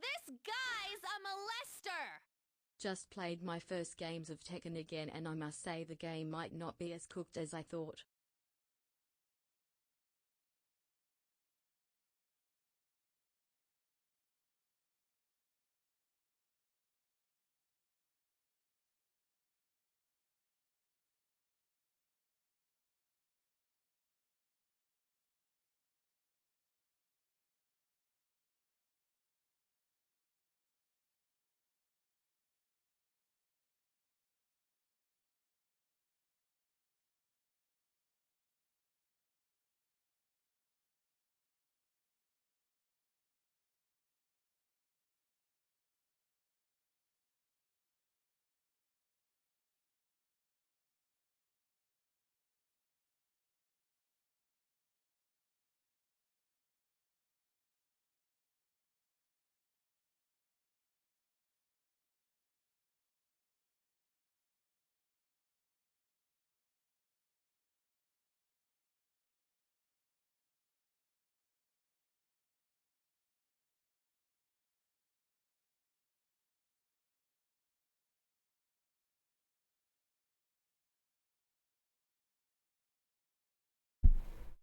This guy's a molester! Just played my first games of Tekken again, and I must say the game might not be as cooked as I thought.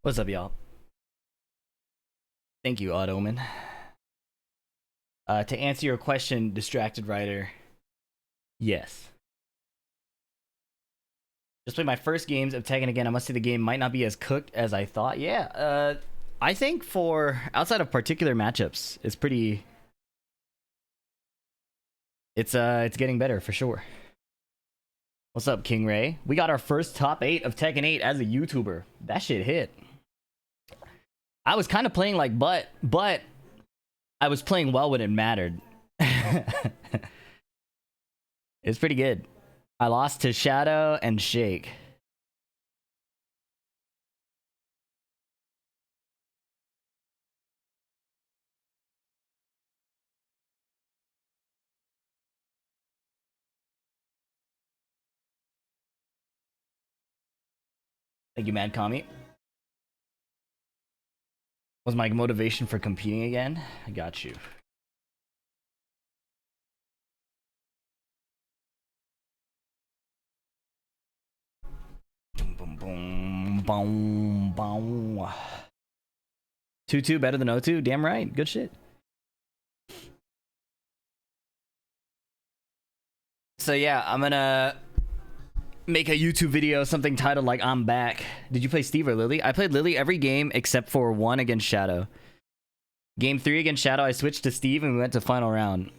What's up, y'all? Thank you, Ottoman. To answer your question, Distracted Writer, yes. Just played my first games of Tekken again. I must say the game might not be as cooked as I thought. Yeah, I think for outside of particular matchups, it's pretty. It's getting better for sure. What's up, King Ray? We got our first top 8 of Tekken 8 as a YouTuber. That shit hit. I was kind of playing like but I was playing well when it mattered. It's pretty good. I lost to Shadow and Shake. Thank you, Mad Kami. Was my motivation for competing again? I got you. Boom, boom, boom, boom. 2-2 better than 0-2? Damn right. Good shit. So yeah, I'm gonna make a YouTube video, something titled like I'm back. Did you play Steve or Lily? I played Lily every game except for one against Shadow. Game 3 against Shadow, I switched to Steve and we went to final round.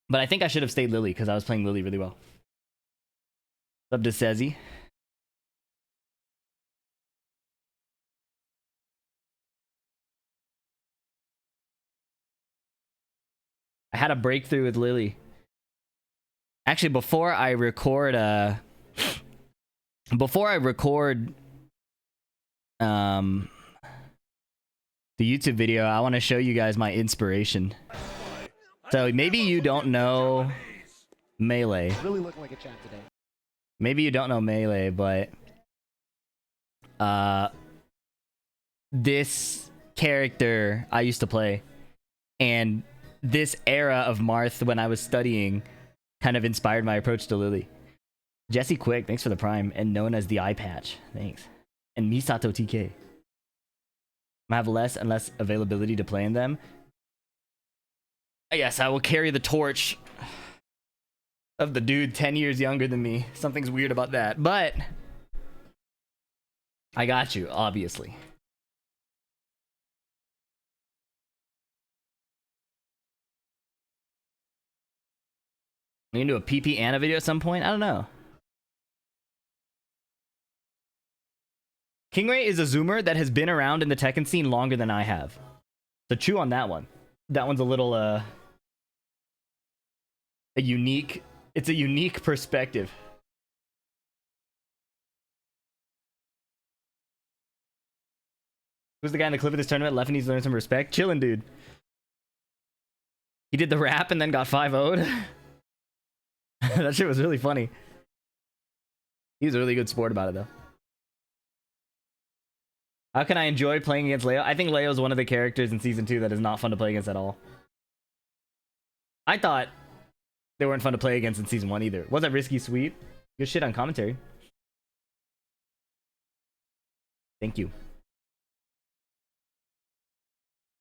But I think I should have stayed Lily because I was playing Lily really well. What's up to Sezzy? I had a breakthrough with Lily. Actually, before I record the YouTube video, I want to show you guys my inspiration. So maybe you don't know Melee. Really looking like a champ today. Maybe you don't know Melee, but this character I used to play, and this era of Marth when I was studying kind of inspired my approach to Lily. Jesse Quick, thanks for the prime, and known as the Eye Patch, thanks. And Misato TK. I have less and less availability to play in them. Yes, I will carry the torch of the dude 10 years younger than me. Something's weird about that, but I got you, obviously. I'm gonna do a PP Anna video at some point? I don't know. Kingray is a zoomer that has been around in the Tekken scene longer than I have. So chew on that one. That one's a little, a unique... It's a unique perspective. Who's the guy in the clip of this tournament? Left needs to learn some respect. Chillin', dude. He did the rap and then got 5-0'd. That shit was really funny. He's a really good sport about it, though. How can I enjoy playing against Leo? I think Leo's one of the characters in Season 2 that is not fun to play against at all. I thought they weren't fun to play against in Season 1 either. Was that Risky Sweet? Good shit on commentary. Thank you.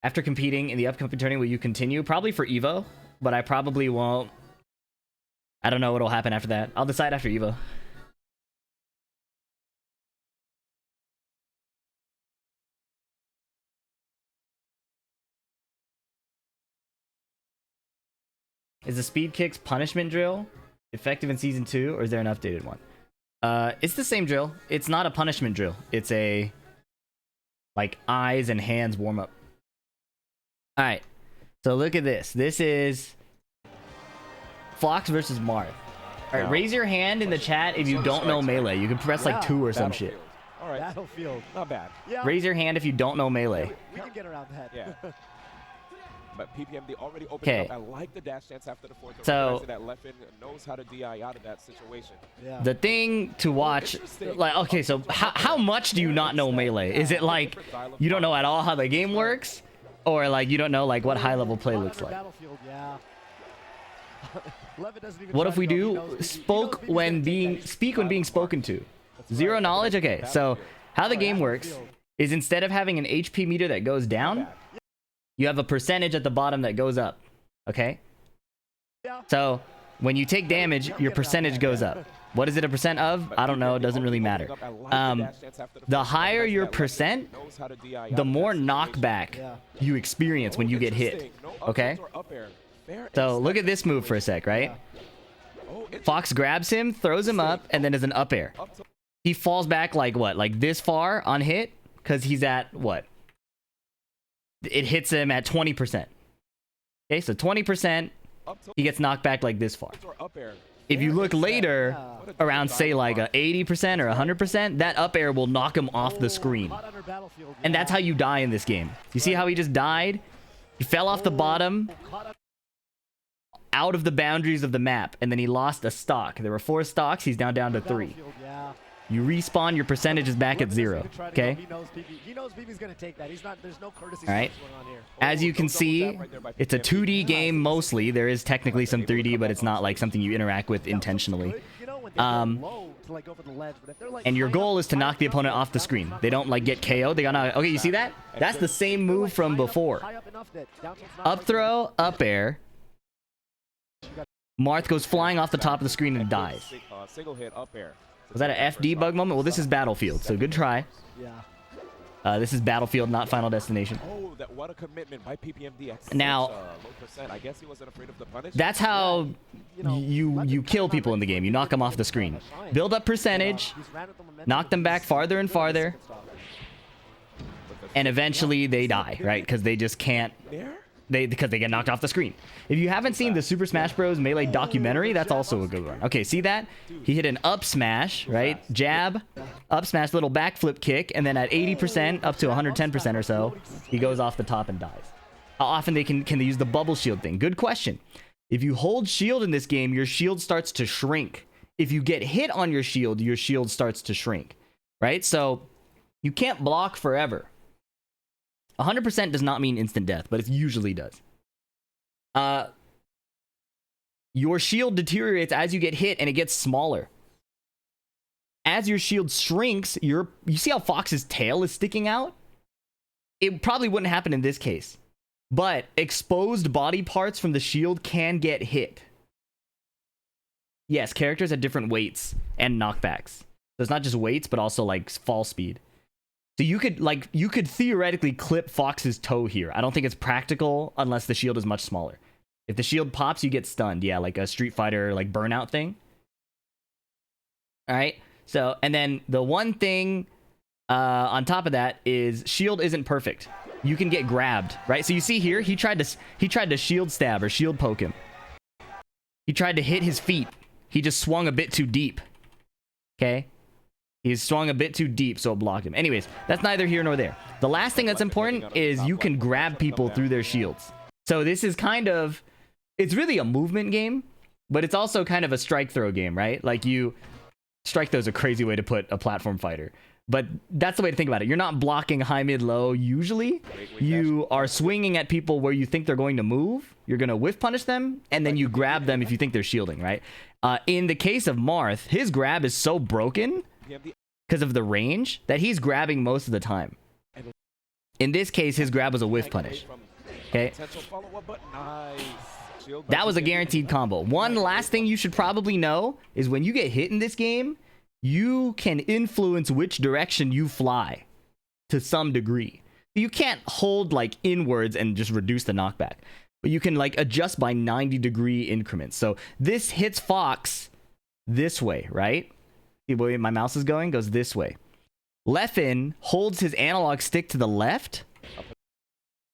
After competing in the upcoming tourney, will you continue? Probably for Evo, but I probably won't. I don't know what'll happen after that. I'll decide after Evo. Is the speed kicks punishment drill effective in Season 2, or is there an updated one? It's the same drill. It's not a punishment drill. It's a, like, eyes and hands warm-up. Alright, so look at this. This is Fox versus Marth. Alright, raise your hand in the chat if you don't know Melee. You can press, like, 2 or some shit. Alright. Battlefield. Not bad. Yeah. Raise your hand if you don't know Melee. We can get around that. Yeah. But PPMD already opened up. I like the dash dance after the fourth. So that left in knows how to DI out of that situation. Yeah. The thing to watch, like, okay, so how much do you not know Melee? Is it like you don't know at all how the game works, or like you don't know like what high level play looks like? Battlefield, yeah. What if we do speak when being spoken to? Zero knowledge. Okay, so how the game works is instead of having an HP meter that goes down, you have a percentage at the bottom that goes up. Okay? So when you take damage, your percentage goes up. What is it a percent of? I don't know. It doesn't really matter. The higher your percent, the more knockback you experience when you get hit. Okay? So look at this move for a sec, right? Fox grabs him, throws him up, and then does an up air. He falls back like what? Like this far on hit? Because he's at what? It hits him at 20%. Okay, so 20%, he gets knocked back like this far. If you look later, around say like a 80% or 100%, that up air will knock him off the screen. And that's how you die in this game. You see how he just died? He fell off the bottom, out of the boundaries of the map, and then he lost a stock. There were 4 stocks, he's down to 3. You respawn, your percentage is back at 0. Okay? He knows BB's gonna take that. There's no courtesy All right. going on here. As you can see, it's a 2D game mostly. There is technically some 3D, but it's not like something you interact with intentionally. And your goal is to knock the opponent off the screen. They don't like get KO'd. They gotta. Okay, you see that? That's the same move from before. Up throw, up air. Marth goes flying off the top of the screen and dies. Single hit up air. Was that an FD bug moment? Well, this is Battlefield, so good try. Yeah. This is Battlefield, not Final Destination. Oh, what a commitment by PPMD. Now, low percent. I guess he wasn't afraid of the punish. That's how you kill people in the game. You knock them off the screen. Build up percentage, knock them back farther and farther, and eventually they die, right? Because they just can't. Because they get knocked off the screen. If you haven't seen the Super Smash Bros. Melee documentary, that's also a good one. Okay, see that? He hit an up smash, right? Jab, up smash, little backflip kick, and then at 80%, up to 110% or so, he goes off the top and dies. How often can they use the bubble shield thing? Good question. If you hold shield in this game, your shield starts to shrink. If you get hit on your shield starts to shrink, right? So you can't block forever. 100% does not mean instant death, but it usually does. Your shield deteriorates as you get hit, and it gets smaller. As your shield shrinks, you see how Fox's tail is sticking out? It probably wouldn't happen in this case. But exposed body parts from the shield can get hit. Yes, characters at different weights and knockbacks. So it's not just weights, but also like fall speed. So you could theoretically clip Fox's toe here. I don't think it's practical unless the shield is much smaller. If the shield pops, you get stunned. Yeah, like a Street Fighter like burnout thing. All right. So, and then the one thing on top of that is shield isn't perfect. You can get grabbed, right? So you see here, he tried to shield stab or shield poke him. He tried to hit his feet. He just swung a bit too deep. Okay? He swung a bit too deep, so it blocked him. Anyways, that's neither here nor there. The last thing that's important is you can grab people through their shields. So this is kind of... It's really a movement game, but it's also kind of a strike throw game, right? Like you... Strike throw is a crazy way to put a platform fighter. But that's the way to think about it. You're not blocking high, mid, low usually. You are swinging at people where you think they're going to move. You're going to whiff punish them, and then you grab them if you think they're shielding, right? In the case of Marth, his grab is so broken because of the range that he's grabbing most of the time. In this case, his grab was a whiff punish. Okay? That was a guaranteed combo. One last thing you should probably know is when you get hit in this game, you can influence which direction you fly to some degree. You can't hold like inwards and just reduce the knockback, but you can like adjust by 90-degree increments. So this hits Fox this way, right? See where my mouse is going? Goes this way. Leffen holds his analog stick to the left,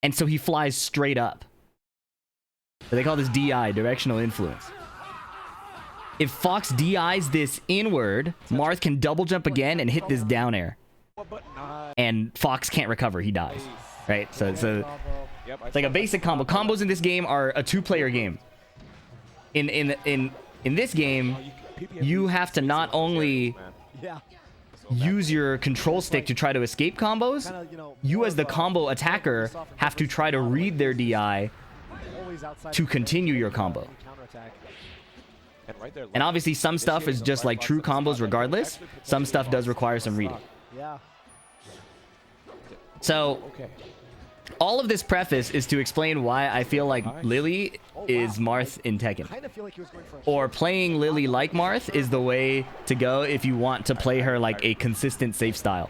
and so he flies straight up. So they call this DI, directional influence. If Fox DIs this inward, Marth can double jump again and hit this down air. And Fox can't recover, he dies. Right? So it's like a basic combo. Combos in this game are a two-player game. In this game, you have to not only use your control stick to try to escape combos, you as the combo attacker have to try to read their DI to continue your combo. And obviously some stuff is just like true combos regardless. Some stuff does require some reading. So all of this preface is to explain why I feel like Lily is Marth in Tekken. Or playing Lily like Marth is the way to go if you want to play her like a consistent safe style.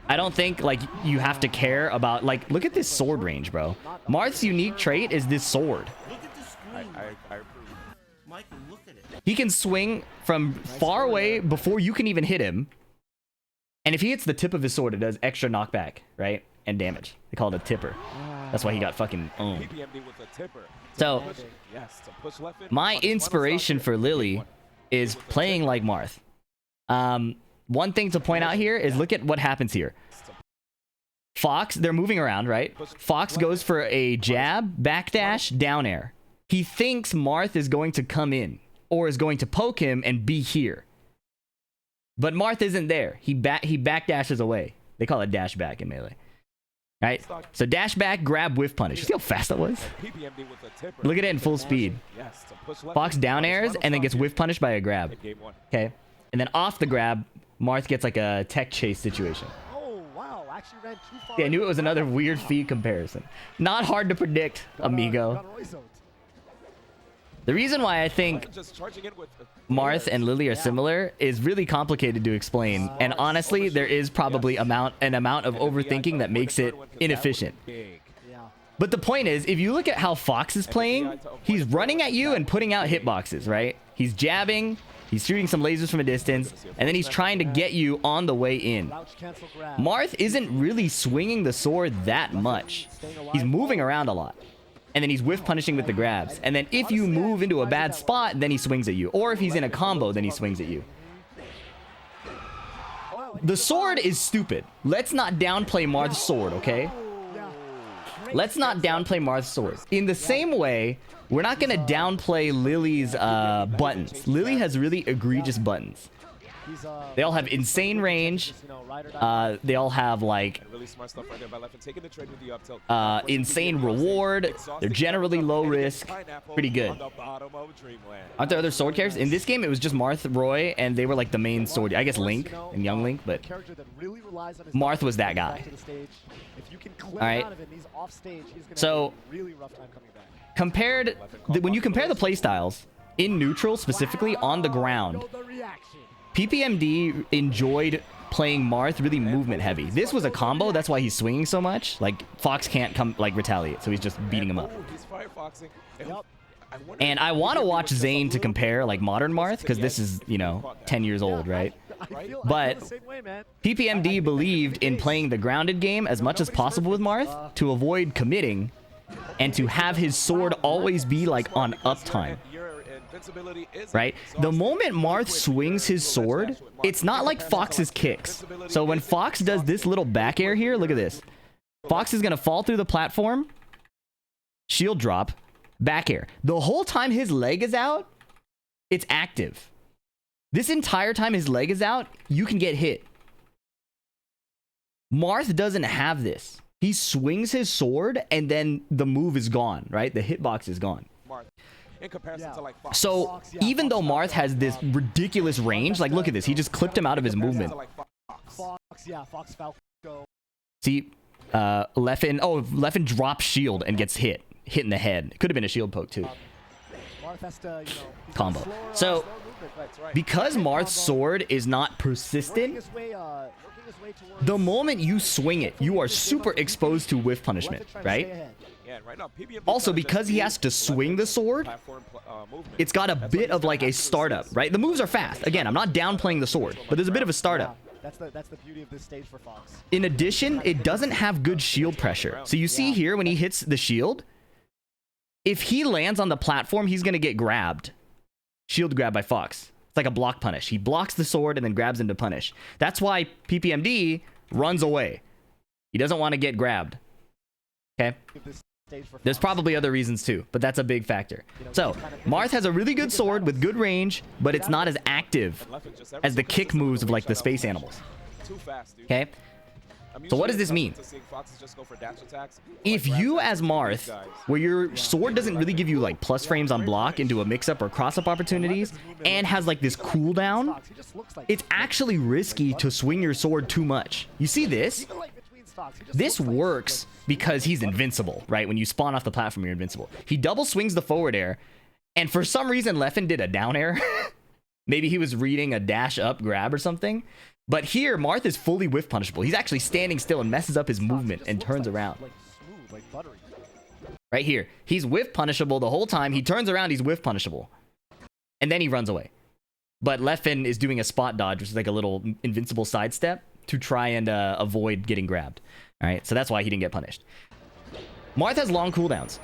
I don't think like you have to care about like look at this sword range, bro. Marth's unique trait is this sword. He can swing from far away before you can even hit him. And if he hits the tip of his sword, it does extra knockback, right? And damage. They call it a tipper. That's why he got fucking owned. So, my inspiration for Lily is playing like Marth. One thing to point out here is look at what happens here. Fox, they're moving around, right? Fox goes for a jab, backdash, down air. He thinks Marth is going to come in or is going to poke him and be here. But Marth isn't there. He backdashes away. They call it dash back in Melee. Right? So dash back, grab, whiff punish. You see how fast that was? Look at it in full speed. Fox down airs and then gets whiff punished by a grab. Okay? And then off the grab, Marth gets like a tech chase situation. Yeah, I knew it was another weird feed comparison. Not hard to predict, amigo. The reason why I think Marth and Lily are similar is really complicated to explain, and honestly, there is probably an amount of overthinking that makes it inefficient. But the point is, if you look at how Fox is playing, he's running at you and putting out hitboxes, right? He's jabbing, he's shooting some lasers from a distance, and then he's trying to get you on the way in. Marth isn't really swinging the sword that much. He's moving around a lot. And then he's whiff punishing with the grabs. And then if you move into a bad spot, then he swings at you. Or if he's in a combo, then he swings at you. The sword is stupid. Let's not downplay Marth's sword, okay? Let's not downplay Marth's sword. In the same way, we're not going to downplay Lily's buttons. Lily has really egregious buttons. They all have insane range. They all have like insane reward. They're generally low risk. Pretty good. Aren't there other sword characters? In this game, it was just Marth, Roy, and they were like the main sword. I guess Link and Young Link, but Marth was that guy. Alright. So, when you compare the playstyles, in neutral, specifically on the ground, PPMD enjoyed playing Marth really movement heavy. This was a combo, that's why he's swinging so much. Like, Fox can't come, like, retaliate, so he's just beating him up. And I want to watch Zane to compare, like, modern Marth, because this is, you know, 10 years old, right? But PPMD believed in playing the grounded game as much as possible with Marth to avoid committing and to have his sword always be, like, on uptime. Right? The moment Marth swings his sword, it's not like Fox's kicks. So when Fox does this little back air here, look at this. Fox is going to fall through the platform, shield drop, back air. The whole time his leg is out, it's active. This entire time his leg is out, you can get hit. Marth doesn't have this. He swings his sword and then the move is gone, right? The hitbox is gone. In comparison to like Fox. So Fox, even though Marth Fox, has this ridiculous range, like look at this. He just clipped him out of his movement. Fox Falco. See, Leffen drops shield and gets hit in the head. It could have been a shield poke too. Marth has to, you know, Combo. slower, So slower movement, but because Marth's sword is not working persistent, his way towards the moment you swing it, you are super exposed to whiff punishment, Leffen trying to stay right? ahead. Yeah, and right now, PBM Also, just because he has to used swing the sword, platform, movement. it's got a That's what bit he's of gonna like a have to startup, resist. right? The moves are fast. Again, I'm not downplaying the sword, but there's a bit of a startup. Yeah, that's the beauty of this stage for Fox. In addition, it doesn't have good shield pressure. So you see here when he hits the shield, if he lands on the platform, he's going to get grabbed. Shield grab by Fox. It's like a block punish. He blocks the sword and then grabs him to punish. That's why PPMD runs away. He doesn't want to get grabbed. Okay? There's probably other reasons too, but that's a big factor. So, Marth has a really good sword with good range, but it's not as active as the kick moves of like the space animals. Too fast, dude. Okay? So what does this mean? If you as Marth, where your sword doesn't really give you like plus frames on block into a mix-up or cross-up opportunities, and has like this cooldown, it's actually risky to swing your sword too much. You see this? This works because he's invincible, right? When you spawn off the platform, you're invincible. He double swings the forward air, and for some reason, Leffen did a down air. Maybe he was reading a dash up grab or something. But here, Marth is fully whiff punishable. He's actually standing still and messes up his movement and turns around. Right here. He's whiff punishable the whole time. He turns around, he's whiff punishable. And then he runs away. But Leffen is doing a spot dodge, which is like a little invincible sidestep to try and avoid getting grabbed. All right, so that's why he didn't get punished. Marth has long cooldowns.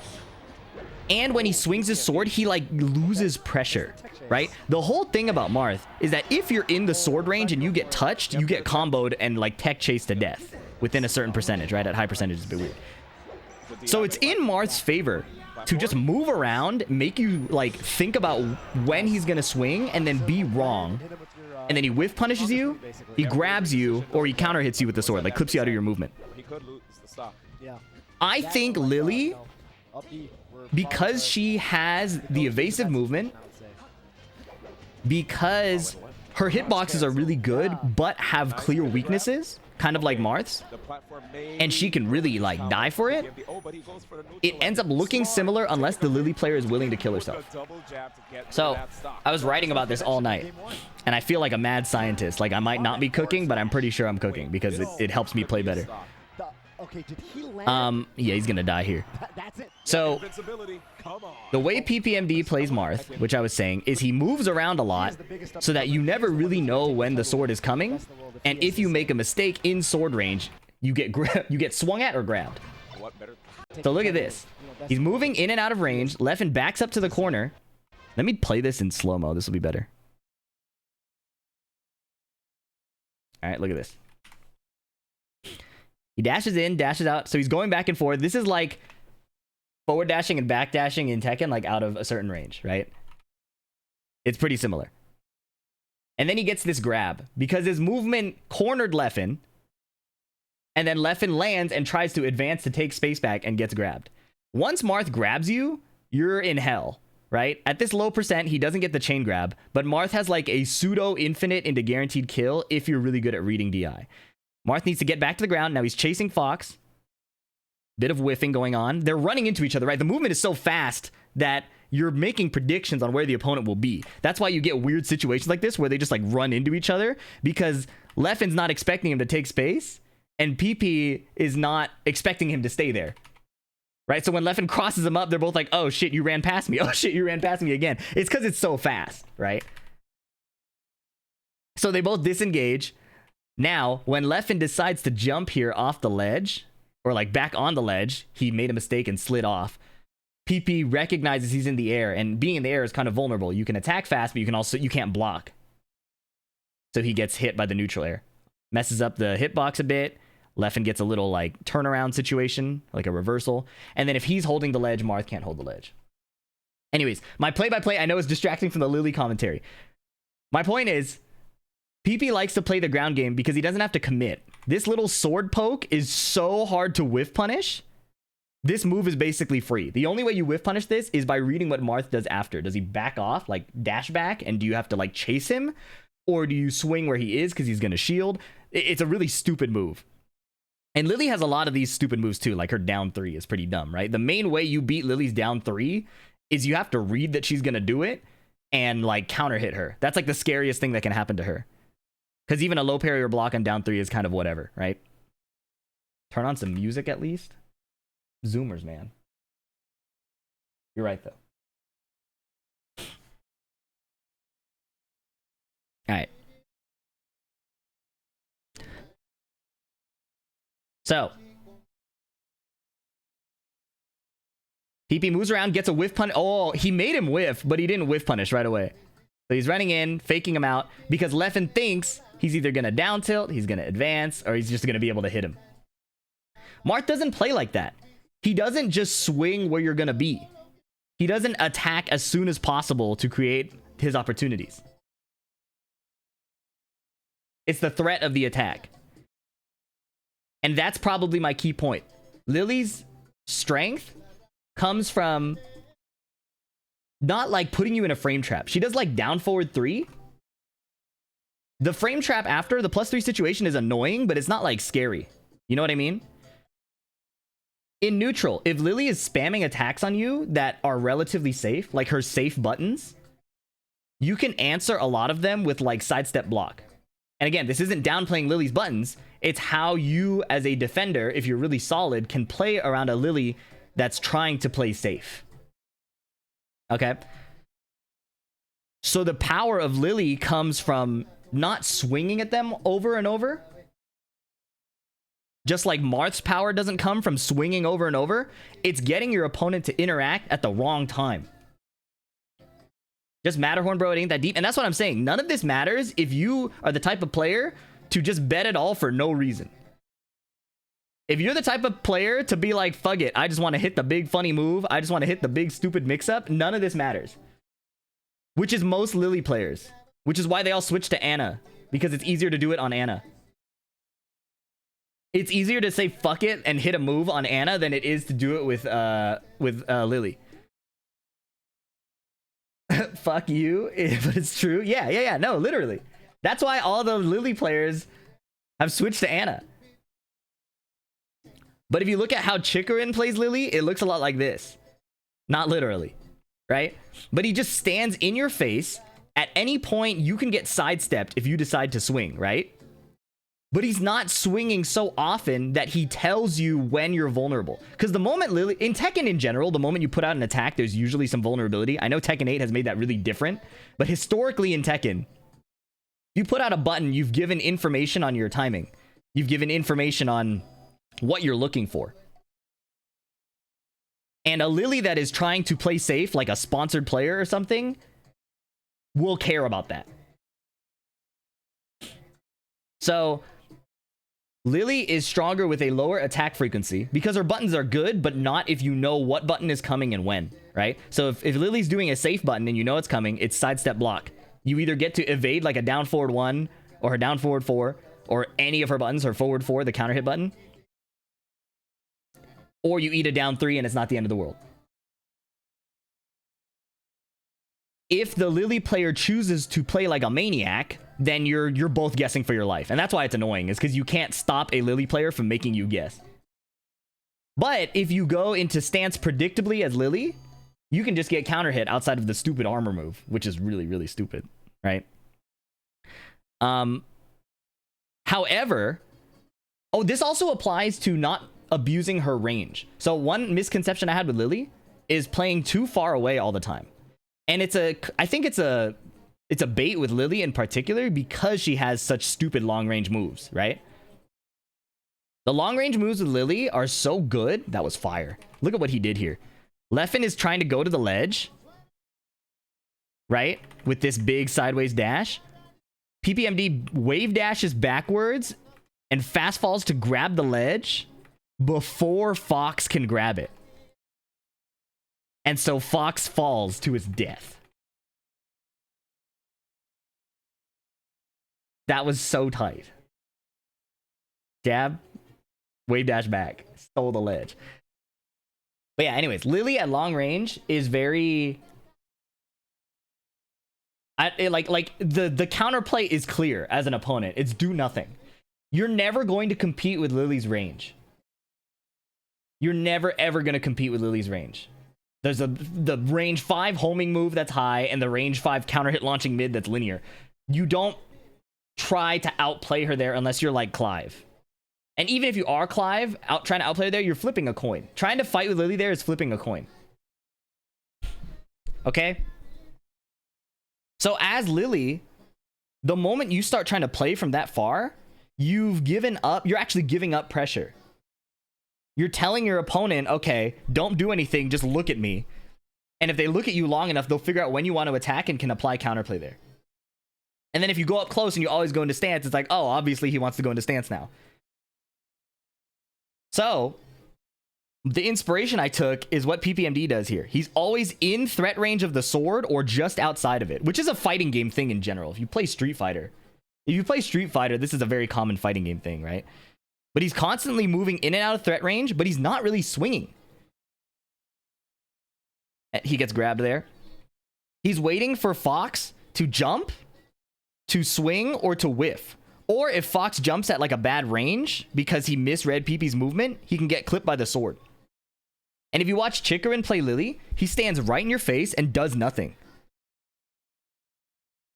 And when he swings his sword, he like loses pressure, right? The whole thing about Marth is that if you're in the sword range and you get touched, you get comboed and like tech chased to death within a certain percentage, right? At high percentage, it's a bit weird. So it's in Marth's favor to just move around, make you like think about when he's gonna swing and then be wrong. And then he whiff punishes you, he grabs you, or he counter hits you with the sword, like clips you out of your movement. I think Lily, because she has the evasive movement, because her hitboxes are really good, but have clear weaknesses, kind of like Marth's, and she can really like die for it, it ends up looking similar unless the Lily player is willing to kill herself. So I was writing about this all night, and I feel like a mad scientist. Like I might not be cooking, but I'm pretty sure I'm cooking because it helps me play better. Okay, did he land? Yeah, he's gonna die here. That's it. So the way PPMD plays Marth, which I was saying, is he moves around a lot so that you never really know when the sword is coming, and if you make a mistake in sword range, you get swung at or grabbed. So look at this. He's moving in and out of range. Leffen backs up to the corner. Let me play this in slow-mo. This will be better. All right, look at this. He dashes in, dashes out. So he's going back and forth. This is like forward dashing and back dashing in Tekken, like out of a certain range, right? It's pretty similar. And then he gets this grab because his movement cornered Leffen. And then Leffen lands and tries to advance to take space back and gets grabbed. Once Marth grabs you, you're in hell, right? At this low percent, he doesn't get the chain grab, but Marth has like a pseudo infinite into guaranteed kill if you're really good at reading DI. Marth needs to get back to the ground. Now he's chasing Fox. Bit of whiffing going on. They're running into each other, right? The movement is so fast that you're making predictions on where the opponent will be. That's why you get weird situations like this where they just like run into each other because Leffen's not expecting him to take space and PP is not expecting him to stay there. Right? So when Leffen crosses him up, they're both like, oh shit, you ran past me. Oh shit, you ran past me again. It's because it's so fast, right? So they both disengage. Now, when Leffen decides to jump here off the ledge, or like back on the ledge, he made a mistake and slid off. PP recognizes he's in the air, and being in the air is kind of vulnerable. You can attack fast, but you can't block. So he gets hit by the neutral air. Messes up the hitbox a bit. Leffen gets a little like turnaround situation, like a reversal. And then if he's holding the ledge, Marth can't hold the ledge. Anyways, my play-by-play I know is distracting from the Lily commentary. My point is, PP likes to play the ground game because he doesn't have to commit. this little sword poke is so hard to whiff punish. This move is basically free. The only way you whiff punish this is by reading what Marth does after. Does he back off, like dash back, and do you have to like chase him? Or do you swing where he is because he's going to shield? It's a really stupid move. And Lily has a lot of these stupid moves too, like her down 3 is pretty dumb, right? The main way you beat Lily's down 3 is you have to read that she's going to do it and like counter hit her. That's like the scariest thing that can happen to her. Because even a low parry or block on down 3 is kind of whatever, right? Turn on some music at least. Zoomers, man. You're right, though. All right. So. PP moves around, gets a whiff punish. Oh, he made him whiff, but he didn't whiff punish right away. So he's running in, faking him out, because Leffen thinks he's either going to down tilt, he's going to advance, or he's just going to be able to hit him. Marth doesn't play like that. He doesn't just swing where you're going to be. He doesn't attack as soon as possible to create his opportunities. It's the threat of the attack. And that's probably my key point. Lily's strength comes from not like putting you in a frame trap. She does like down forward 3. The frame trap after the +3 situation is annoying, but it's not like scary. You know what I mean? In neutral, if Lily is spamming attacks on you that are relatively safe, like her safe buttons, you can answer a lot of them with like sidestep block. And again, this isn't downplaying Lily's buttons. It's how you as a defender, if you're really solid, can play around a Lily that's trying to play safe. Okay? So the power of Lily comes from not swinging at them over and over. Just like Marth's power doesn't come from swinging over and over, it's getting your opponent to interact at the wrong time. Just Matterhorn, bro, it ain't that deep. And that's what I'm saying. None of this matters if you are the type of player to just bet it all for no reason. If you're the type of player to be like, fuck it, I just want to hit the big funny move, I just want to hit the big stupid mix-up, none of this matters. Which is most Lily players. Which is why they all switch to Anna. Because it's easier to do it on Anna. It's easier to say fuck it and hit a move on Anna than it is to do it with Lily. Fuck you, but it's true. Yeah, no, literally. That's why all the Lily players have switched to Anna. But if you look at how Chikarin plays Lily, it looks a lot like this. Not literally, right? But he just stands in your face. At any point, you can get sidestepped if you decide to swing, right? But he's not swinging so often that he tells you when you're vulnerable. Because the moment Lily... In Tekken in general, the moment you put out an attack, there's usually some vulnerability. I know Tekken 8 has made that really different. But historically in Tekken, you put out a button, you've given information on your timing. You've given information on what you're looking for. And a Lily that is trying to play safe, like a sponsored player or something, will care about that. So... Lily is stronger with a lower attack frequency because her buttons are good, but not if you know what button is coming and when, right? So if Lily's doing a safe button and you know it's coming, it's sidestep block. You either get to evade like a down forward 1 or her down forward 4 or any of her buttons, her forward 4, the counter hit button. Or you eat a down 3 and it's not the end of the world. If the Lily player chooses to play like a maniac, then you're both guessing for your life. And that's why it's annoying, is because you can't stop a Lily player from making you guess. But if you go into stance predictably as Lily, you can just get counter hit outside of the stupid armor move, which is really, really stupid, right? However, this also applies to not abusing her range. So one misconception I had with Lily is playing too far away all the time. And I think it's a bait with Lily in particular because she has such stupid long-range moves, right? The long-range moves with Lily are so good. That was fire. Look at what he did here. Leffen is trying to go to the ledge, right? With this big sideways dash. PPMD wave dashes backwards and fast falls to grab the ledge before Fox can grab it. And so Fox falls to his death. That was so tight. Jab, wave dash back. Stole the ledge. But yeah, anyways, Lily at long range is very... like the counterplay is clear as an opponent. It's do nothing. You're never going to compete with Lily's range. You're never ever going to compete with Lily's range. There's the range 5 homing move that's high and the range 5 counter hit launching mid that's linear. You don't try to outplay her there unless you're like Clive. And even if you are Clive, trying to outplay her there, you're flipping a coin. Trying to fight with Lily there is flipping a coin. Okay? So as Lily, the moment you start trying to play from that far, you've given up, you're actually giving up pressure. You're telling your opponent, okay, don't do anything, just look at me. And if they look at you long enough, they'll figure out when you want to attack and can apply counterplay there. And then if you go up close and you always go into stance, it's like, oh, obviously he wants to go into stance now. So, the inspiration I took is what PPMD does here. He's always in threat range of the sword or just outside of it, which is a fighting game thing in general. If you play Street Fighter, this is a very common fighting game thing, right? But he's constantly moving in and out of threat range, but he's not really swinging. He gets grabbed there. He's waiting for Fox to jump, to swing, or to whiff. Or if Fox jumps at like a bad range because he misread PP's movement, he can get clipped by the sword. And if you watch Chikarin play Lily, he stands right in your face and does nothing.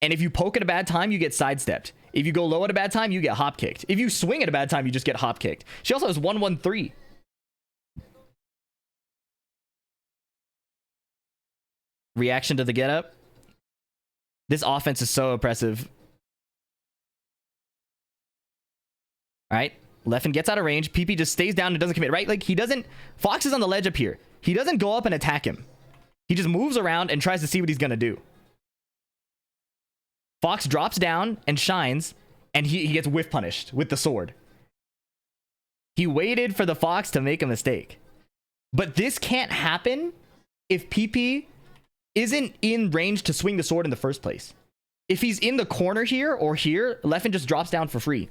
And if you poke at a bad time, you get sidestepped. If you go low at a bad time, you get hop kicked. If you swing at a bad time, you just get hop kicked. She also has 1-1-3. Reaction to the get up. This offense is so oppressive. All right. Leffen gets out of range. PP just stays down and doesn't commit, right? Like he doesn't... Fox is on the ledge up here. He doesn't go up and attack him. He just moves around and tries to see what he's going to do. Fox drops down and shines, and he gets whiff punished with the sword. He waited for the Fox to make a mistake. But this can't happen if PP isn't in range to swing the sword in the first place. If he's in the corner here or here, Leffen just drops down for free.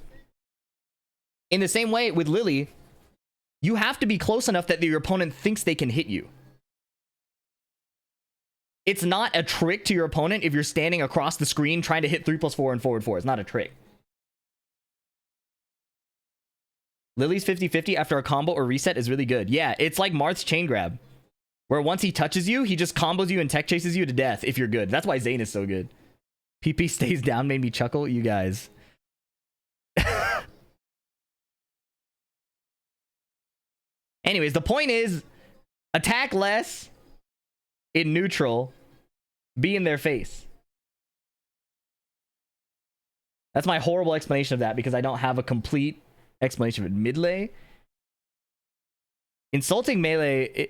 In the same way with Lily, you have to be close enough that your opponent thinks they can hit you. It's not a trick to your opponent if you're standing across the screen trying to hit 3+4 and forward 4. It's not a trick. Lily's 50-50 after a combo or reset is really good. Yeah, it's like Marth's chain grab, where once he touches you, he just combos you and tech chases you to death if you're good. That's why Zane is so good. PP stays down made me chuckle. You guys. Anyways, the point is, attack less in neutral, be in their face. That's my horrible explanation of that because I don't have a complete explanation of it. Mid-lay? Insulting melee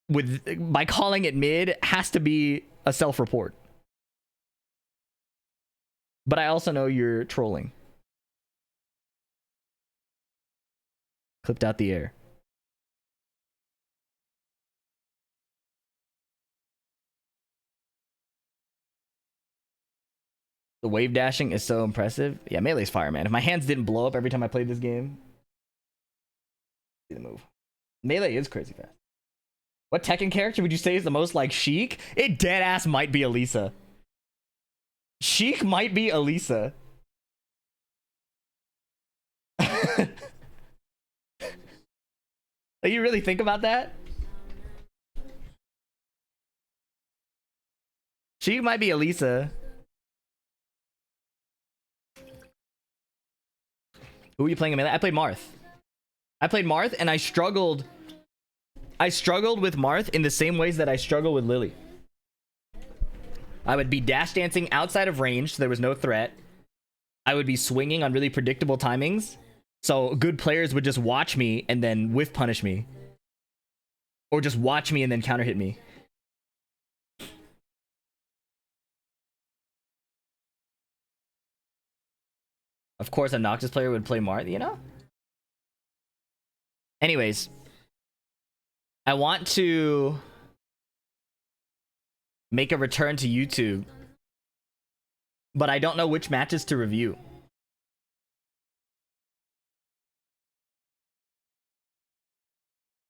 by calling it mid has to be a self-report. But I also know you're trolling. Clipped out the air. The wave dashing is so impressive. Yeah, melee's fire, man. If my hands didn't blow up every time I played this game. See the move. Melee is crazy fast. What Tekken character would you say is the most like Sheik? It deadass might be Elisa. Sheik might be Elisa. Like, you really think about that? Sheik might be Elisa. Who are you playing in melee? I played Marth. And I struggled with Marth in the same ways that I struggle with Lily. I would be dash dancing outside of range, so there was no threat. I would be swinging on really predictable timings, so good players would just watch me and then whiff punish me. Or just watch me and then counter hit me. Of course, a Noxus player would play Marth, you know? Anyways, I want to make a return to YouTube, but I don't know which matches to review.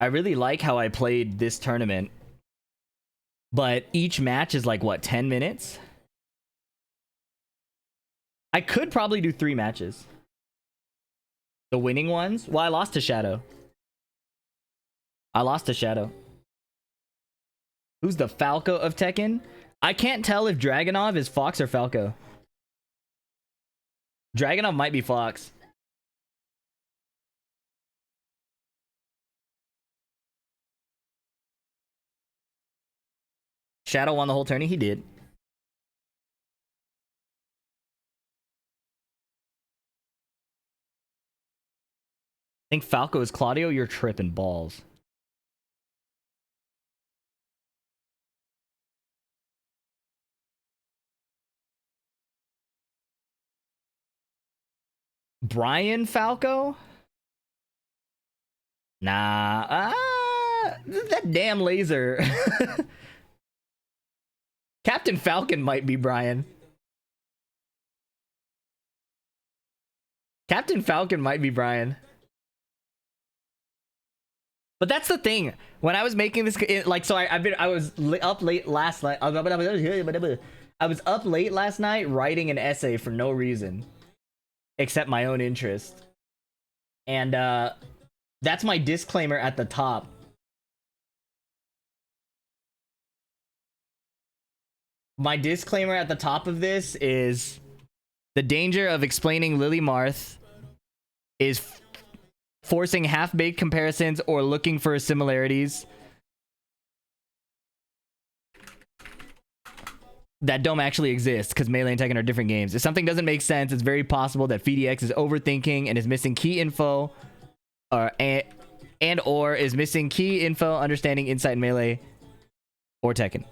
I really like how I played this tournament. But each match is like, what, 10 minutes? I could probably do 3 matches. The winning ones? Well, I lost to Shadow. Who's the Falco of Tekken? I can't tell if Dragunov is Fox or Falco. Dragunov might be Fox. Shadow won the whole tourney? He did. I think Falco is Claudio. You're tripping balls. Brian Falco? Nah. That damn laser. Captain Falcon might be Brian. Captain Falcon might be Brian. But that's the thing. When I was making this, like, so I was up late last night. I was up late last night writing an essay for no reason, except my own interest. And that's my disclaimer at the top. My disclaimer at the top of this is the danger of explaining Lily Marth is forcing half-baked comparisons or looking for similarities that don't actually exist, because Melee and Tekken are different games. If something doesn't make sense, it's very possible that FDX is overthinking and is missing key info, or is missing key info, understanding, insight in Melee or Tekken.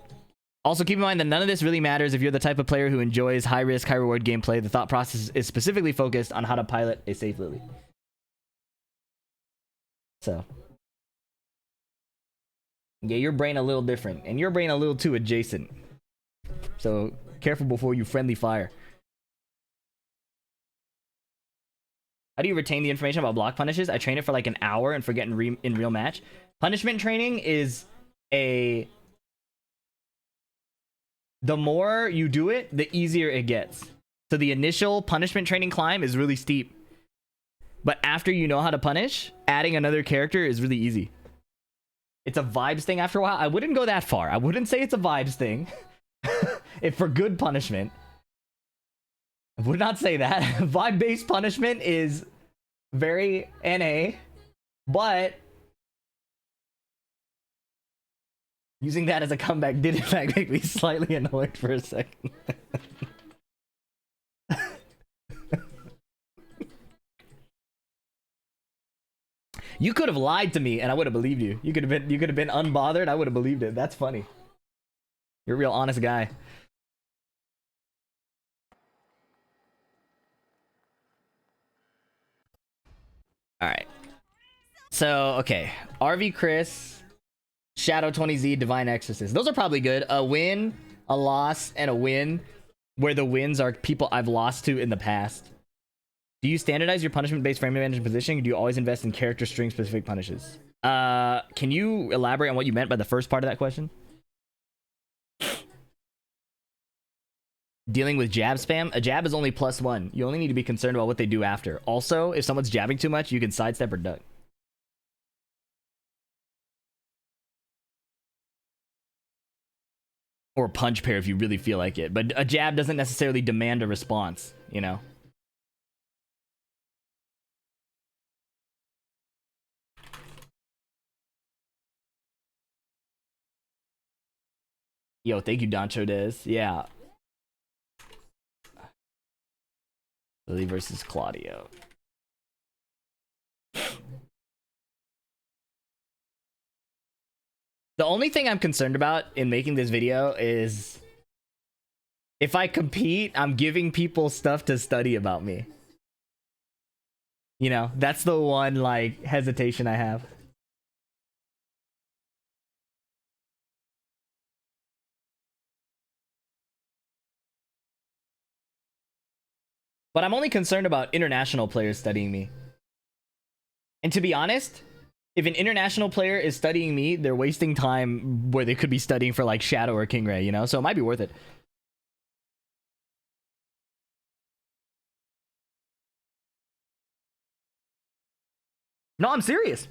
Also, keep in mind that none of this really matters if you're the type of player who enjoys high-risk, high-reward gameplay. The thought process is specifically focused on how to pilot a safe Lily. So, yeah, your brain a little different, and your brain a little too adjacent. So, careful before you friendly fire. How do you retain the information about block punishes? I train it for like an hour and forget in real match. Punishment training is the more you do it, the easier it gets. So the initial punishment training climb is really steep. But after you know how to punish, adding another character is really easy. It's a vibes thing after a while. I wouldn't go that far. I wouldn't say it's a vibes thing. If for good punishment. I would not say that. Vibe-based punishment is very NA. But using that as a comeback did in fact make me slightly annoyed for a second. You could have lied to me and I would have believed you. You could have been unbothered. I would have believed it. That's funny. You're a real honest guy. All right. So, okay. RV Chris, Shadow 20Z, Divine Exorcist. Those are probably good. A win, a loss, and a win, where the wins are people I've lost to in the past. Do you standardize your punishment-based frame management positioning, or do you always invest in character string-specific punishes? Can you elaborate on what you meant by the first part of that question? Dealing with jab spam? A jab is only +1. You only need to be concerned about what they do after. Also, if someone's jabbing too much, you can sidestep or duck. Or punch pair if you really feel like it. But a jab doesn't necessarily demand a response, you know? Yo, thank you, Doncho Dez. Yeah. Lily versus Claudio. The only thing I'm concerned about in making this video is if I compete, I'm giving people stuff to study about me. You know, that's the one, like, hesitation I have. But I'm only concerned about international players studying me. And to be honest, If an international player is studying me, they're wasting time where they could be studying for like Shadow or Kingray, you know? So it might be worth it. No, I'm serious.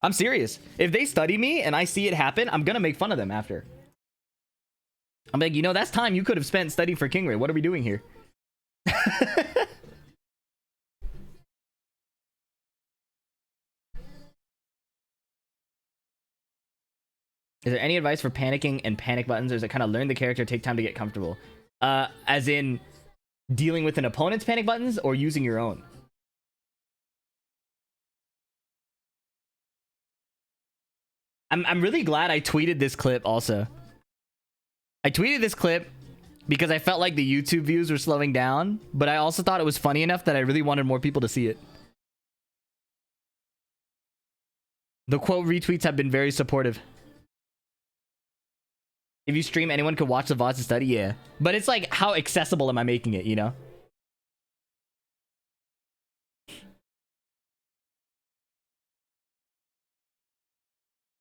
I'm serious. If they study me and I see it happen, I'm gonna make fun of them after. I'm like, you know, that's time you could have spent studying for Kingray. What are we doing here? Is there any advice for panicking and panic buttons, or is it kind of learn the character, take time to get comfortable? As in dealing with an opponent's panic buttons or using your own? I'm really glad I tweeted this clip also. I tweeted this clip because I felt like the YouTube views were slowing down, but I also thought it was funny enough that I really wanted more people to see it. The quote retweets have been very supportive. If you stream, anyone could watch the VODs and study, yeah. But it's like, how accessible am I making it, you know?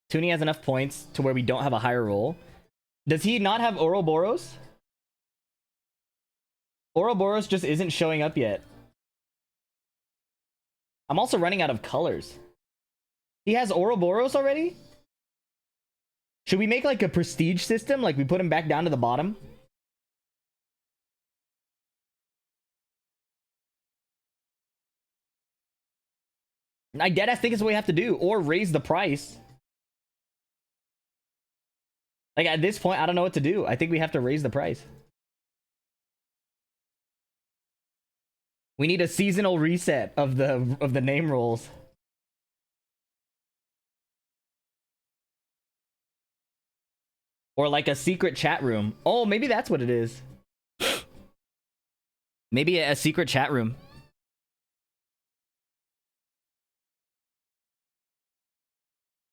Toonie has enough points to where we don't have a higher roll. Does he not have Ouroboros? Ouroboros just isn't showing up yet. I'm also running out of colors. He has Ouroboros already? Should we make like a prestige system? Like we put him back down to the bottom? I deadass think it's what we have to do. Or raise the price. Like at this point, I don't know what to do. I think we have to raise the price. We need a seasonal reset of the name rolls. Or like a secret chat room. Oh, maybe that's what it is. Maybe a secret chat room.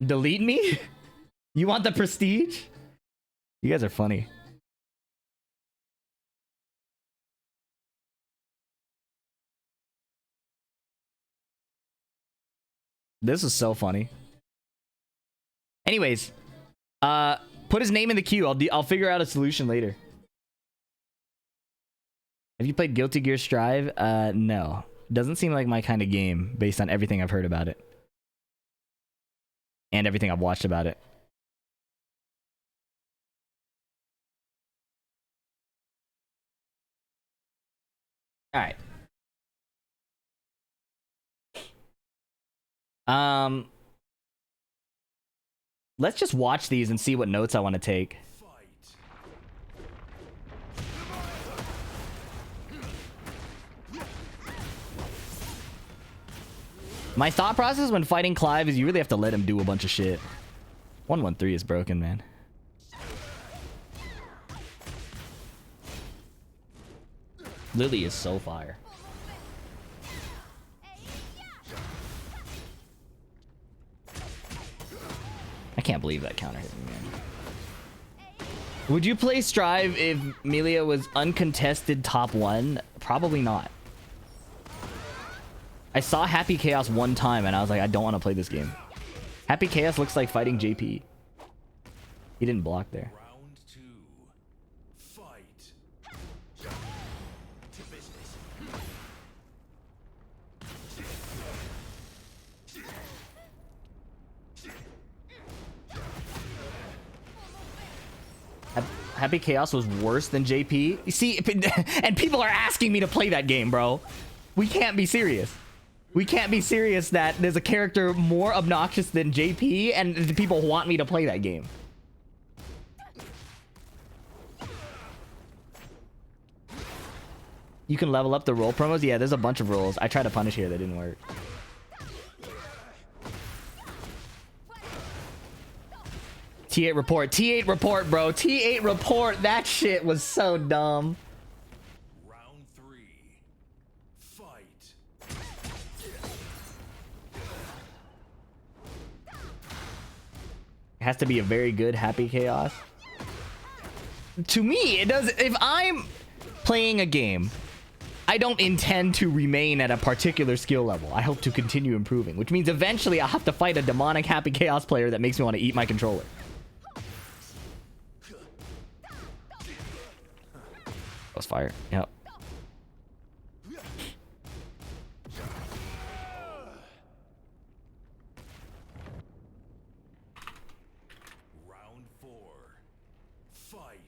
Delete me? You want the prestige? You guys are funny. This is so funny. Anyways, put his name in the queue. I'll figure out a solution later. Have you played Guilty Gear Strive? No. Doesn't seem like my kind of game based on everything I've heard about it. And everything I've watched about it. Alright. Let's just watch these and see what notes I want to take. My thought process when fighting Clive is you really have to let him do a bunch of shit. 113 is broken, man. Lily is so fire. I can't believe that counter hit me, man. Would you play Strive if Melia was uncontested top 1? Probably not. I saw Happy Chaos one time and I was like, I don't want to play this game. Happy Chaos looks like fighting JP. He didn't block there. Round 2. Fight. To business. Happy Chaos was worse than JP. You see, and people are asking me to play that game, bro. We can't be serious. We can't be serious that there's a character more obnoxious than JP and the people want me to play that game. You can level up the roll promos? Yeah, there's a bunch of rolls. I tried to punish here, that didn't work. T8 report. T8 report, bro. T8 report. That shit was so dumb. Round 3. Fight. It has to be a very good Happy Chaos. To me, it does. If I'm playing a game I don't intend to remain at a particular skill level. I hope to continue improving, which means eventually I'll have to fight a demonic happy chaos player that makes me want to eat my controller. That was fire. Yep. Round 4. Fight.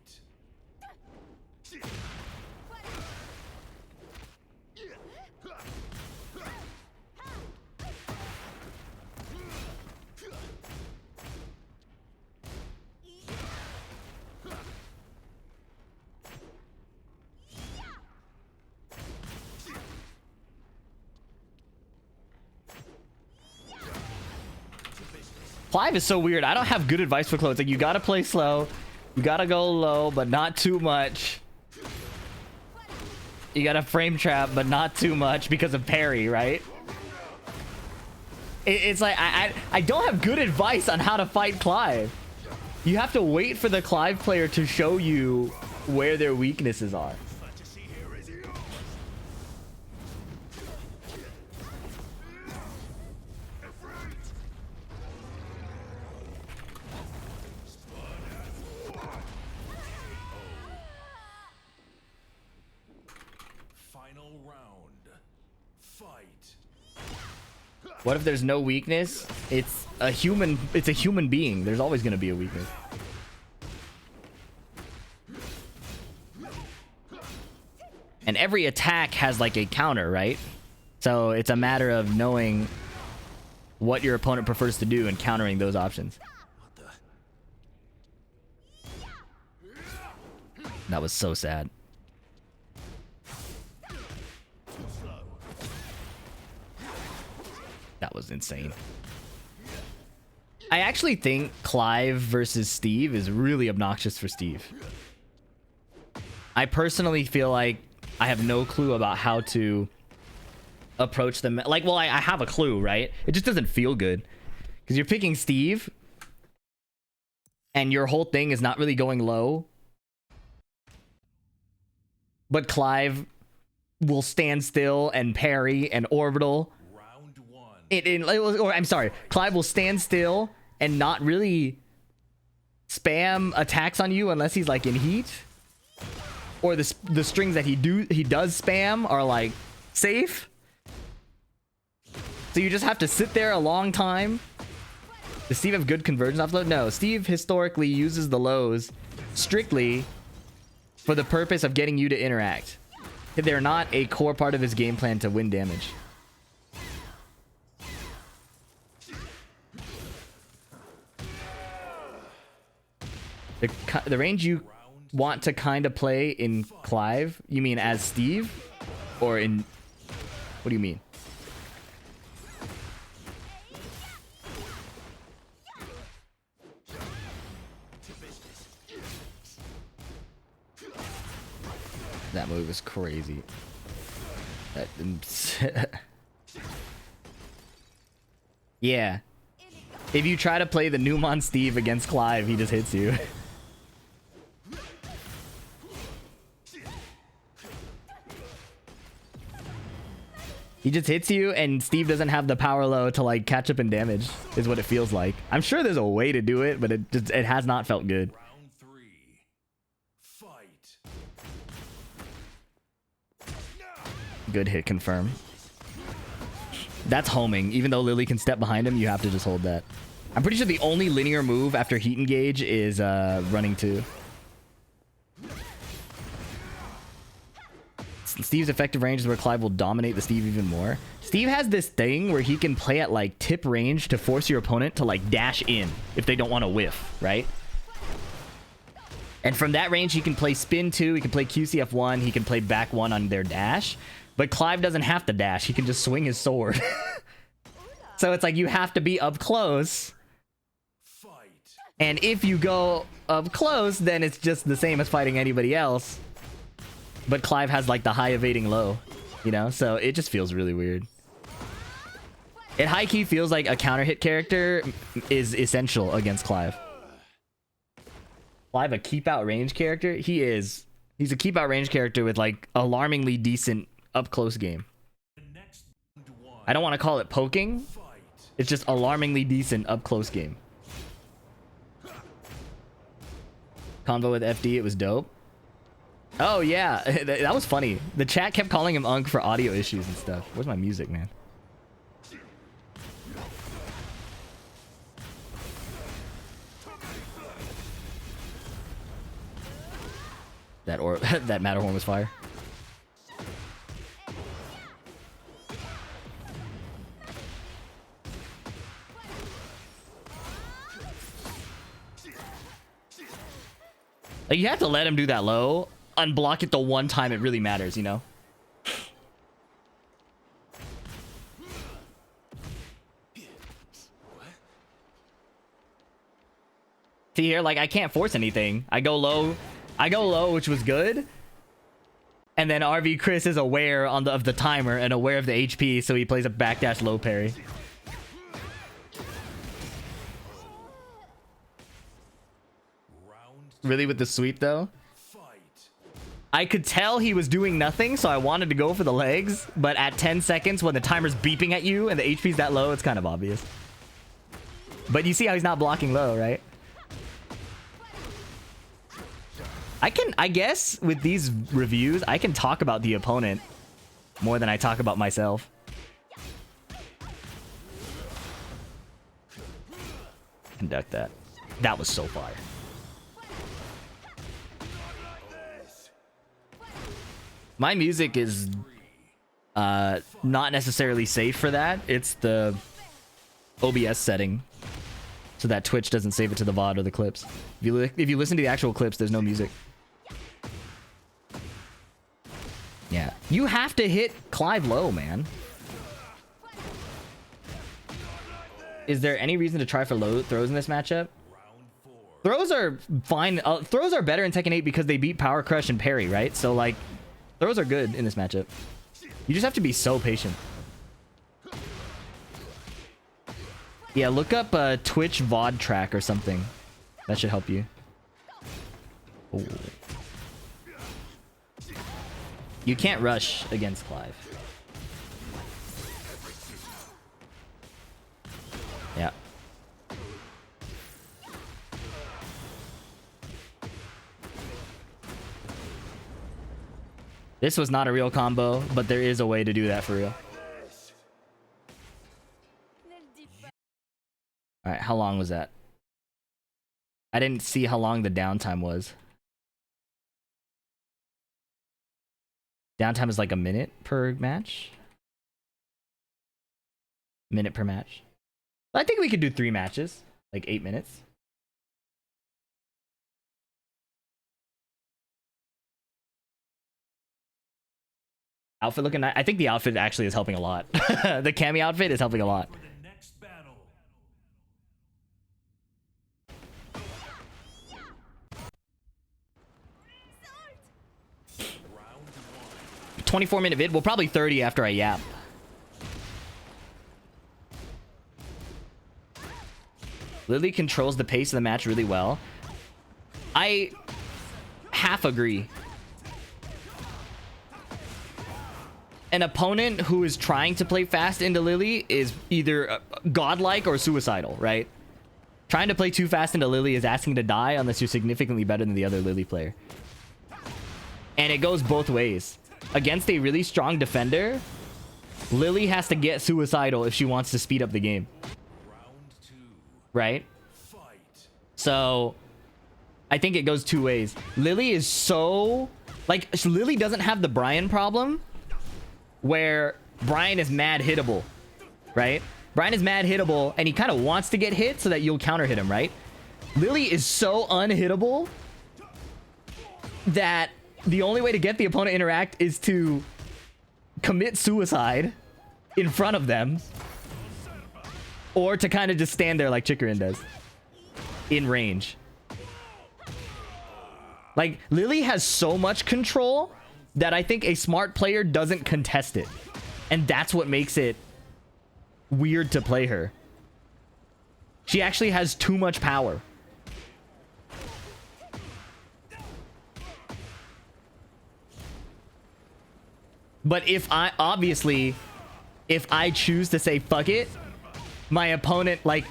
Clive is so weird. I don't have good advice for Chloe. It's like, you gotta play slow. You gotta go low, but not too much. You gotta frame trap, but not too much because of parry, right? It's like, I don't have good advice on how to fight Clive. You have to wait for the Clive player to show you where their weaknesses are. Final round. Fight. What if there's no weakness? It's a human being. There's always going to be a weakness. And every attack has like a counter, right? So it's a matter of knowing what your opponent prefers to do and countering those options. That was so sad. That was insane. I actually think Clive versus Steve is really obnoxious for Steve. I personally feel like I have no clue about how to approach them. Like, well, I have a clue, right? It just doesn't feel good. Because you're picking Steve, and your whole thing is not really going low. But Clive will stand still and parry and orbital. Or I'm sorry, Clive will stand still and not really spam attacks on you unless he's like in heat, or the strings that he does spam are like safe. So you just have to sit there a long time. Does Steve have good conversions off low? No, Steve historically uses the lows strictly for the purpose of getting you to interact. They're not a core part of his game plan to win damage. The range you want to kind of play in Clive, you mean as Steve? Or in... What do you mean? That move is crazy. Yeah. If you try to play the Newmon Steve against Clive, he just hits you. He just hits you, and Steve doesn't have the power low to like catch up in damage, is what it feels like. I'm sure there's a way to do it, but it has not felt good. Round 3. Fight. Good hit, confirm. That's homing. Even though Lily can step behind him, you have to just hold that. I'm pretty sure the only linear move after Heat Engage is running 2. Steve's effective range is where Clive will dominate the Steve even more. Steve has this thing where he can play at like tip range to force your opponent to like dash in if they don't want to whiff, right? And from that range, he can play spin 2, he can play QCF1, he can play back 1 on their dash. But Clive doesn't have to dash, he can just swing his sword. So it's like you have to be up close. And if you go up close, then it's just the same as fighting anybody else. But Clive has like the high evading low, you know? So it just feels really weird. It high key feels like a counter hit character is essential against Clive. Clive, a keep out range character? He's a keep out range character with like alarmingly decent up close game. Next one. I don't want to call it poking. Fight. It's just alarmingly decent up close game. Convo with FD, it was dope. Oh yeah, that was funny. The chat kept calling him Unk for audio issues and stuff. Where's my music, man? That Matterhorn was fire. Like, you have to let him do that low. Unblock it the one time it really matters, you know? See here, like, I can't force anything. I go low, which was good. And then RV Chris is aware of the timer and aware of the HP, so he plays a backdash low parry. Really with the sweep though? I could tell he was doing nothing, so I wanted to go for the legs, but at 10 seconds when the timer's beeping at you and the HP's that low, it's kind of obvious. But you see how he's not blocking low, right? I guess with these reviews, I can talk about the opponent more than I talk about myself. Conduct that. That was so fire. My music is not necessarily safe for that. It's the OBS setting, so that Twitch doesn't save it to the VOD or the clips. If you listen to the actual clips, there's no music. Yeah, you have to hit Clive low, man. Is there any reason to try for low throws in this matchup? Throws are fine. Throws are better in Tekken 8 because they beat Power Crush and Parry, right? So like, throws are good in this matchup. You just have to be so patient. Yeah, look up a Twitch VOD track or something. That should help you. Ooh. You can't rush against Clive. Yeah. This was not a real combo, but there is a way to do that for real. Alright, how long was that? I didn't see how long the downtime was. Downtime is like a minute per match? Minute per match. I think we could do 3 matches, like 8 minutes. Outfit looking nice. I think the outfit actually is helping a lot. The cami outfit is helping a lot. For the next battle. 24-minute vid. Well, probably 30 after I yap. Lily controls the pace of the match really well. I half agree. An opponent who is trying to play fast into Lily is either godlike or suicidal, right? Trying to play too fast into Lily is asking to die unless you're significantly better than the other Lily player. And it goes both ways. Against a really strong defender, Lily has to get suicidal if she wants to speed up the game. Right? So, I think it goes 2 ways. Lily is so... Like, Lily doesn't have the Brian problem, where Brian is mad hittable, right? Brian is mad hittable, and he kind of wants to get hit so that you'll counter hit him, right? Lily is so unhittable that the only way to get the opponent to interact is to commit suicide in front of them, or to kind of just stand there like Chikarin does in range. Like, Lily has so much control that I think a smart player doesn't contest it. And that's what makes it weird to play her. She actually has too much power. But if I choose to say fuck it, my opponent, like,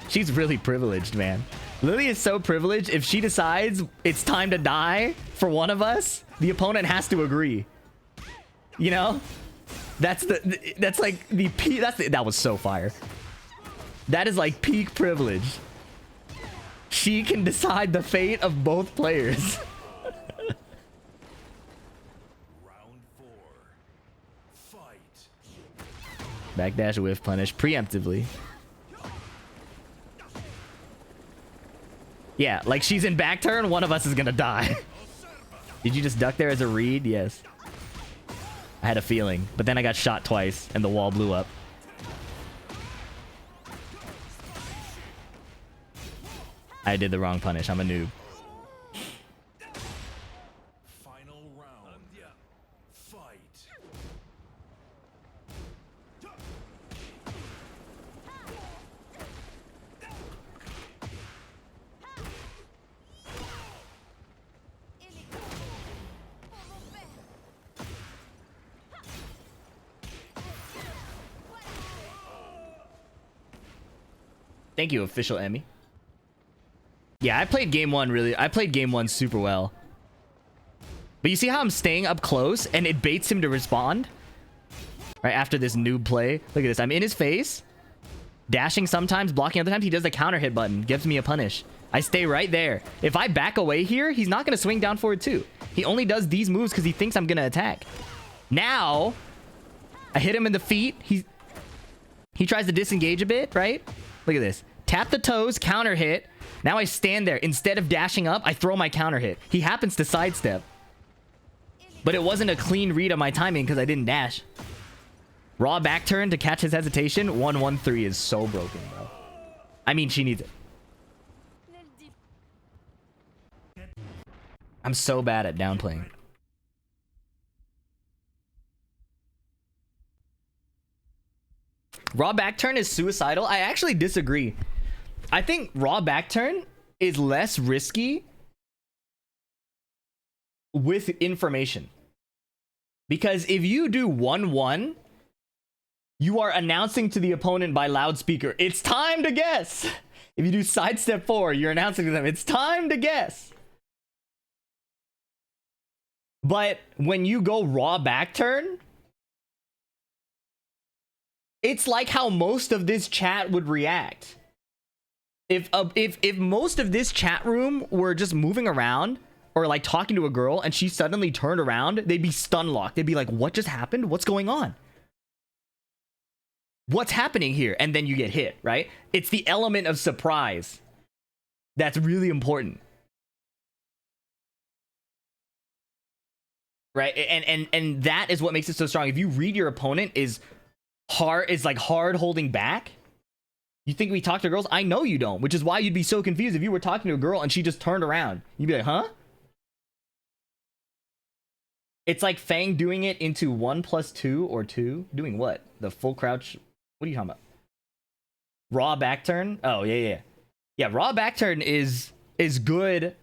she's really privileged, man. Lily is so privileged. If she decides it's time to die for one of us, the opponent has to agree. You know? That's like the peak. That was so fire. That is like peak privilege. She can decide the fate of both players. Round 4. Fight. Backdash whiff punish preemptively. Yeah, like she's in back turn, one of us is gonna die. Did you just duck there as a read? Yes. I had a feeling, but then I got shot twice and the wall blew up. I did the wrong punish. I'm a noob. Final round. Fight. Thank you, official Emmy. Yeah, I played game one super well. But you see how I'm staying up close and it baits him to respond? Right after this noob play. Look at this. I'm in his face. Dashing sometimes, blocking other times. He does the counter hit button. Gives me a punish. I stay right there. If I back away here, he's not going to swing down forward too. He only does these moves because he thinks I'm going to attack. Now, I hit him in the feet. He tries to disengage a bit, right? Look at this. Tap the toes, counter hit. Now I stand there. Instead of dashing up, I throw my counter hit. He happens to sidestep. But it wasn't a clean read of my timing because I didn't dash. Raw back turn to catch his hesitation. 1-1-3 is so broken, bro. I mean, she needs it. I'm so bad at downplaying. Raw back turn is suicidal. I actually disagree. I think raw back turn is less risky with information. Because if you do 1-1, you are announcing to the opponent by loudspeaker, it's time to guess. If you do sidestep 4, you're announcing to them, it's time to guess. But when you go raw back turn, it's like how most of this chat would react. If most of this chat room were just moving around or like talking to a girl and she suddenly turned around, they'd be stun locked. They'd be like, what just happened? What's going on? What's happening here? And then you get hit, right? It's the element of surprise that's really important. Right? And that is what makes it so strong. If you read your opponent is like hard holding back, you think we talk to girls? I know you don't, which is why you'd be so confused if you were talking to a girl and she just turned around. You'd be like, huh? It's like Fang doing it into 1+2 or 2. Doing what? The full crouch. What are you talking about? Raw back turn? Oh, yeah. Yeah, raw back turn is good.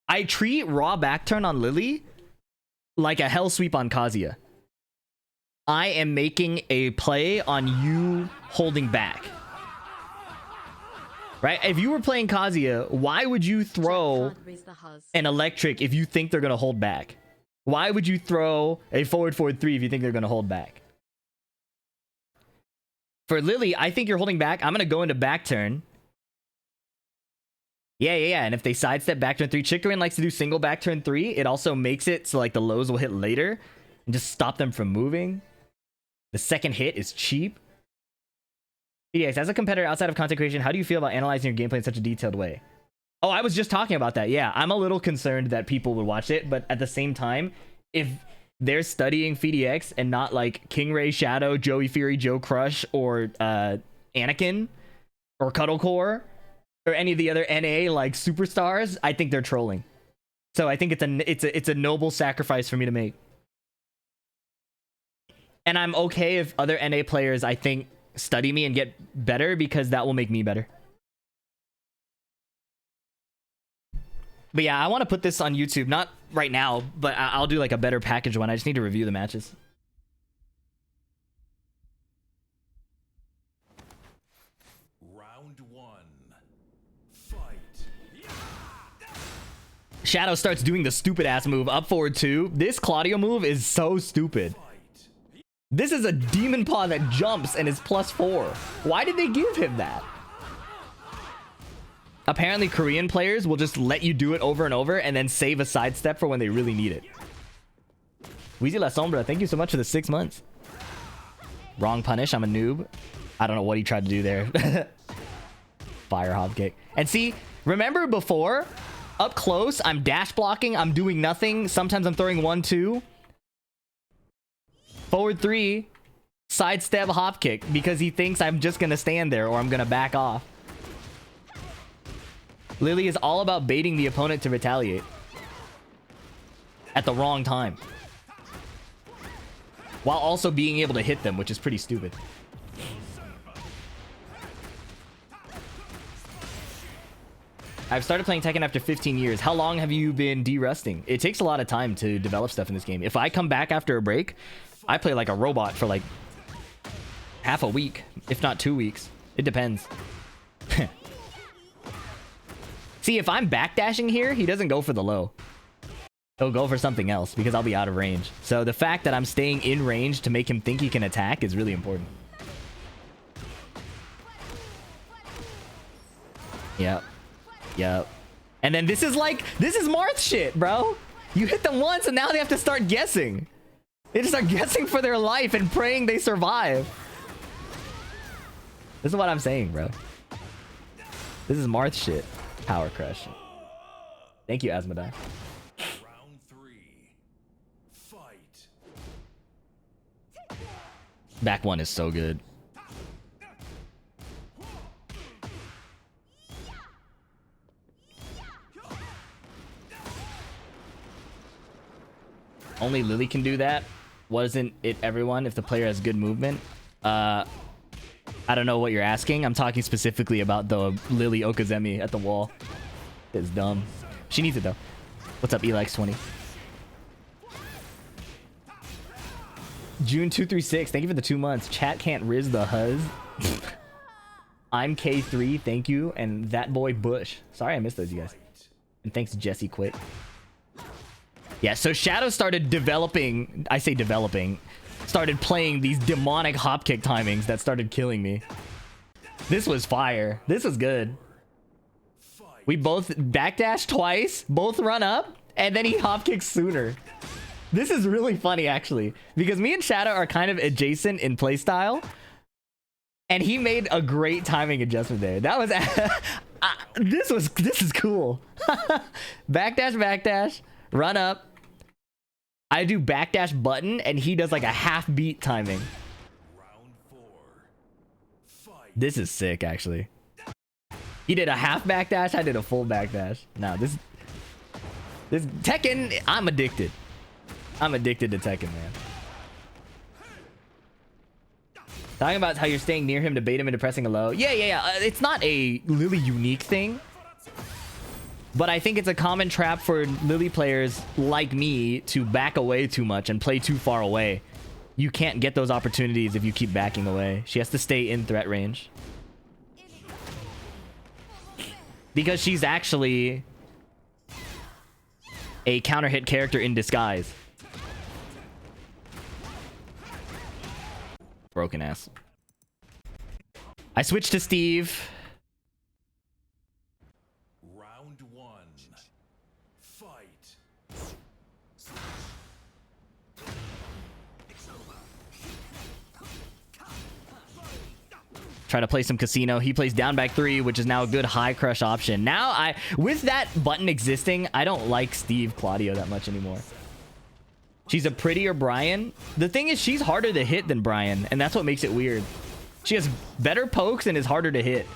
I treat raw back turn on Lily like a hell sweep on Kazuya. I am making a play on you holding back. Right? If you were playing Kazuya, why would you throw an electric if you think they're going to hold back? Why would you throw a forward 3 if you think they're going to hold back? For Lily, I think you're holding back. I'm going to go into back turn. Yeah. And if they sidestep back turn 3, Chicorin likes to do single back turn 3. It also makes it so like the lows will hit later and just stop them from moving. The second hit is cheap. PDX, as a competitor outside of content creation, how do you feel about analyzing your gameplay in such a detailed way? Oh, I was just talking about that. Yeah, I'm a little concerned that people would watch it, but at the same time, if they're studying FDX and not like King Ray Shadow, Joey Fury, Joe Crush, or Anakin, or Cuddlecore, or any of the other NA like superstars, I think they're trolling. So I think it's a noble sacrifice for me to make. And I'm okay if other NA players, I think, study me and get better because that will make me better. But yeah, I want to put this on YouTube, not right now, but I'll do like a better package one. I just need to review the matches. Round 1. Fight. Shadow starts doing the stupid ass move, up forward 2. This Claudio move is so stupid. This is a demon paw that jumps and is +4. Why did they give him that? Apparently Korean players will just let you do it over and over and then save a sidestep for when they really need it. Weezy La Sombra, thank you so much for the 6 months. Wrong punish, I'm a noob. I don't know what he tried to do there. Fire hop kick. And see, remember before? Up close, I'm dash blocking, I'm doing nothing. Sometimes I'm throwing 1-2. Forward 3, sidestep hop kick because he thinks I'm just gonna stand there or I'm gonna back off. Lily is all about baiting the opponent to retaliate at the wrong time, while also being able to hit them, which is pretty stupid. I've started playing Tekken after 15 years. How long have you been de-rusting? It takes a lot of time to develop stuff in this game. If I come back after a break, I play like a robot for like half a week, if not 2 weeks. It depends. See, if I'm backdashing here, he doesn't go for the low. He'll go for something else because I'll be out of range. So the fact that I'm staying in range to make him think he can attack is really important. Yep. Yep. And then this is Marth shit, bro. You hit them once and now they have to start guessing. They just start guessing for their life and praying they survive. This is what I'm saying, bro. This is Marth shit. Power crush. Thank you, Asmodai. Round 3. Fight. Back one is so good. Only Lily can do that. Wasn't it everyone if the player has good movement? I don't know what you're asking. I'm talking specifically about the Lily Okazemi at the wall. It's dumb. She needs it though. What's up, Elix20? June 236. Thank you for the 2 months. Chat can't riz the huzz. I'm K3. Thank you. And that boy Bush. Sorry I missed those, you guys. And thanks Jesse Quick. Yeah, so Shadow started developing. I say developing. Started playing these demonic hop kick timings that started killing me. This was fire. This was good. We both backdash twice, both run up, and then he hop kicks sooner. This is really funny actually, because me and Shadow are kind of adjacent in playstyle, and he made a great timing adjustment there. That was this is cool. Backdash, run up. I do backdash button and he does like a half beat timing. Round 4. Fight. This is sick actually. He did a half backdash, I did a full backdash. Now this Tekken, I'm addicted. I'm addicted to Tekken, man. Talking about how you're staying near him to bait him into pressing a low. Yeah. It's not a Lily unique thing. But I think it's a common trap for Lily players like me to back away too much and play too far away. You can't get those opportunities if you keep backing away. She has to stay in threat range. Because she's actually a counter hit character in disguise. Broken ass. I switched to Steve. Round 1. Fight. Try to play some casino. He plays down back 3, which is now a good high crush option. Now with that button existing, I don't like Steve Claudio that much anymore. She's a prettier Brian. The thing is, she's harder to hit than Brian, and that's what makes it weird. She has better pokes and is harder to hit.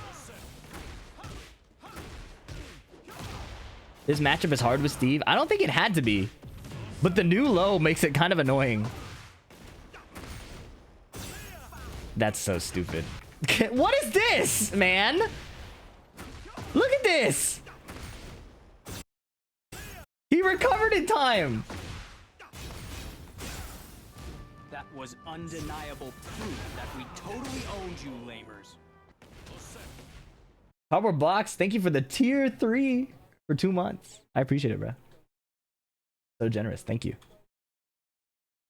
This matchup is hard with Steve. I don't think it had to be, but the new low makes it kind of annoying. That's so stupid. What is this, man? Look at this. He recovered in time. That was undeniable proof that we totally owned you, lamers. Power Box, thank you for the tier 3 for 2 months. I appreciate it, bro. So generous. Thank you.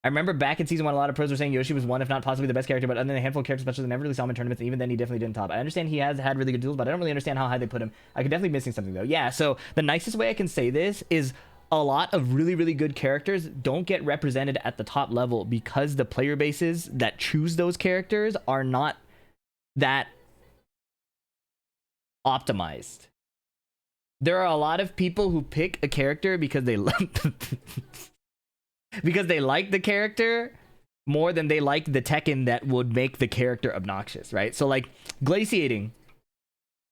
I remember back in season 1, a lot of pros were saying Yoshi was one, if not possibly the best character, but other than a handful of character specials, I never really saw him in tournaments, and even then he definitely didn't top. I understand he has had really good duels, but I don't really understand how high they put him. I could definitely be missing something, though. Yeah, so the nicest way I can say this is a lot of really, really good characters don't get represented at the top level because the player bases that choose those characters are not that optimized. There are a lot of people who pick a character because they because they like the character more than they like the Tekken that would make the character obnoxious, right? So like Glaciating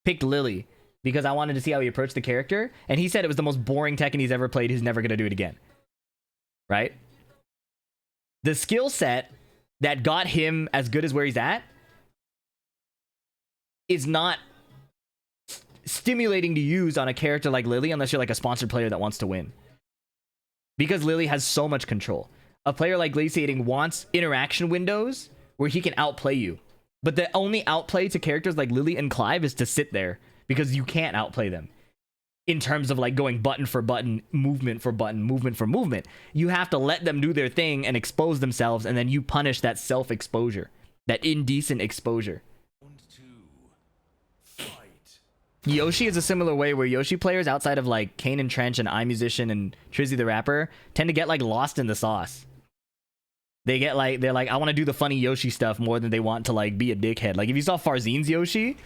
picked Lily because I wanted to see how he approached the character, and he said it was the most boring Tekken he's ever played. He's never going to do it again, right? The skill set that got him as good as where he's at is not stimulating to use on a character like Lily unless you're like a sponsored player that wants to win. Because Lily has so much control. A player like Glaciating wants interaction windows where he can outplay you. But the only outplay to characters like Lily and Clive is to sit there because you can't outplay them. In terms of like going button for button, movement for button, movement for movement. You have to let them do their thing and expose themselves, and then you punish that self-exposure. That indecent exposure. Yoshi is a similar way where Yoshi players outside of like Kane and Trench and iMusician and Trizzy the Rapper tend to get like lost in the sauce. They get like, they're like, I want to do the funny Yoshi stuff more than they want to like be a dickhead. Like if you saw Farzine's Yoshi,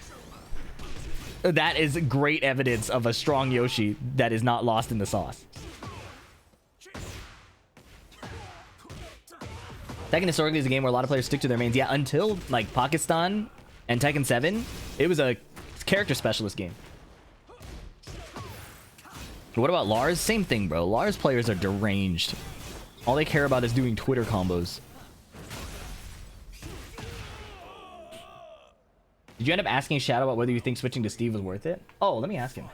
that is great evidence of a strong Yoshi that is not lost in the sauce. Tekken historically is a game where a lot of players stick to their mains. Yeah, until like Pakistan and Tekken 7, it was a character specialist game. What about Lars? Same thing, bro. Lars players are deranged. All they care about is doing Twitter combos. Did you end up asking Shadow about whether you think switching to Steve was worth it? Oh, let me ask him.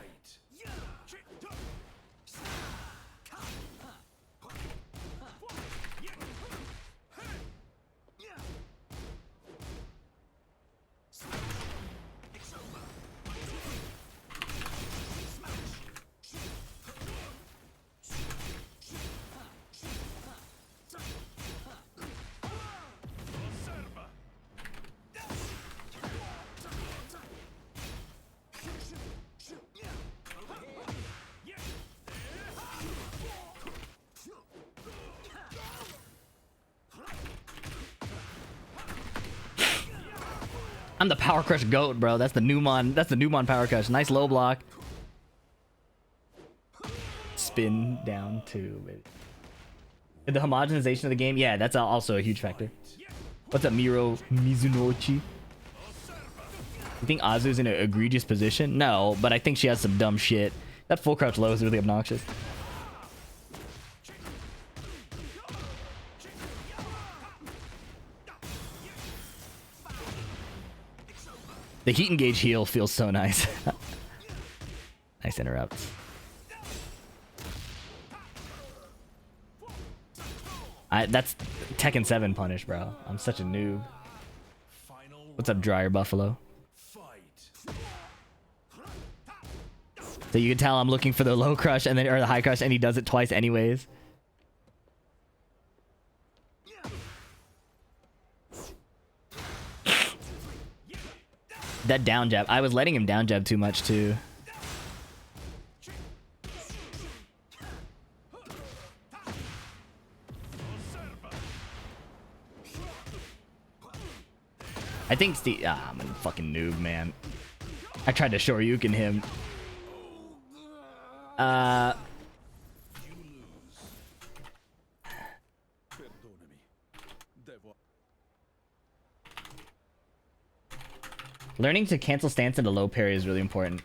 I'm the Power Crush GOAT, bro. That's the Newmon. That's the Newmon Power Crush. Nice low block. Spin down 2, baby. The homogenization of the game, yeah, that's also a huge factor. What's up, Miro Mizunochi? You think Azu's in an egregious position? No, but I think she has some dumb shit. That full crouch low is really obnoxious. The heat engage heal feels so nice. Nice interrupt. That's Tekken 7 punish, bro. I'm such a noob. What's up, Dryer Buffalo? So you can tell I'm looking for the low crush and then or the high crush, and he does it twice anyways. That down jab. I was letting him down jab too much too. I think Steve... I'm a fucking noob, man. I tried to Shoryuken him. Learning to cancel stance into low parry is really important.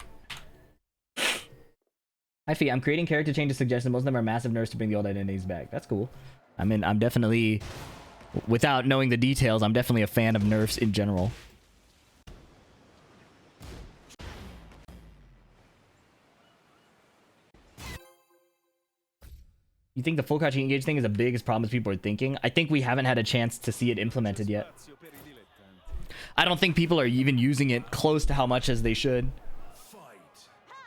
Hi, Fee. I'm creating character changes suggestions. Most of them are massive nerfs to bring the old identities back. That's cool. I mean, I'm definitely... Without knowing the details, I'm definitely a fan of nerfs in general. You think the full crouch engage thing is the biggest problem as people are thinking? I think we haven't had a chance to see it implemented yet. I don't think people are even using it close to how much as they should.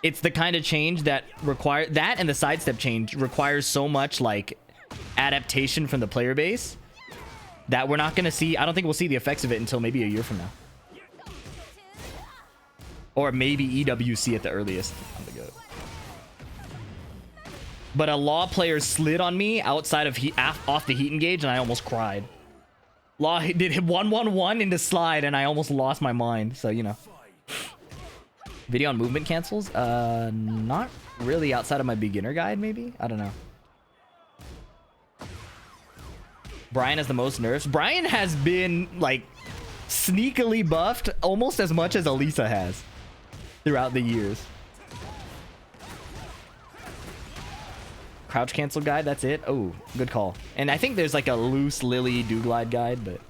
It's the kind of change that require that, and the sidestep change requires so much like adaptation from the player base that we're not going to see. I don't think we'll see the effects of it until maybe a year from now, or maybe EWC at the earliest. But a Law player slid on me outside of off the heat engage, and I almost cried. Law did hit 1-1-1 into slide, and I almost lost my mind. So, you know. Video on movement cancels? Not really outside of my beginner guide, maybe? I don't know. Brian has the most nerfs. Brian has been, like, sneakily buffed almost as much as Elisa has throughout the years. Crouch cancel guide, that's it. Oh, good call. And I think there's like a loose Lily do glide guide, but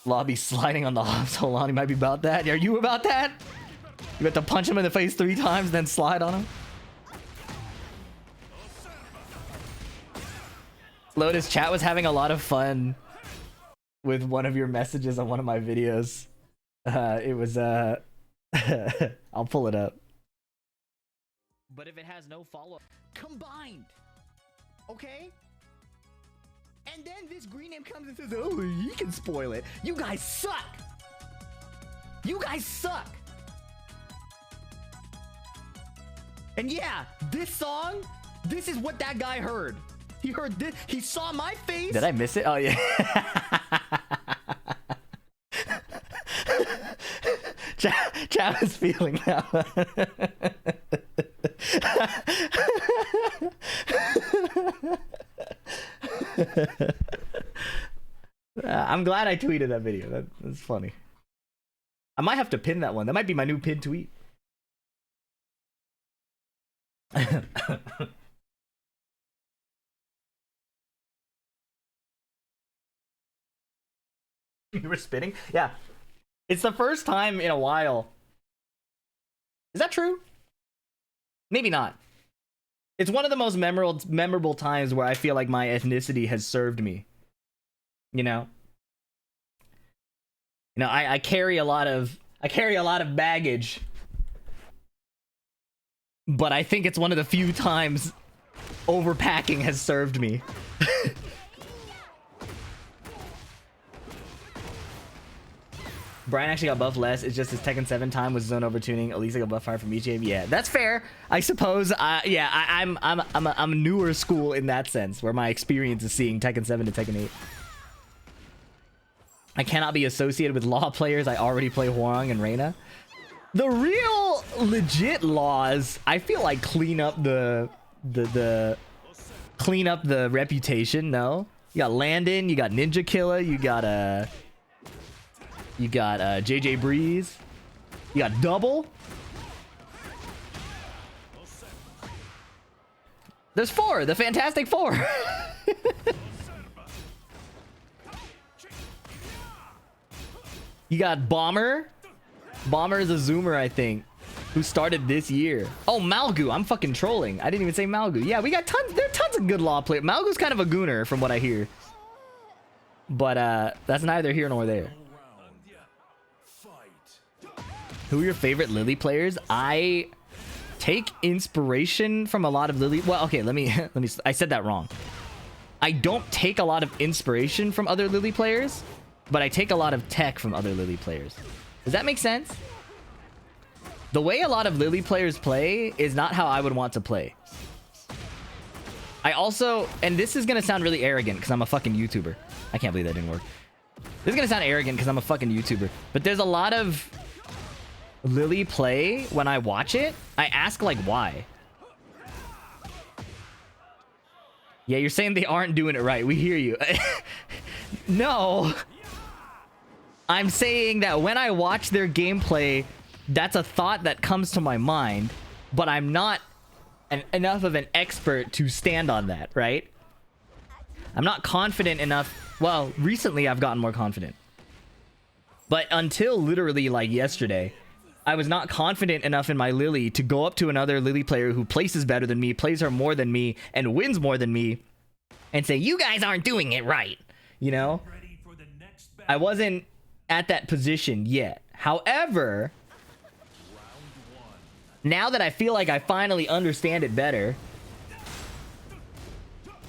Lobby sliding on the hops. Hold on, he might be about that. Are you about that? You have to punch him in the face 3 times, then slide on him. Lotus, chat was having a lot of fun with one of your messages on one of my videos. It was I'll pull it up. But if it has no follow-up combined, okay? And then this green name comes and says, oh, he can spoil it. You guys suck. You guys suck. And yeah, this song, this is what that guy heard. He heard this. He saw my face. Did I miss it? Oh, yeah. Chat was feeling that one. I'm glad I tweeted that video. That's funny. I might have to pin that one. That might be my new pinned tweet. You were spitting? Yeah. It's the first time in a while. Is that true? Maybe not. It's one of the most memorable times where I feel like my ethnicity has served me. You know? You know, I carry a lot of baggage. But I think it's one of the few times overpacking has served me. Brian actually got buffed less. It's just his Tekken 7 time was zone overtuning. Elisa got buffed higher from each game. Yeah, that's fair. I suppose. Yeah, I'm a newer school in that sense, where my experience is seeing Tekken 7 to Tekken 8. I cannot be associated with Law players. I already play Hwoarang and Reina. The real legit Laws, I feel like clean up the reputation. No, you got Landon, you got Ninja Killer, you got JJ Breeze. You got Double. There's 4. The Fantastic 4. You got Bomber. Bomber is a Zoomer, I think, who started this year. Oh, Malgu. I'm fucking trolling. I didn't even say Malgu. Yeah, we got tons. There are tons of good Law players. Malgu's kind of a gooner from what I hear. But that's neither here nor there. Who are your favorite Lily players? I take inspiration from a lot of Lily. Well, okay, let me I said that wrong. I don't take a lot of inspiration from other Lily players, but I take a lot of tech from other Lily players. Does that make sense? The way a lot of Lily players play is not how I would want to play. I also, and this is gonna sound really arrogant because I'm a fucking YouTuber. I can't believe that didn't work. This is gonna sound arrogant because I'm a fucking YouTuber, but there's a lot of Lily play, when I watch it, I ask like why. Yeah, you're saying they aren't doing it right. We hear you. No. I'm saying that when I watch their gameplay, that's a thought that comes to my mind, but I'm not enough of an expert to stand on that, right? I'm not confident enough. Well, recently I've gotten more confident. But until literally like yesterday, I was not confident enough in my Lily to go up to another Lily player who places better than me, plays her more than me, and wins more than me, and say, you guys aren't doing it right. You know? I wasn't at that position yet. However, now that I feel like I finally understand it better,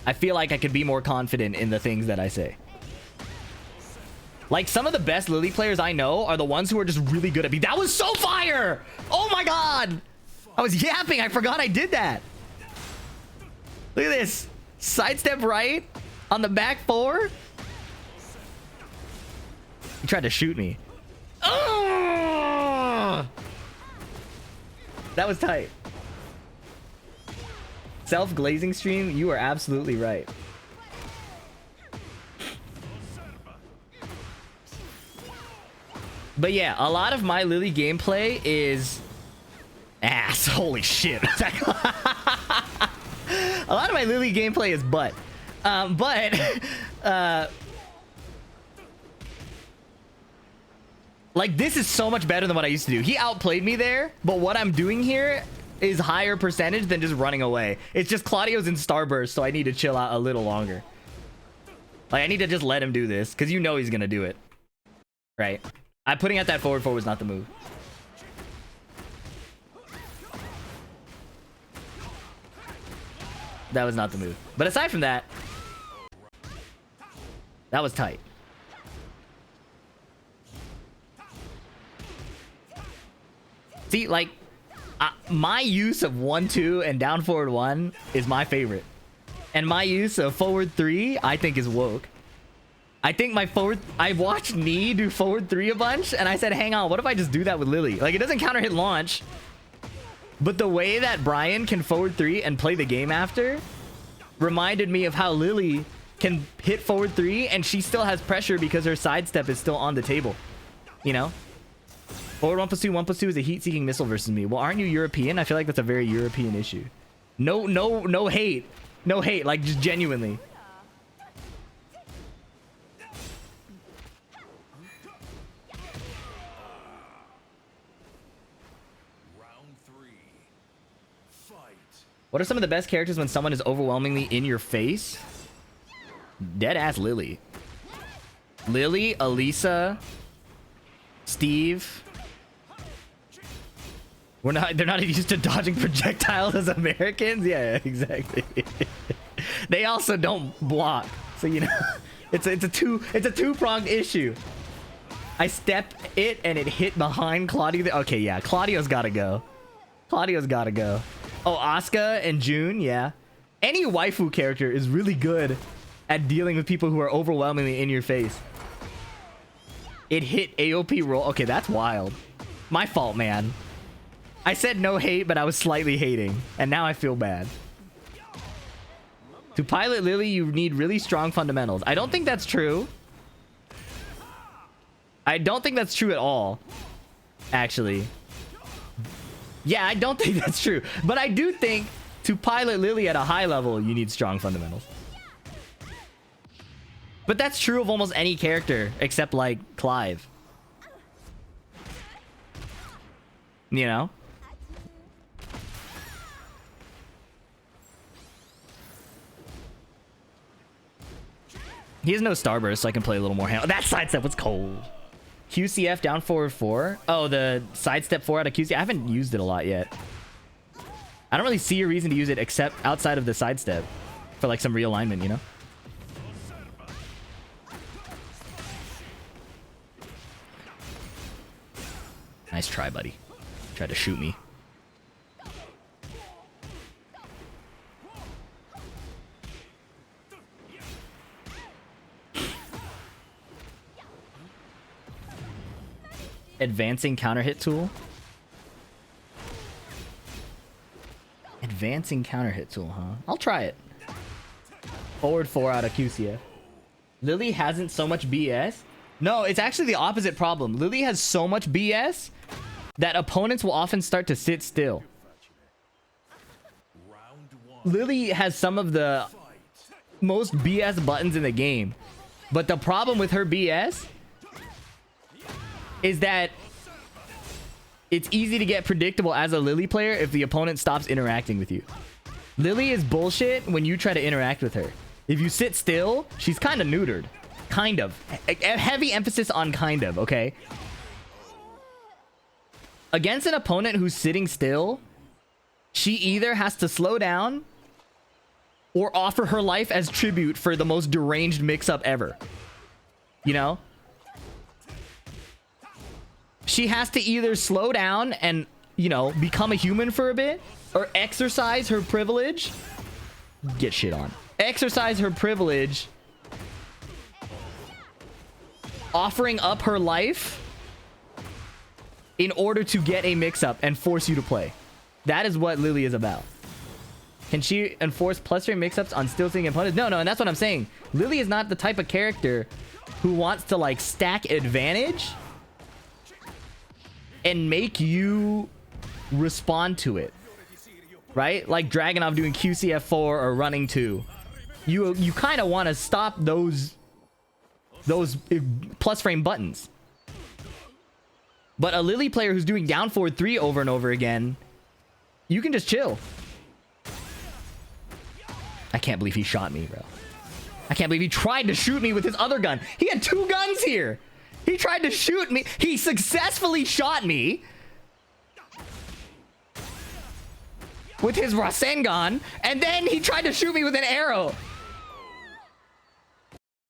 I feel like I could be more confident in the things that I say. Like, some of the best Lily players I know are the ones who are just really good at me. That was so fire! Oh my god! I was yapping. I forgot I did that. Look at this. Sidestep right on the back four. He tried to shoot me. Oh! That was tight. Self-glazing stream, you are absolutely right. But yeah, a lot of my Lily gameplay is ass. Holy shit. A lot of my Lily gameplay is butt. Like, this is so much better than what I used to do. He outplayed me there, but what I'm doing here is higher percentage than just running away. It's just Claudio's in Starburst, so I need to chill out a little longer. Like, I need to just let him do this, because you know he's going to do it. Right? Putting out that forward four was not the move. That was not the move. But aside from that, that was tight. See, like, my use of 1-2 and down forward 1 is my favorite. And my use of forward 3, I think, is woke. I think my forward... I watched Knee do forward 3 a bunch, and I said, hang on, what if I just do that with Lily? Like, it doesn't counter hit launch. But the way that Brian can forward 3 and play the game after reminded me of how Lily can hit forward 3, and she still has pressure because her sidestep is still on the table. You know? Forward 1+2, 1+2 is a heat-seeking missile versus me. Well, aren't you European? I feel like that's a very European issue. No hate. No hate, like, just genuinely. What are some of the best characters when someone is overwhelmingly in your face? Deadass Lily. Lily, Elisa, Steve. They're not used to dodging projectiles as Americans? Yeah, exactly. They also don't block. So, you know, it's a two-pronged issue. I step it and it hit behind Claudio. Okay, yeah, Claudio's gotta go. Claudio's gotta go. Oh, Asuka and June, yeah. Any waifu character is really good at dealing with people who are overwhelmingly in your face. It hit AOP roll. Okay, that's wild. My fault, man. I said no hate, but I was slightly hating. And now I feel bad. To pilot Lily, you need really strong fundamentals. I don't think that's true. I don't think that's true at all. Actually. Yeah, I don't think that's true. But I do think to pilot Lily at a high level, you need strong fundamentals. But that's true of almost any character except, like, Clive. You know? He has no Starburst, so I can play a little more hand. Oh, that sidestep was cold. QCF down forward 4. Oh, the sidestep 4 out of QCF. I haven't used it a lot yet. I don't really see a reason to use it except outside of the sidestep for like some realignment, you know? Nice try, buddy. Tried to shoot me. Advancing counter hit tool. Advancing counter hit tool, huh? I'll try it. Forward 4 out of QCF. Lily hasn't so much BS. No, it's actually the opposite problem. Lily has so much BS that opponents will often start to sit still. Lily has some of the most BS buttons in the game. But the problem with her BS is that it's easy to get predictable as a Lily player if the opponent stops interacting with you. Lily is bullshit when you try to interact with her. If you sit still, she's kind of neutered. Kind of. A heavy emphasis on kind of, okay? Against an opponent who's sitting still, she either has to slow down or offer her life as tribute for the most deranged mix-up ever. You know? She has to either slow down and, you know, become a human for a bit, or exercise her privilege. Get shit on. Exercise her privilege, offering up her life in order to get a mix-up and force you to play. That is what Lily is about. Can she enforce plus 3 mix-ups on still sitting opponents? No, and that's what I'm saying. Lily is not the type of character who wants to, like, stack advantage and make you respond to it. Right? Like Dragunov doing QCF4 or running 2. You kind of want to stop those plus frame buttons. But a Lily player who's doing down forward 3 over and over again, you can just chill. I can't believe he shot me, bro. I can't believe he tried to shoot me with his other gun. He had 2 guns here. He tried to shoot me. He successfully shot me with his Rasengan, and then he tried to shoot me with an arrow.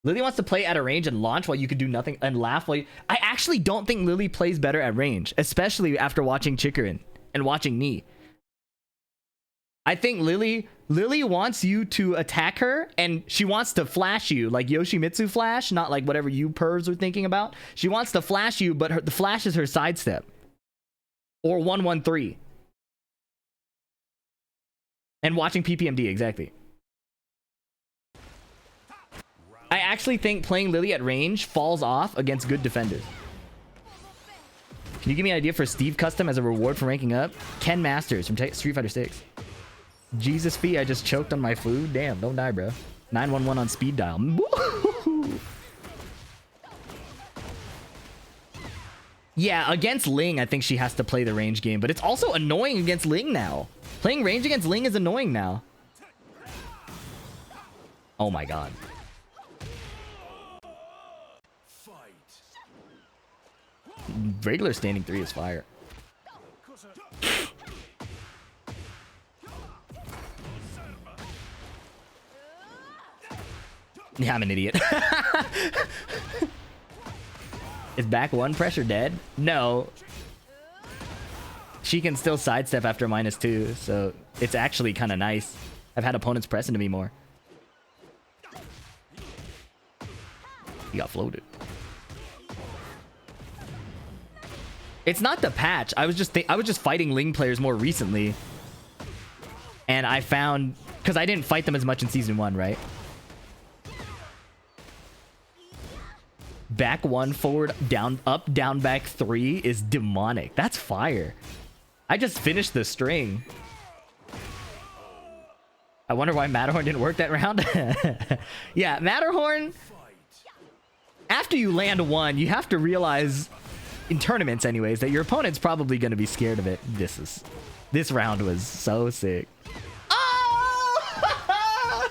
Lily wants to play at a range and launch while you could do nothing and laugh while you... I actually don't think Lily plays better at range, especially after watching Chikarin and watching Knee. I think Lily wants you to attack her, and she wants to flash you like Yoshimitsu flash, not like whatever you pervs are thinking about. She wants to flash you, but the flash is her sidestep. Or 1-1-3. And watching PPMD, exactly. I actually think playing Lily at range falls off against good defenders. Can you give me an idea for Steve custom as a reward for ranking up? Ken Masters from Street Fighter 6. Jesus Fee, I just choked on my food. Damn, don't die, bro. 911 on speed dial. Woo-hoo-hoo. Yeah, against Ling, I think she has to play the range game, but it's also annoying against Ling now. Playing range against Ling is annoying now. Oh my god. Regular standing 3 is fire. Yeah, I'm an idiot. Is back 1 pressure dead? No. She can still sidestep after -2, so it's actually kind of nice. I've had opponents press into me more. He got floated. It's not the patch. I was just fighting Ling players more recently, and I found, because I didn't fight them as much in season 1, right? Back 1 forward down up down back 3 is demonic. That's fire. I just finished the string. I wonder why Matterhorn didn't work that round. Yeah, Matterhorn, after you land 1, you have to realize, in tournaments anyways, that your opponent's probably going to be scared of it. This round was so sick. Oh!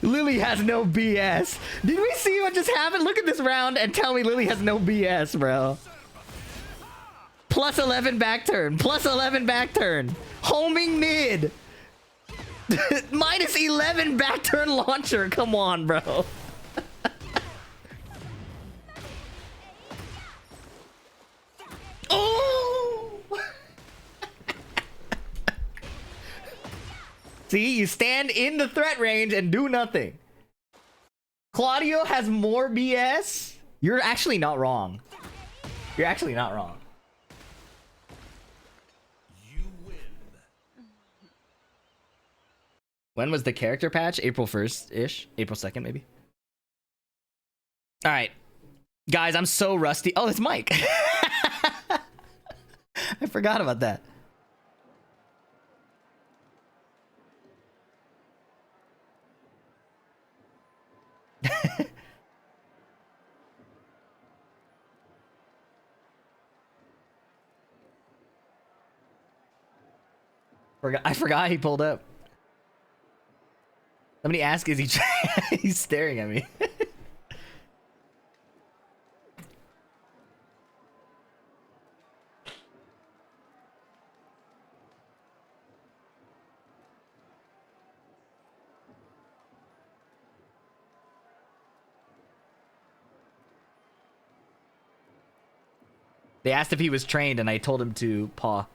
Lily has no BS. Did we see what just happened? Look at this round and tell me Lily has no BS, bro. Plus 11 back turn. Plus 11 back turn. Homing mid. Minus 11 back turn launcher. Come on, bro. Oh! See, you stand in the threat range and do nothing. Claudio has more BS? You're actually not wrong. You're actually not wrong. You win. When was the character patch? April 1st-ish? April 2nd, maybe? Alright. Guys, I'm so rusty. Oh, it's Mike. I forgot about that. I forgot he pulled up. Somebody asked, is he he's staring at me. They asked if he was trained, and I told him to paw.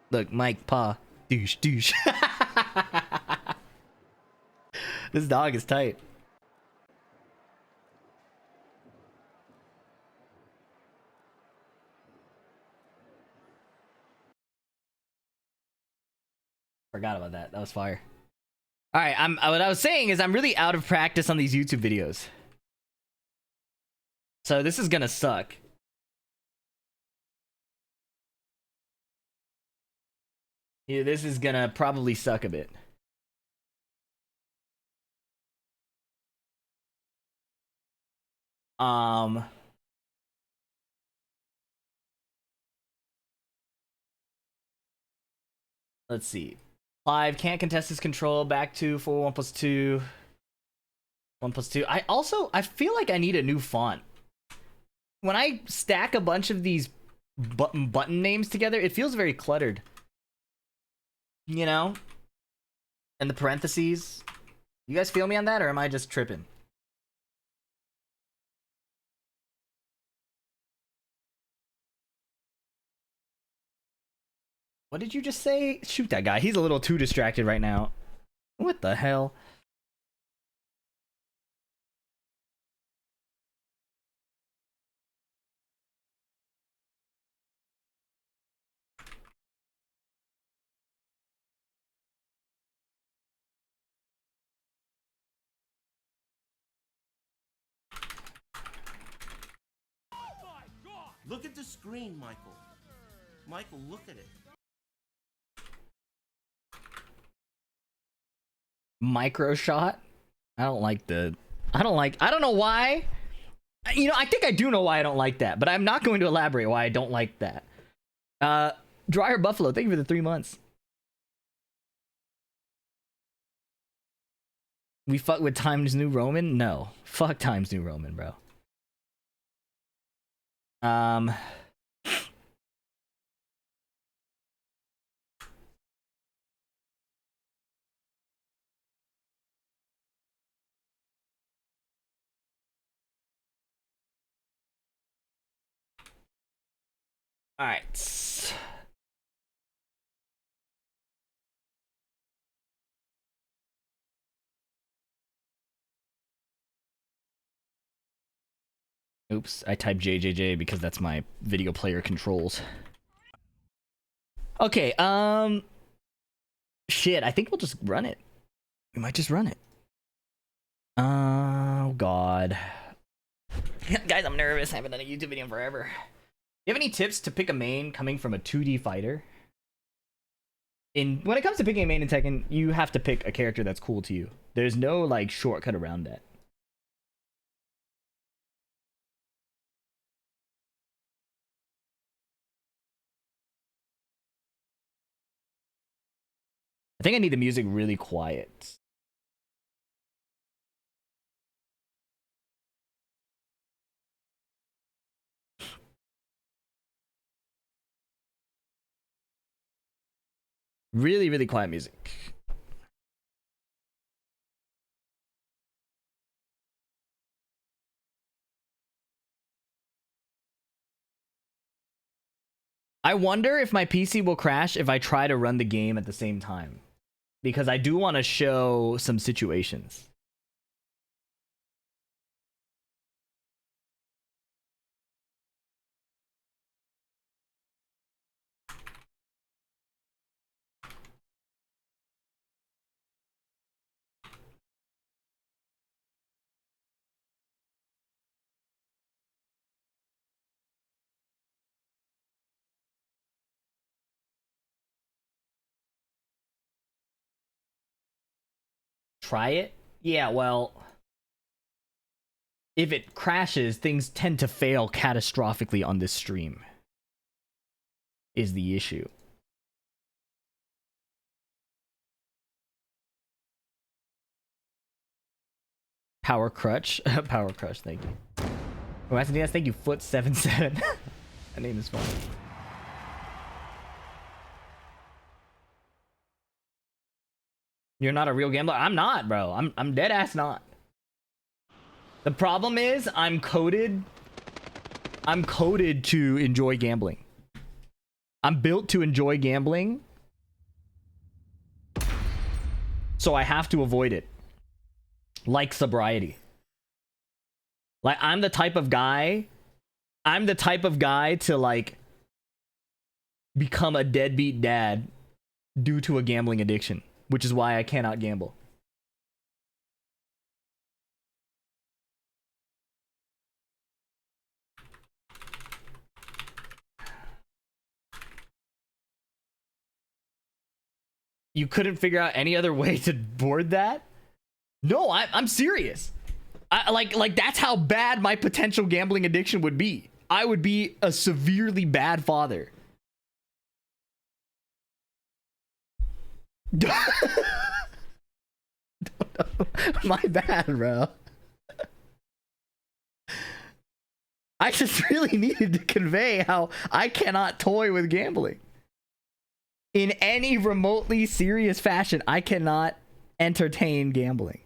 Look, Mike, paw. Douche, douche. This dog is tight. Forgot about that. That was fire. All right, what I was saying is I'm really out of practice on these YouTube videos. So this is gonna suck. Yeah, this is gonna probably suck a bit. Let's see. Clive can't contest his control. Back to 4 1+2. 1+2. I feel like I need a new font. When I stack a bunch of these button names together, it feels very cluttered. You know? And the parentheses. You guys feel me on that, or am I just tripping? What did you just say? Shoot that guy. He's a little too distracted right now. What the hell? Look at the screen, Michael. Michael, look at it. Micro shot? I don't know why. You know, I think I do know why I don't like that, but I'm not going to elaborate why I don't like that. Dryer Buffalo, thank you for the 3 months. We fuck with Times New Roman? No. Fuck Times New Roman, bro. All right. Oops, I typed JJJ because that's my video player controls. Okay, shit, I think we'll just run it. We might just run it. Oh, God. Guys, I'm nervous. I haven't done a YouTube video in forever. You have any tips to pick a main coming from a 2D fighter? When it comes to picking a main in Tekken, you have to pick a character that's cool to you. There's no, like, shortcut around that. I think I need the music really quiet. Really, really quiet music. I wonder if my PC will crash if I try to run the game at the same time. Because I do want to show some situations. Try it? Yeah, well, if it crashes, things tend to fail catastrophically on this stream. Is the issue. Power Crutch. Power Crush, thank you. Oh, TNS, thank you, Foot77. That name is funny. You're not a real gambler? I'm not, bro. I'm dead ass not. The problem is I'm coded to enjoy gambling. I'm built to enjoy gambling. So I have to avoid it. Like sobriety. Like I'm the type of guy to like become a deadbeat dad due to a gambling addiction, which is why I cannot gamble. You couldn't figure out any other way to board that? No, I'm serious. Like that's how bad my potential gambling addiction would be. I would be a severely bad father. My bad, bro. I just really needed to convey how I cannot toy with gambling. In any remotely serious fashion, I cannot entertain gambling.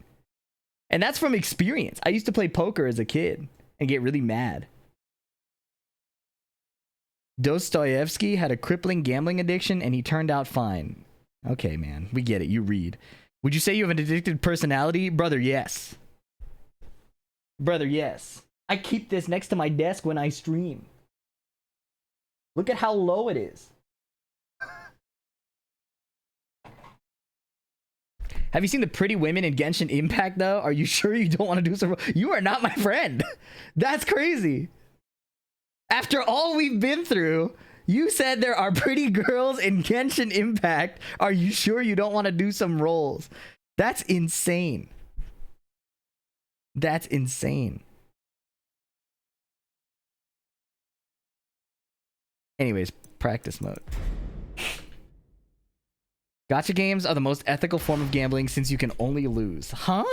And that's from experience. I used to play poker as a kid and get really mad. Dostoevsky had a crippling gambling addiction and he turned out fine. Okay, man. We get it. You read. Would you say you have an addicted personality? Brother, yes. Brother, yes. I keep this next to my desk when I stream. Look at how low it is. Have you seen the pretty women in Genshin Impact, though? Are you sure you don't want to do some... You are not my friend. That's crazy. After all we've been through, you said there are pretty girls in Genshin Impact. Are you sure you don't want to do some roles? That's insane. That's insane. Anyways, practice mode. Gacha games are the most ethical form of gambling since you can only lose. Huh?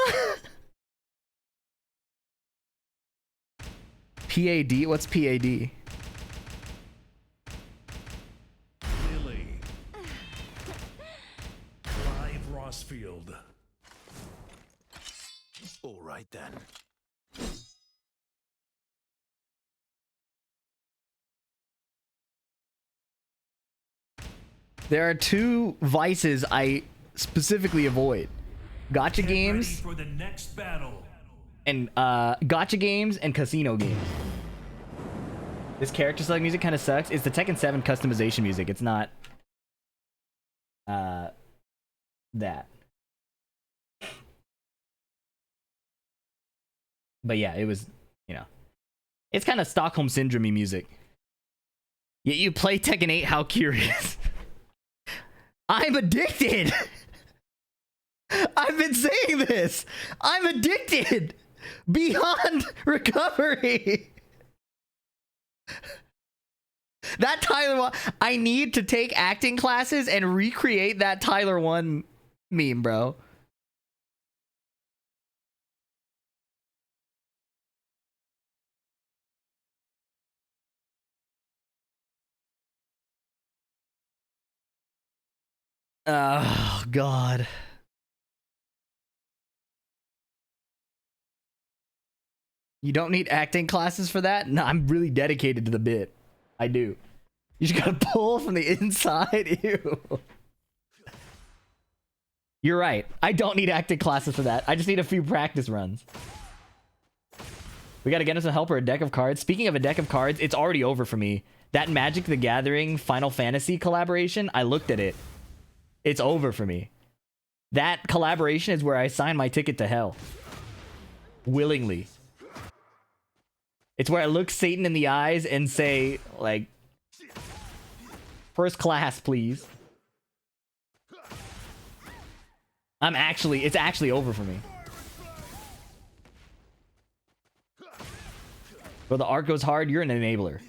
PAD? What's PAD? Lily. Clive Rossfield. All right then. There are two vices I specifically avoid. Gacha games Ready for the next battle. and gacha games and casino games. This character select music kind of sucks. It's the Tekken 7 customization music. It's not that. But yeah, it was, you know. It's kind of Stockholm Syndrome-y music. Yet you play Tekken 8, how curious. I'm addicted. I've been saying this. I'm addicted beyond recovery. That Tyler 1, I need to take acting classes and recreate that Tyler 1 meme, bro. Oh, God. You don't need acting classes for that? No, I'm really dedicated to the bit. I do. You just gotta pull from the inside. Ew. You're right. I don't need acting classes for that. I just need a few practice runs. We gotta get us a helper, a deck of cards. Speaking of a deck of cards, it's already over for me. That Magic the Gathering Final Fantasy collaboration, I looked at it. It's over for me. That collaboration is where I sign my ticket to hell. Willingly. It's where I look Satan in the eyes and say, like, first class, please. It's actually over for me. Bro, the arc goes hard, you're an enabler.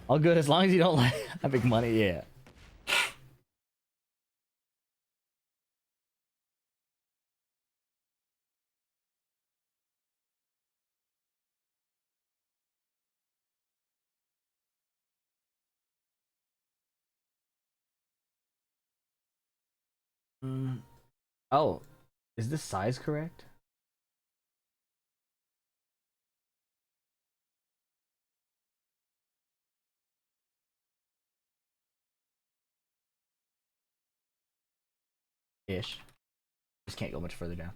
All good as long as you don't like having money, yeah. Oh, is this size correct? Ish. Just can't go much further down.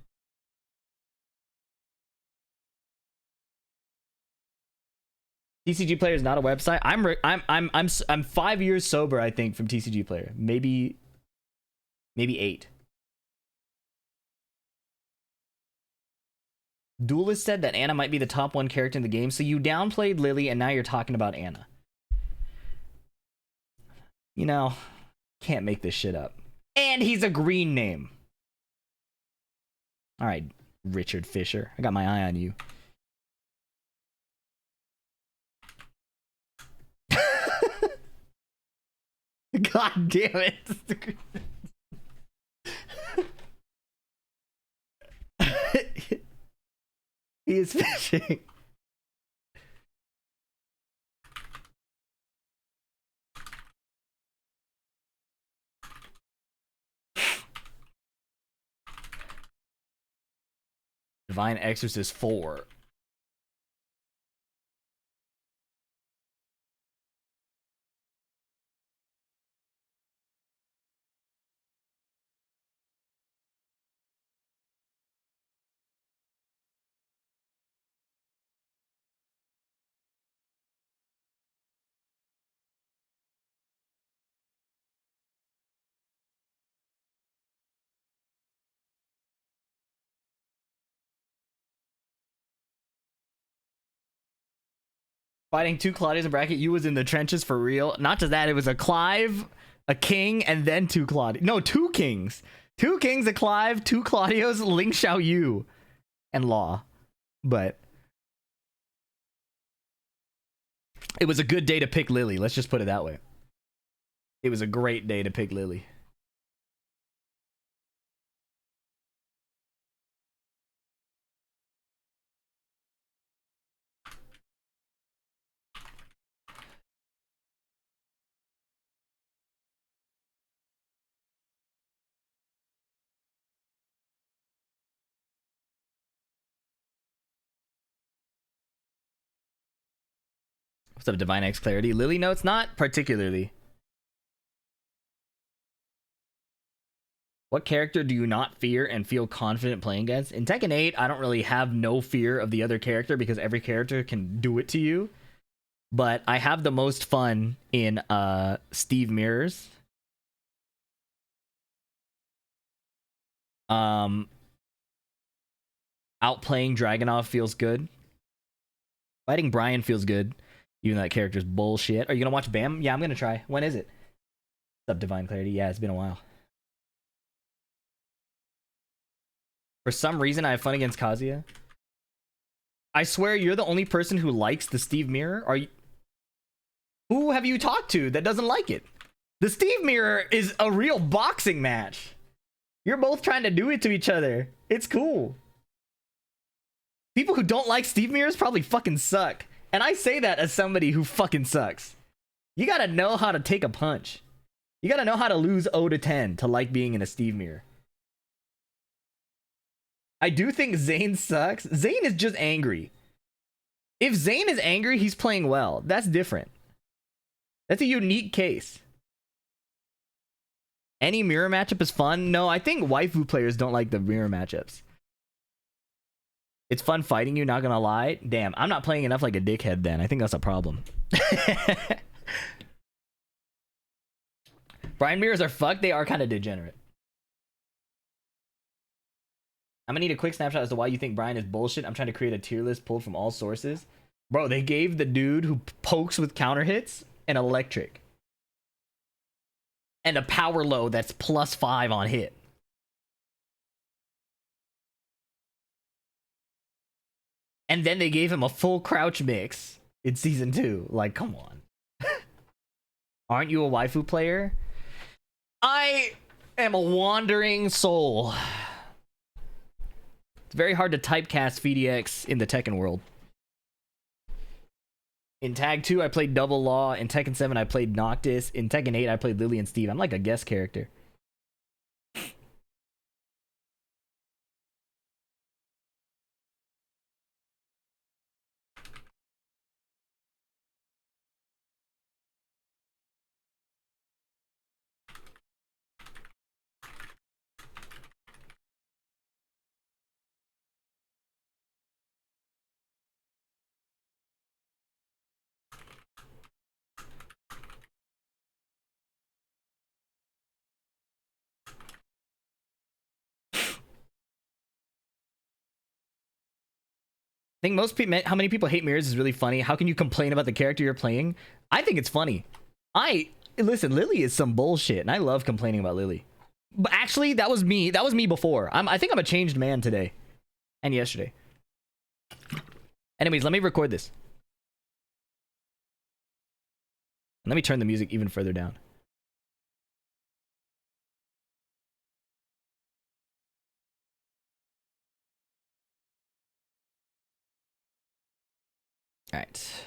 TCG Player is not a website. I'm 5 years sober, I think, from TCG Player. Maybe 8. Duelist said that Anna might be the top 1 character in the game, so you downplayed Lily and now you're talking about Anna. You know, can't make this shit up. And he's a green name. All right, Richard Fisher. I got my eye on you. God damn it. He is fishing. Divine Exorcist 4. Fighting 2 Claudius in bracket, you was in the trenches for real. Not just that, it was a Clive, a King, and then 2 Claudius. No, 2 Kings. 2 Kings, a Clive, 2 Claudios, Ling Xiao Yu, and Law. But it was a good day to pick Lily. Let's just put it that way. It was a great day to pick Lily. What's up, Divine X Clarity? Lily notes, not particularly. What character do you not fear and feel confident playing against? In Tekken 8, I don't really have no fear of the other character because every character can do it to you. But I have the most fun in Steve Mirrors. Outplaying Dragunov feels good. Fighting Brian feels good. Even though that character's bullshit. Are you gonna watch Bam? Yeah, I'm gonna try. When is it? What's up, Divine Clarity? Yeah, it's been a while. For some reason, I have fun against Kazuya. I swear, you're the only person who likes the Steve Mirror. Are you? Who have you talked to that doesn't like it? The Steve Mirror is a real boxing match. You're both trying to do it to each other. It's cool. People who don't like Steve Mirrors probably fucking suck. And I say that as somebody who fucking sucks. You gotta know how to take a punch. You gotta know how to lose 0-10 to like being in a Steve Mirror. I do think Zane sucks. Zane is just angry. If Zane is angry, he's playing well. That's different. That's a unique case. Any mirror matchup is fun. No, I think waifu players don't like the mirror matchups. It's fun fighting you, not gonna lie. Damn, I'm not playing enough like a dickhead then. I think that's a problem. Brian mirrors are fucked. They are kind of degenerate. I'm gonna need a quick snapshot as to why you think Brian is bullshit. I'm trying to create a tier list pulled from all sources. Bro, they gave the dude who pokes with counter hits an electric. And a power low that's +5 on hit. And then they gave him a full crouch mix in season 2. Like, come on. Aren't you a waifu player? I am a wandering soul. It's very hard to typecast VDX in the Tekken world. In Tag 2, I played Double Law. In Tekken 7, I played Noctis. In Tekken 8, I played Lily and Steve. I'm like a guest character. think most people, how many people hate mirrors is really funny. How can you complain about the character you're playing? I think it's funny. Listen, Lily is some bullshit, and I love complaining about Lily. But actually, that was me. That was me before. I think I'm a changed man today. And yesterday. Anyways, let me record this. Let me turn the music even further down. Alright.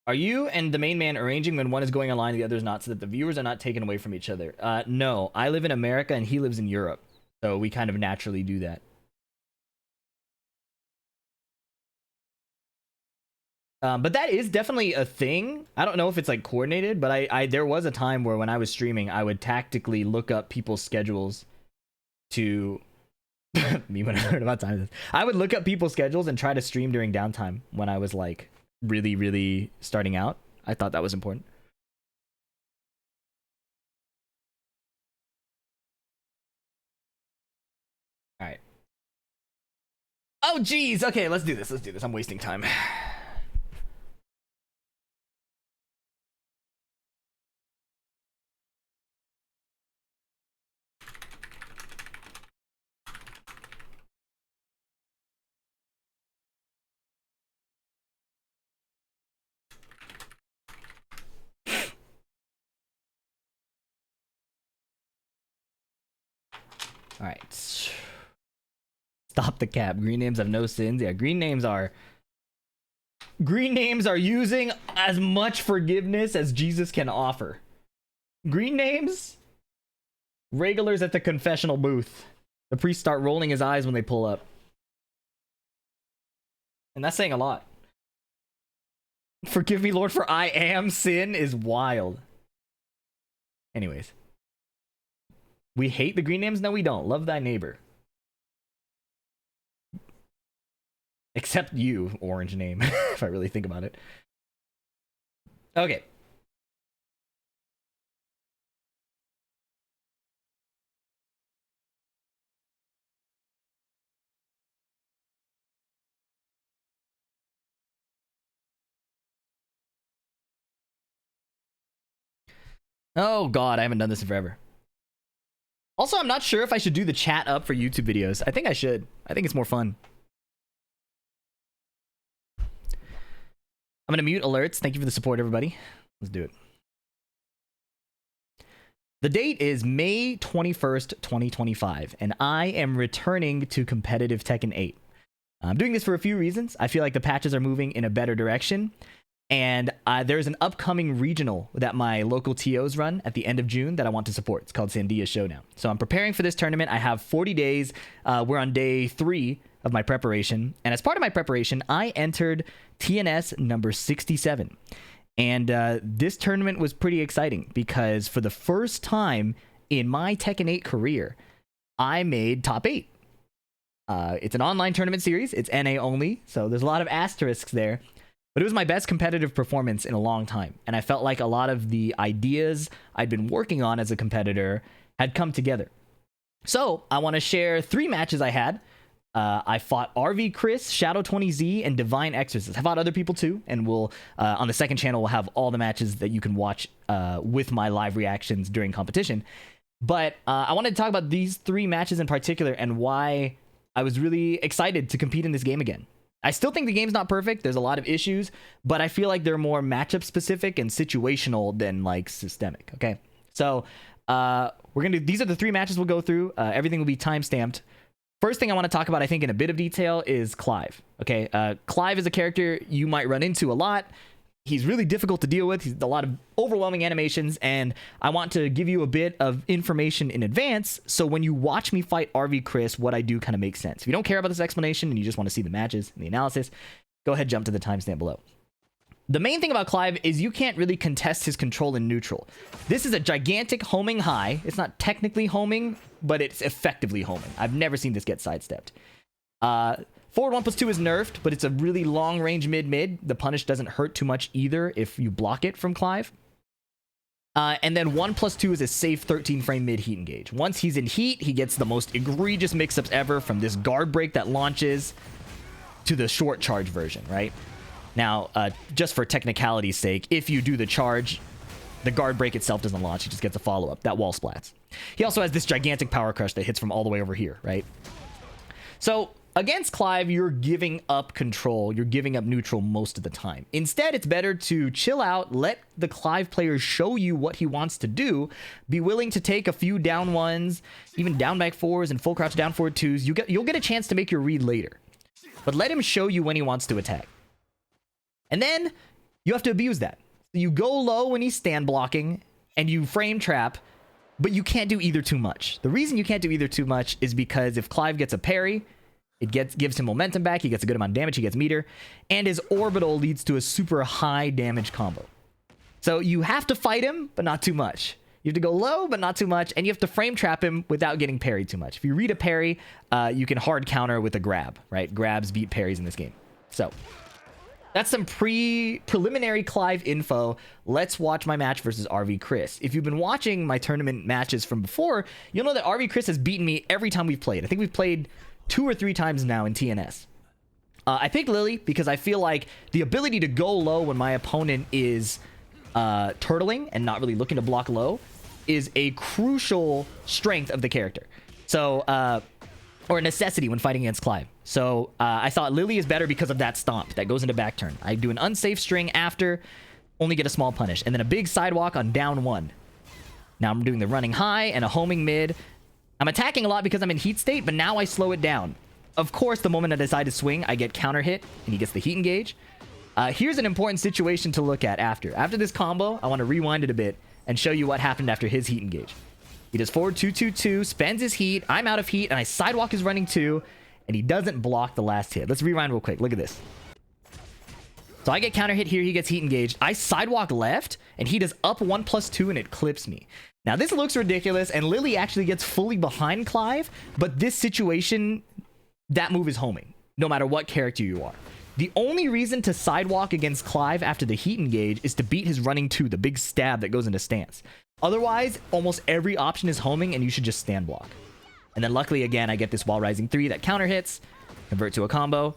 Are you and the main man arranging when one is going online and the other is not, so that the viewers are not taken away from each other? No. I live in America and he lives in Europe. So we kind of naturally do that. But that is definitely a thing. I don't know if it's like coordinated, but there was a time where when I was streaming, I would tactically look up people's schedules to... Me when I heard about time. I would look up people's schedules and try to stream during downtime when I was like really, really starting out. I thought that was important. All right. Oh, geez. Okay, let's do this. Let's do this. I'm wasting time. All right. Stop the cap. Green names have no sins. Yeah, green names are using as much forgiveness as Jesus can offer. Green names, regulars at the confessional booth. The priest start rolling his eyes when they pull up. And that's saying a lot. Forgive me, Lord, for I am sin is wild. Anyways. We hate the green names? No, we don't. Love thy neighbor. Except you, orange name, if I really think about it. Okay. Oh god, I haven't done this in forever. Also, I'm not sure if I should do the chat up for YouTube videos. I think I should. I think it's more fun. I'm going to mute alerts. Thank you for the support, everybody. Let's do it. The date is May 21st, 2025, and I am returning to competitive Tekken 8. I'm doing this for a few reasons. I feel like the patches are moving in a better direction. And there's an upcoming regional that my local TOs run at the end of June that I want to support. It's called Sandia Showdown. So I'm preparing for this tournament. I have 40 days. We're on day 3 of my preparation. And as part of my preparation, I entered TNS number 67. And this tournament was pretty exciting because for the first time in my Tekken 8 career, I made top 8. It's an online tournament series. It's NA only. So there's a lot of asterisks there. But it was my best competitive performance in a long time. And I felt like a lot of the ideas I'd been working on as a competitor had come together. So I want to share 3 matches I had. I fought RV Chris, Shadow 20Z, and Divine Exorcist. I fought other people too. And we'll, on the second channel, we'll have all the matches that you can watch with my live reactions during competition. But I wanted to talk about these 3 matches in particular and why I was really excited to compete in this game again. I still think the game's not perfect. There's a lot of issues, but I feel like they're more matchup specific and situational than like systemic. Okay, so these are the 3 matches we'll go through. Everything will be time stamped. First thing I want to talk about, I think in a bit of detail, is Clive. Okay, Clive is a character you might run into a lot. He's really difficult to deal with. He's a lot of overwhelming animations, and I want to give you a bit of information in advance, so when you watch me fight RV Chris, what I do kind of makes sense. If you don't care about this explanation and you just want to see the matches and the analysis, go ahead, jump to the timestamp below. The main thing about Clive is you can't really contest his control in neutral. This is a gigantic homing high. It's not technically homing, but it's effectively homing. I've never seen this get sidestepped. Forward 1+2 is nerfed, but it's a really long range mid-mid. The punish doesn't hurt too much either if you block it from Clive. And then 1+2 is a safe 13 frame mid heat engage. Once he's in heat, he gets the most egregious mix-ups ever from this guard break that launches. to the short charge version, right? Now, just for technicality's sake, if you do the charge, the guard break itself doesn't launch. He just gets a follow-up. That wall splats. He also has this gigantic power crush that hits from all the way over here, right? So against Clive, you're giving up control. You're giving up neutral most of the time. Instead, it's better to chill out, let the Clive player show you what he wants to do, be willing to take a few down ones, even down back fours and full crouch down forward twos. You'll get a chance to make your read later. But let him show you when he wants to attack. And then you have to abuse that. You go low when he's stand blocking and you frame trap, but you can't do either too much. The reason you can't do either too much is because if Clive gets a parry, it gives him momentum back, he gets a good amount of damage, he gets meter, and his orbital leads to a super high damage combo. So you have to fight him, but not too much. You have to go low, but not too much, and you have to frame trap him without getting parried too much. If you read a parry, you can hard counter with a grab, right? Grabs beat parries in this game. So that's some preliminary Clive info. Let's watch my match versus RV Chris. If you've been watching my tournament matches from before, you'll know that RV Chris has beaten me every time we've played. I think we've played 2 or 3 times now in TNS. I picked Lily because I feel like the ability to go low when my opponent is turtling and not really looking to block low is a crucial strength of the character. So, or a necessity when fighting against Clive. So I thought Lily is better because of that stomp that goes into back turn. I do an unsafe string after, only get a small punish, and then a big sidewalk on down 1. Now I'm doing the running high and a homing mid. I'm attacking a lot because I'm in heat state, but now I slow it down. Of course, the moment I decide to swing, I get counter hit, and he gets the heat engage. Here's an important situation to look at after. After this combo, I want to rewind it a bit and show you what happened after his heat engage. He does forward 2-2-2, spends his heat, I'm out of heat, and I sidewalk his running 2, and he doesn't block the last hit. Let's rewind real quick. Look at this. So I get counter hit here, he gets heat engaged. I sidewalk left, and he does up 1+2, and it clips me. Now, this looks ridiculous, and Lily actually gets fully behind Clive, but this situation, that move is homing, no matter what character you are. The only reason to sidewalk against Clive after the heat engage is to beat his running 2, the big stab that goes into stance. Otherwise, almost every option is homing, and you should just stand block. And then luckily, again, I get this wall rising 3 that counter hits, convert to a combo,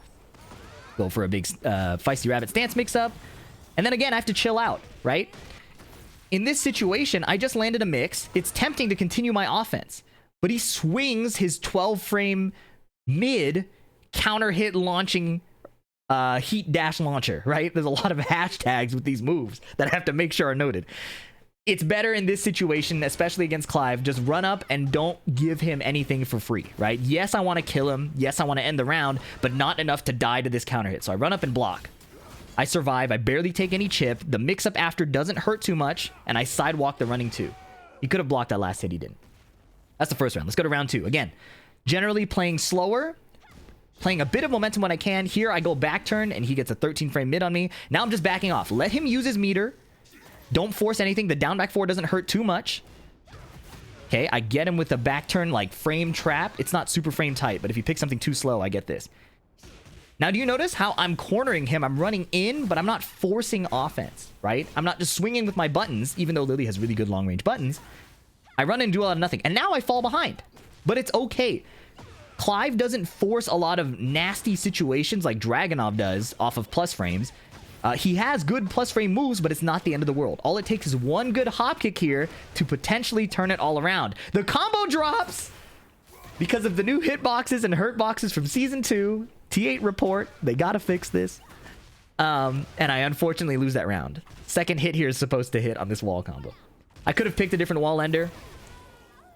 go for a big feisty rabbit stance mix-up, and then again, I have to chill out, right? In this situation, I just landed a mix. It's tempting to continue my offense, but he swings his 12-frame mid counter hit launching heat dash launcher, right? There's a lot of hashtags with these moves that I have to make sure are noted. It's better in this situation, especially against Clive, just run up and don't give him anything for free, right? Yes, I want to kill him. Yes, I want to end the round, but not enough to die to this counter hit. So I run up and block. I survive. I barely take any chip. The mix-up after doesn't hurt too much, and I sidewalk the running 2. He could have blocked that last hit. He didn't. That's the first round. Let's go to round 2. Again, generally playing slower, playing a bit of momentum when I can. Here, I go back turn, and he gets a 13-frame mid on me. Now I'm just backing off. Let him use his meter. Don't force anything. The down back 4 doesn't hurt too much. Okay, I get him with a back turn, like frame trap. It's not super frame tight, but if you pick something too slow, I get this. Now, do you notice how I'm cornering him? I'm running in, but I'm not forcing offense, right? I'm not just swinging with my buttons, even though Lily has really good long-range buttons. I run in and do a lot of nothing, and now I fall behind. But it's okay. Clive doesn't force a lot of nasty situations like Dragunov does off of plus frames. He has good plus frame moves, but it's not the end of the world. All it takes is one good hop kick here to potentially turn it all around. The combo drops because of the new hitboxes and hurt boxes from Season 2. T8 report. They gotta fix this. And I unfortunately lose that round. Second hit here is supposed to hit on this wall combo. I could have picked a different wall ender,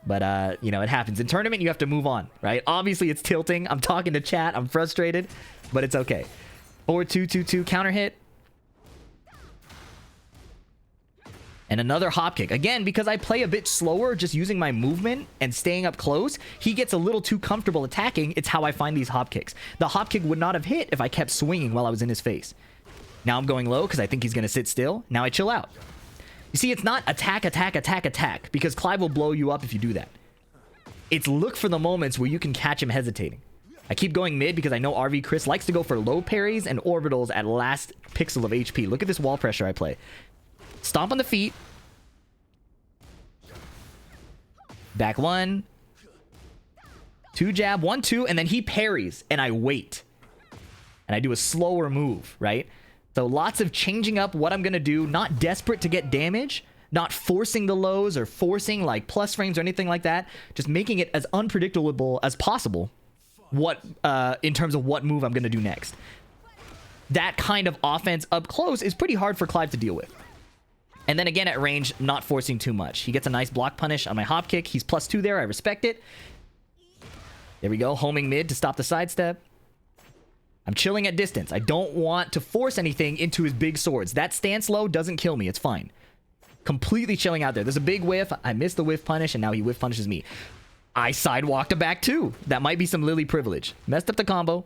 but, you know, it happens. In tournament, you have to move on, right? Obviously, it's tilting. I'm talking to chat. I'm frustrated, but it's okay. Forward 2-2-2 counter hit. And another hop kick. Again, because I play a bit slower, just using my movement and staying up close, he gets a little too comfortable attacking. It's how I find these hop kicks. The hop kick would not have hit if I kept swinging while I was in his face. Now I'm going low because I think he's going to sit still. Now I chill out. You see, it's not attack, attack, attack, attack, because Clive will blow you up if you do that. It's look for the moments where you can catch him hesitating. I keep going mid because I know RV Chris likes to go for low parries and orbitals at last pixel of HP. Look at this wall pressure I play. Stomp on the feet. Back 1. 2 jab, 1-2, and then he parries, and I wait. and I do a slower move, right? So lots of changing up what I'm going to do, not desperate to get damage, not forcing the lows or forcing like plus frames or anything like that, just making it as unpredictable as possible in terms of what move I'm going to do next. That kind of offense up close is pretty hard for Clive to deal with. And then again at range, not forcing too much. He gets a nice block punish on my hop kick. He's +2 there. I respect it. There we go. Homing mid to stop the sidestep. I'm chilling at distance. I don't want to force anything into his big swords. That stance low doesn't kill me. It's fine. Completely chilling out there. There's a big whiff. I missed the whiff punish, and now he whiff punishes me. I sidewalked a back 2. That might be some Lily privilege. Messed up the combo.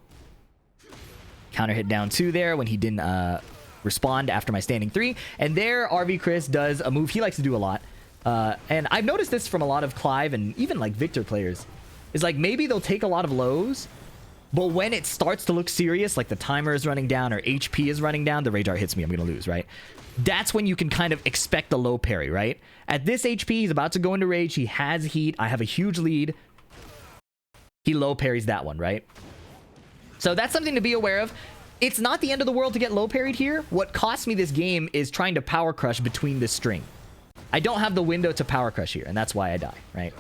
Counter hit down 2 there when he didn't respond after my standing 3. And there, RV Chris does a move he likes to do a lot. And I've noticed this from a lot of Clive and even like Victor players. Is like maybe they'll take a lot of lows, but when it starts to look serious, like the timer is running down or HP is running down, the Rage Art hits me, I'm going to lose, right? That's when you can kind of expect the low parry, right? At this HP, he's about to go into Rage. He has heat. I have a huge lead. He low parries that one, right? So that's something to be aware of. It's not the end of the world to get low parried here. What cost me this game is trying to power crush between this string. I don't have the window to power crush here, and that's why I die, right?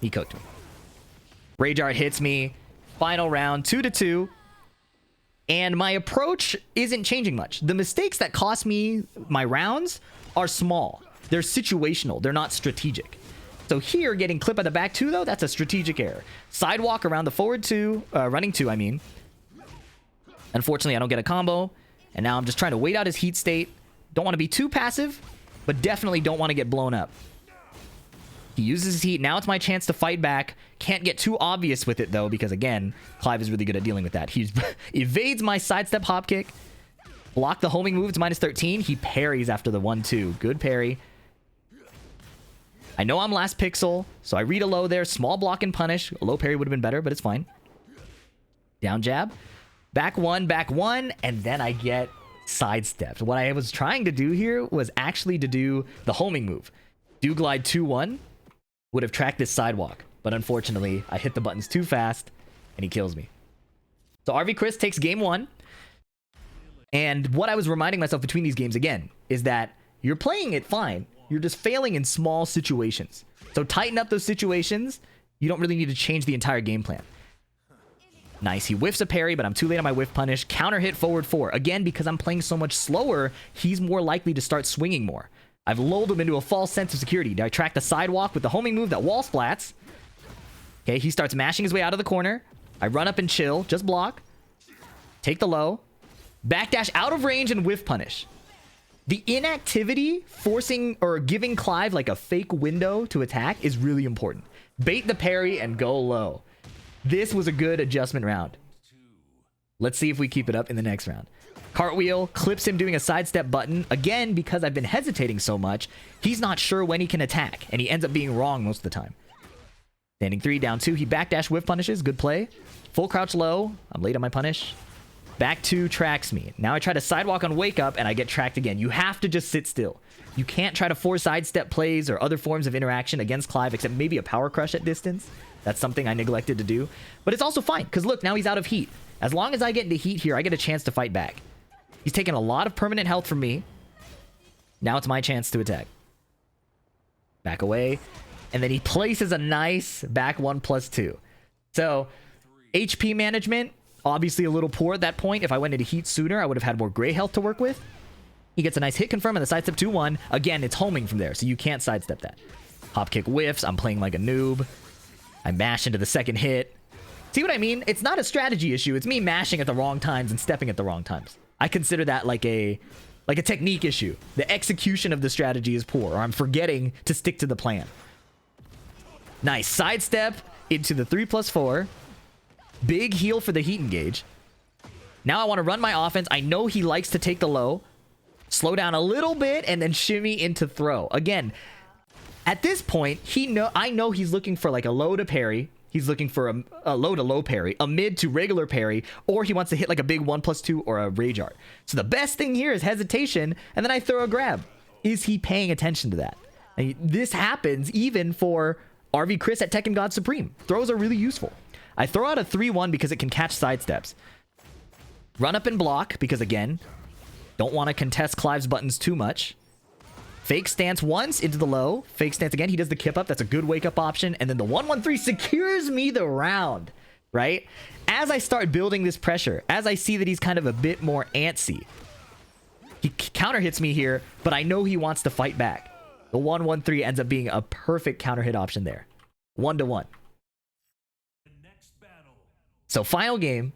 He cooked me. Rage Art hits me. Final round, 2-2. And my approach isn't changing much. The mistakes that cost me my rounds are small. They're situational. They're not strategic. So here, getting clip at the back 2, though, that's a strategic error. Sidewalk around the forward 2, running 2, I mean. Unfortunately, I don't get a combo. And now I'm just trying to wait out his heat state. Don't want to be too passive, but definitely don't want to get blown up. He uses his heat. Now it's my chance to fight back. Can't get too obvious with it, though, because, again, Clive is really good at dealing with that. He evades my sidestep hop kick. Block the homing move. It's -13. He parries after the 1-2. Good parry. I know I'm last pixel, so I read a low there. Small block and punish. A low parry would have been better, but it's fine. Down jab. Back 1, and then I get sidestepped. What I was trying to do here was actually to do the homing move. Do glide 2-1. Would have tracked this sidewalk, but unfortunately, I hit the buttons too fast, and he kills me. So RV Chris takes game 1, and what I was reminding myself between these games, again, is that you're playing it fine. You're just failing in small situations. So tighten up those situations. You don't really need to change the entire game plan. Nice. He whiffs a parry, but I'm too late on my whiff punish. Counter hit forward 4. Again, because I'm playing so much slower, he's more likely to start swinging more. I've lulled him into a false sense of security. I track the sidewalk with the homing move that wall splats. Okay, he starts mashing his way out of the corner. I run up and chill. Just block. Take the low. Backdash out of range and whiff punish. The inactivity forcing or giving Clive like a fake window to attack is really important. Bait the parry and go low. This was a good adjustment round. Let's see if we keep it up in the next round. Cartwheel, clips him doing a sidestep button. Again, because I've been hesitating so much, he's not sure when he can attack, and he ends up being wrong most of the time. Standing 3, down 2. He backdash whiff punishes. Good play. Full crouch low. I'm late on my punish. Back 2 tracks me. Now I try to sidewalk on wake up, and I get tracked again. You have to just sit still. You can't try to force sidestep plays or other forms of interaction against Clive, except maybe a power crush at distance. That's something I neglected to do. But it's also fine, because look, now he's out of heat. As long as I get into heat here, I get a chance to fight back. He's taken a lot of permanent health from me. Now it's my chance to attack. Back away. And then he places a nice back 1+2. So, HP management, obviously a little poor at that point. If I went into heat sooner, I would have had more gray health to work with. He gets a nice hit confirm and the sidestep 2-1. Again, it's homing from there, so you can't sidestep that. Hop kick whiffs. I'm playing like a noob. I mash into the second hit. See what I mean? It's not a strategy issue. It's me mashing at the wrong times and stepping at the wrong times. I consider that like a technique issue. The execution of the strategy is poor, or I'm forgetting to stick to the plan. Nice. Sidestep into the 3+4. Big heal for the heat engage. Now I want to run my offense. I know he likes to take the low. Slow down a little bit and then shimmy into throw. Again, at this point, I know he's looking for like a low to parry. He's looking for a low to low parry, a mid to regular parry, or he wants to hit like a big 1+2 or a Rage Art. So the best thing here is hesitation, and then I throw a grab. Is he paying attention to that? I mean, this happens even for RV Chris at Tekken God Supreme. Throws are really useful. I throw out a 3-1 because it can catch sidesteps. Run up and block because, again, don't want to contest Clive's buttons too much. Fake stance once into the low. Fake stance again. He does the kip up. That's a good wake up option. And then the 1-1-3 secures me the round, right? As I start building this pressure, as I see that he's kind of a bit more antsy, he counter hits me here, but I know he wants to fight back. The 1-1-3 ends up being a perfect counter hit option there. 1-1. So final game.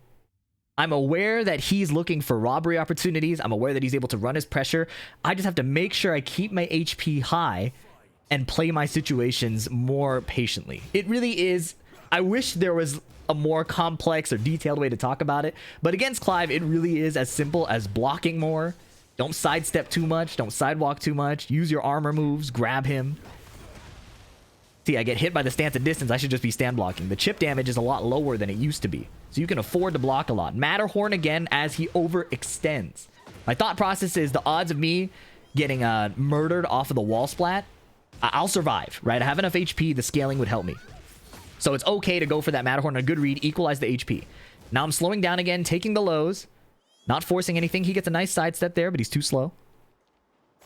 I'm aware that he's looking for robbery opportunities. I'm aware that he's able to run his pressure. I just have to make sure I keep my HP high and play my situations more patiently. It really is. I wish there was a more complex or detailed way to talk about it. But against Clive, it really is as simple as blocking more. Don't sidestep too much. Don't sidewalk too much. Use your armor moves. Grab him. See, I get hit by the stance and distance. I should just be stand blocking. The chip damage is a lot lower than it used to be. So you can afford to block a lot. Matterhorn again as he overextends. My thought process is the odds of me getting murdered off of the wall splat, I'll survive, right? I have enough HP. The scaling would help me. So it's okay to go for that Matterhorn. A good read. Equalize the HP. Now I'm slowing down again. Taking the lows. Not forcing anything. He gets a nice sidestep there, but he's too slow.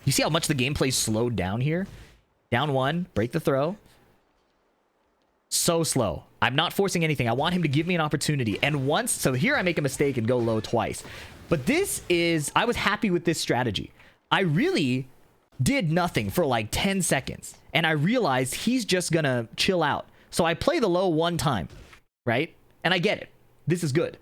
You see how much the gameplay's slowed down here? Down one. Break the throw. So slow. I'm not forcing anything. I want him to give me an opportunity. And once, so here I make a mistake and go low twice. But this is, I was happy with this strategy. I really did nothing for like 10 seconds. And I realized he's just gonna chill out. So I play the low one time, right? And I get it. This is good.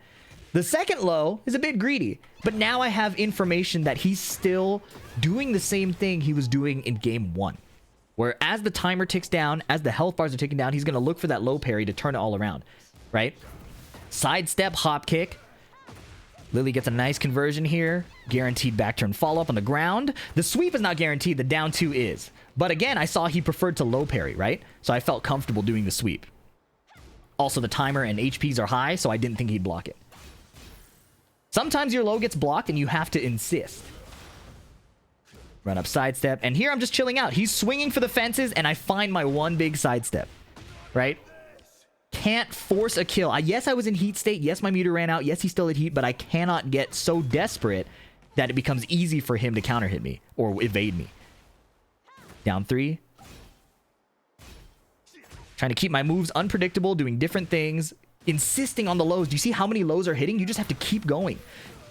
The second low is a bit greedy. But now I have information that he's still doing the same thing he was doing in game one. Where as the timer ticks down, as the health bars are ticking down, he's going to look for that low parry to turn it all around, right? Sidestep, hop kick. Lily gets a nice conversion here. Guaranteed back turn follow-up on the ground. The sweep is not guaranteed. The down two is. But again, I saw he preferred to low parry, right? So I felt comfortable doing the sweep. Also, the timer and HPs are high, so I didn't think he'd block it. Sometimes your low gets blocked and you have to insist. Run up sidestep. And here I'm just chilling out. He's swinging for the fences and I find my one big sidestep. Right? Can't force a kill. Yes, I was in heat state. Yes, my meter ran out. Yes, he's still at heat. But I cannot get so desperate that it becomes easy for him to counter hit me. Or evade me. Down three. Trying to keep my moves unpredictable. Doing different things. Insisting on the lows. Do you see how many lows are hitting? You just have to keep going.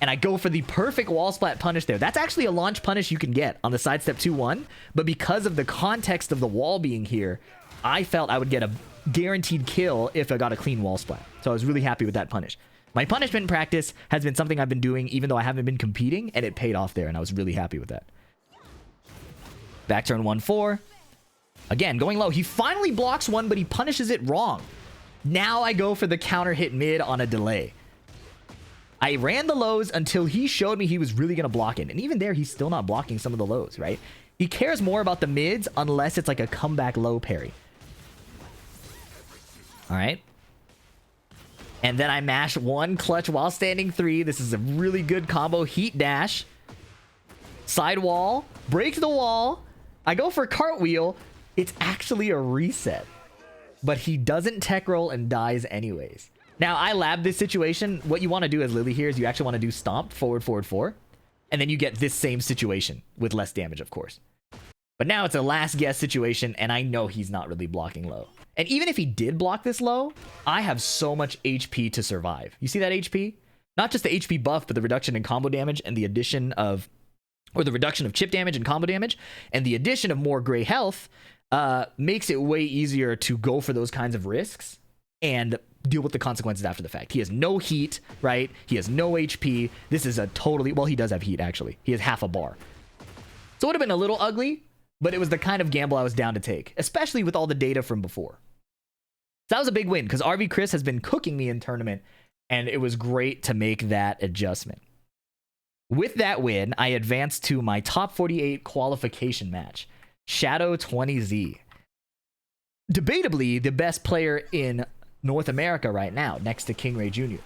And I go for the perfect wall splat punish there. That's actually a launch punish you can get on the sidestep 2-1. But because of the context of the wall being here, I felt I would get a guaranteed kill if I got a clean wall splat. So I was really happy with that punish. My punishment practice has been something I've been doing even though I haven't been competing. And it paid off there. And I was really happy with that. Back turn 1-4. Again, going low. He finally blocks one, but he punishes it wrong. Now I go for the counter hit mid on a delay. I ran the lows until he showed me he was really going to block it. And even there, he's still not blocking some of the lows, right? He cares more about the mids unless it's like a comeback low parry. All right. And then I mash one clutch while standing 3. This is a really good combo. Heat dash. Side wall. Break the wall. I go for cartwheel. It's actually a reset. But he doesn't tech roll and dies anyways. Now, I labbed this situation. What you want to do as Lily here is you actually want to do stomp, forward, forward, 4. And then you get this same situation with less damage, of course. But now it's a last guess situation, and I know he's not really blocking low. And even if he did block this low, I have so much HP to survive. You see that HP? Not just the HP buff, but the reduction in combo damage and the addition of... or the reduction of chip damage and combo damage, and the addition of more gray health makes it way easier to go for those kinds of risks and deal with the consequences after the fact. He has no heat, right? He has no HP. This is a totally... well, he does have heat, actually. He has half a bar. So it would have been a little ugly, but it was the kind of gamble I was down to take, especially with all the data from before. So that was a big win, because RV Chris has been cooking me in tournament, and it was great to make that adjustment. With that win, I advanced to my top 48 qualification match, Shadow 20Z. Debatably, the best player in North America right now, next to King Ray Jr.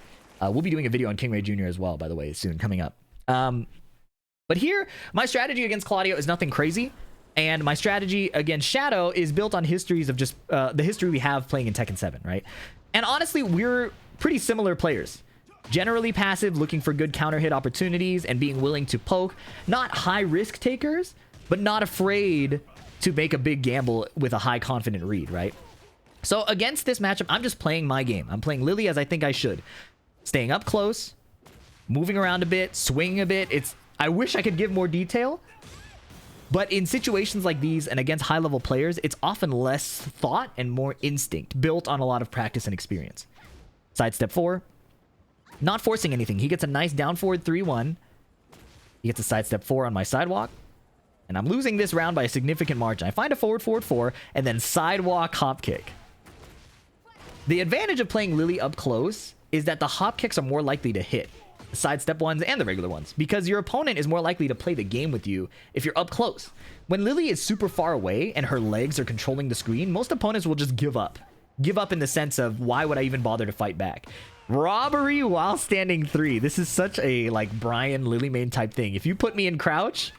We'll be doing a video on King Ray Jr. as well, by the way, soon, coming up. But here, my strategy against Claudio is nothing crazy. And my strategy against Shadow is built on histories of just the history we have playing in Tekken 7, right? And honestly, we're pretty similar players. Generally passive, looking for good counter hit opportunities and being willing to poke. Not high risk takers, but not afraid to make a big gamble with a high confident read, right? So against this matchup, I'm just playing my game. I'm playing Lily as I think I should. Staying up close, moving around a bit, swinging a bit. I wish I could give more detail. But in situations like these and against high-level players, it's often less thought and more instinct, built on a lot of practice and experience. Sidestep 4. Not forcing anything. He gets a nice down forward 3-1. He gets a sidestep 4 on my sidewalk. And I'm losing this round by a significant margin. I find a forward 4, and then sidewalk hop kick. The advantage of playing Lily up close is that the hop kicks are more likely to hit. The sidestep ones and the regular ones. Because your opponent is more likely to play the game with you if you're up close. When Lily is super far away and her legs are controlling the screen, most opponents will just give up. Give up in the sense of, why would I even bother to fight back? Robbery while standing 3. This is such a like Brian Lily main type thing. If you put me in crouch,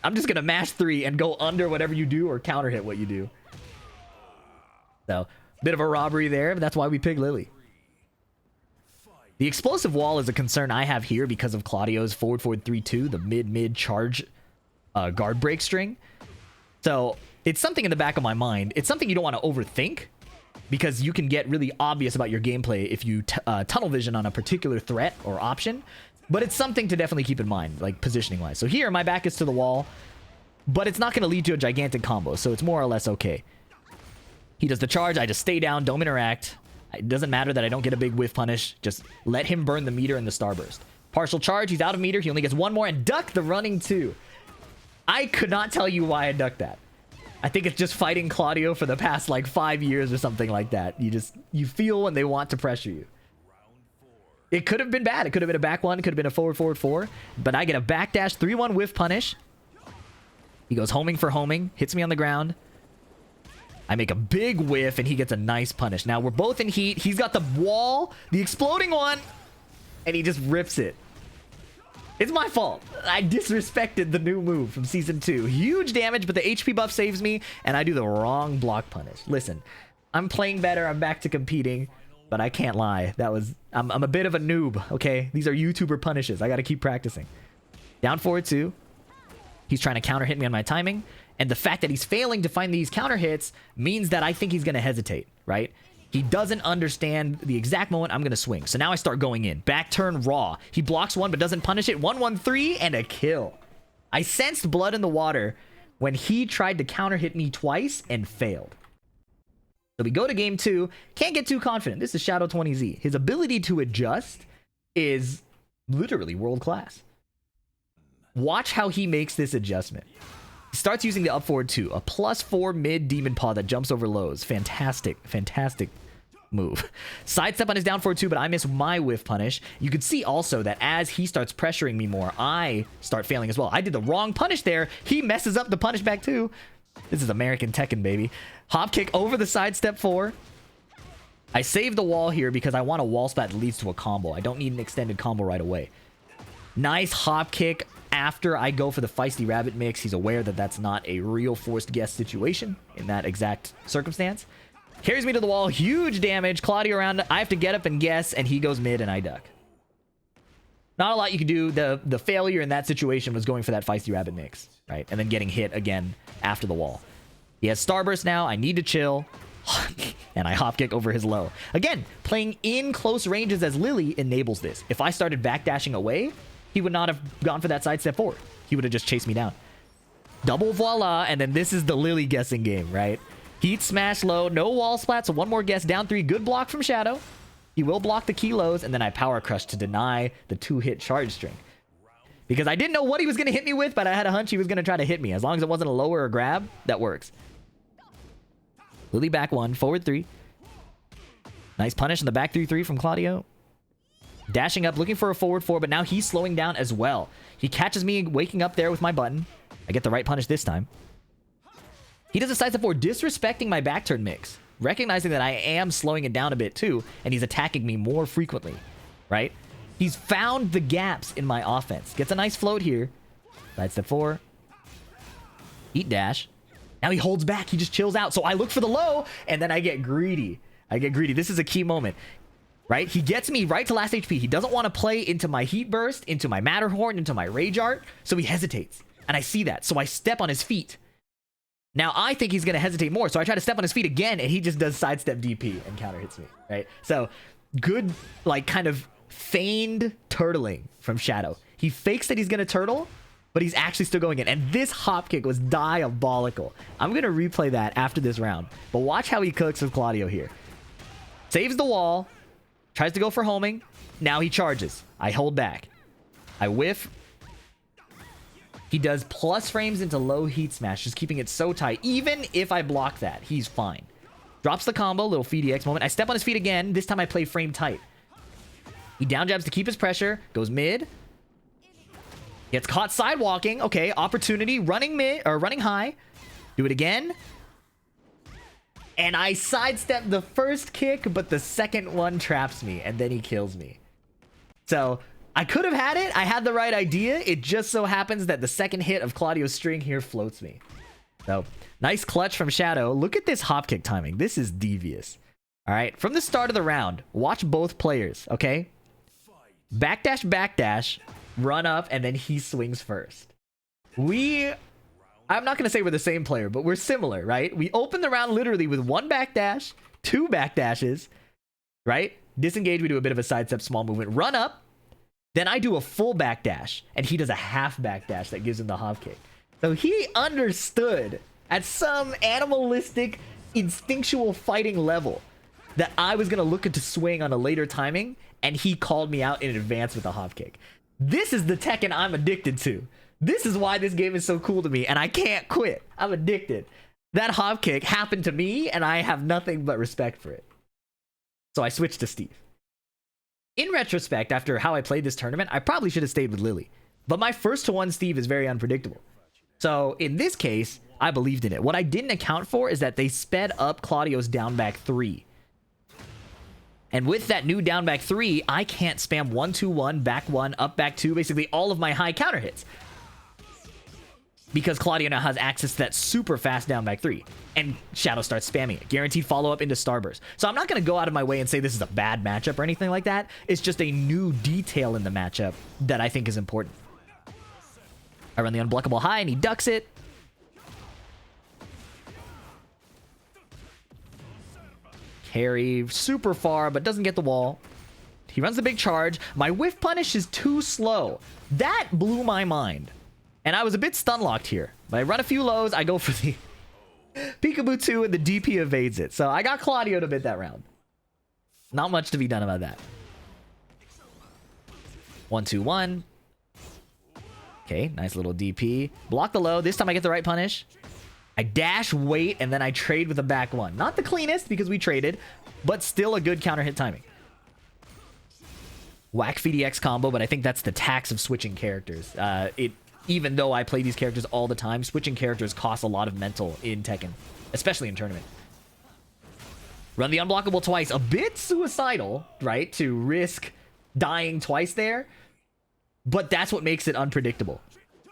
I'm just gonna mash 3 and go under whatever you do or counter hit what you do. So, bit of a robbery there, but that's why we pick Lily. The explosive wall is a concern I have here because of Claudio's forward 3-2, the mid charge guard break string. So it's something in the back of my mind. It's something you don't want to overthink because you can get really obvious about your gameplay if you tunnel vision on a particular threat or option. But it's something to definitely keep in mind, like positioning wise. So here my back is to the wall, but it's not going to lead to a gigantic combo. So it's more or less okay. He does the charge. I just stay down, don't interact. It doesn't matter that I don't get a big whiff punish. Just let him burn the meter and the starburst. Partial charge. He's out of meter. He only gets one more and duck the running 2. I could not tell you why I ducked that. I think it's just fighting Claudio for the past like 5 years or something like that. You feel when they want to pressure you. It could have been bad. It could have been a back 1. It could have been a forward 4. But I get a backdash 3-1 whiff punish. He goes homing for homing. Hits me on the ground. I make a big whiff, and he gets a nice punish. Now, we're both in heat. He's got the wall, the exploding one, and he just rips it. It's my fault. I disrespected the new move from Season 2. Huge damage, but the HP buff saves me, and I do the wrong block punish. Listen, I'm playing better. I'm back to competing, but I can't lie. I'm a bit of a noob, okay? These are YouTuber punishes. I got to keep practicing. Down forward 2. He's trying to counter hit me on my timing. And the fact that he's failing to find these counter hits means that I think he's going to hesitate, right? He doesn't understand the exact moment I'm going to swing. So now I start going in. Back turn raw. He blocks one but doesn't punish it. 1-1-3 and a kill. I sensed blood in the water when he tried to counter hit me twice and failed. So we go to game 2. Can't get too confident. This is Shadow 20Z. His ability to adjust is literally world class. Watch how he makes this adjustment. He starts using the up forward 2, a +4 mid demon paw that jumps over lows. Fantastic move. Sidestep on his down forward 2, but I miss my whiff punish. You can see also that as he starts pressuring me more, I start failing as well. I did the wrong punish there. He messes up the punish back too. This is American Tekken, baby. Hop kick over the sidestep 4. I save the wall here because I want a wall splat that leads to a combo. I don't need an extended combo right away. Nice hop kick. After I go for the feisty rabbit mix, he's aware that that's not a real forced guess situation in that exact circumstance. Carries me to the wall. Huge damage. Claudio around. I have to get up and guess, and he goes mid, and I duck. Not a lot you can do. The failure in that situation was going for that feisty rabbit mix, right? And then getting hit again after the wall. He has starburst now. I need to chill. And I hop kick over his low. Again, playing in close ranges as Lily enables this. If I started backdashing away, he would not have gone for that sidestep forward. He would have just chased me down. Double voila, and then this is the Lily guessing game, right? Heat smash low, no wall splat, so one more guess, down 3. Good block from Shadow. He will block the kilos, and then I power crush to deny the 2-hit charge string. Because I didn't know what he was going to hit me with, but I had a hunch he was going to try to hit me. As long as it wasn't a lower or grab, that works. Lily back 1, forward 3. Nice punish in the back 3-3 from Claudio. Dashing up, looking for a forward 4, but now he's slowing down as well. He catches me waking up there with my button. I get the right punish this time. He does a sidestep 4, disrespecting my back turn mix. Recognizing that I am slowing it down a bit too, and he's attacking me more frequently, right? He's found the gaps in my offense. Gets a nice float here. Sidestep 4. Eat dash. Now he holds back. He just chills out. So I look for the low, and then I get greedy. I get greedy. This is a key moment. Right? He gets me right to last HP. He doesn't want to play into my Heat Burst, into my Matterhorn, into my Rage Art. So he hesitates. And I see that. So I step on his feet. Now I think he's going to hesitate more. So I try to step on his feet again. And he just does sidestep DP and counter hits me. Right? So good, like, kind of feigned turtling from Shadow. He fakes that he's going to turtle, but he's actually still going in. And this hop kick was diabolical. I'm going to replay that after this round. But watch how he cooks with Claudio here. Saves the wall. Tries to go for homing. Now he charges. I hold back. I whiff. He does plus frames into low heat smash, just keeping it so tight. Even if I block that, he's fine. Drops the combo, little FDX moment. I step on his feet again. This time I play frame tight. He down jabs to keep his pressure. Goes mid. Gets caught sidewalking. Okay, opportunity. Running mid, or running high. Do it again. And I sidestep the first kick, but the second one traps me, and then he kills me. So, I could have had it. I had the right idea. It just so happens that the second hit of Claudio's string here floats me. So, nice clutch from Shadow. Look at this hop kick timing. This is devious. Alright, from the start of the round, watch both players, okay? Backdash, run up, and then he swings first. I'm not going to say we're the same player, but we're similar, right? We open the round literally with 1 backdash, 2 backdashes, right? Disengage, we do a bit of a sidestep, small movement, run up. Then I do a full backdash, and he does a half backdash that gives him the hop kick. So he understood at some animalistic, instinctual fighting level that I was going to look to swing on a later timing, and he called me out in advance with the hop kick. This is the Tekken I'm addicted to. This is why this game is so cool to me, and I can't quit. I'm addicted. That hop kick happened to me, and I have nothing but respect for it. So I switched to Steve. In retrospect, after how I played this tournament, I probably should have stayed with Lily. But my first to one Steve is very unpredictable. So in this case, I believed in it. What I didn't account for is that they sped up Claudio's down back 3. And with that new down back 3, I can't spam 1-2-1, back 1, up back 2, basically all of my high counter hits. Because Claudio now has access to that super fast down back 3. And Shadow starts spamming it. Guaranteed follow-up into Starburst. So I'm not going to go out of my way and say this is a bad matchup or anything like that. It's just a new detail in the matchup that I think is important. I run the unblockable high and he ducks it. Carry super far, but doesn't get the wall. He runs the big charge. My whiff punish is too slow. That blew my mind. And I was a bit stun locked here. But I run a few lows. I go for the Peekaboo 2 and the DP evades it. So I got Claudio to bid that round. Not much to be done about that. 1-2-1. Okay, nice little DP. Block the low. This time I get the right punish. I dash, wait, and then I trade with a back 1. Not the cleanest because we traded, but still a good counter hit timing. Whack FDX combo, but I think that's the tax of switching characters. Even though I play these characters all the time, switching characters costs a lot of mental in Tekken, especially in tournament. Run the unblockable twice. A bit suicidal, right? To risk dying twice there. But that's what makes it unpredictable.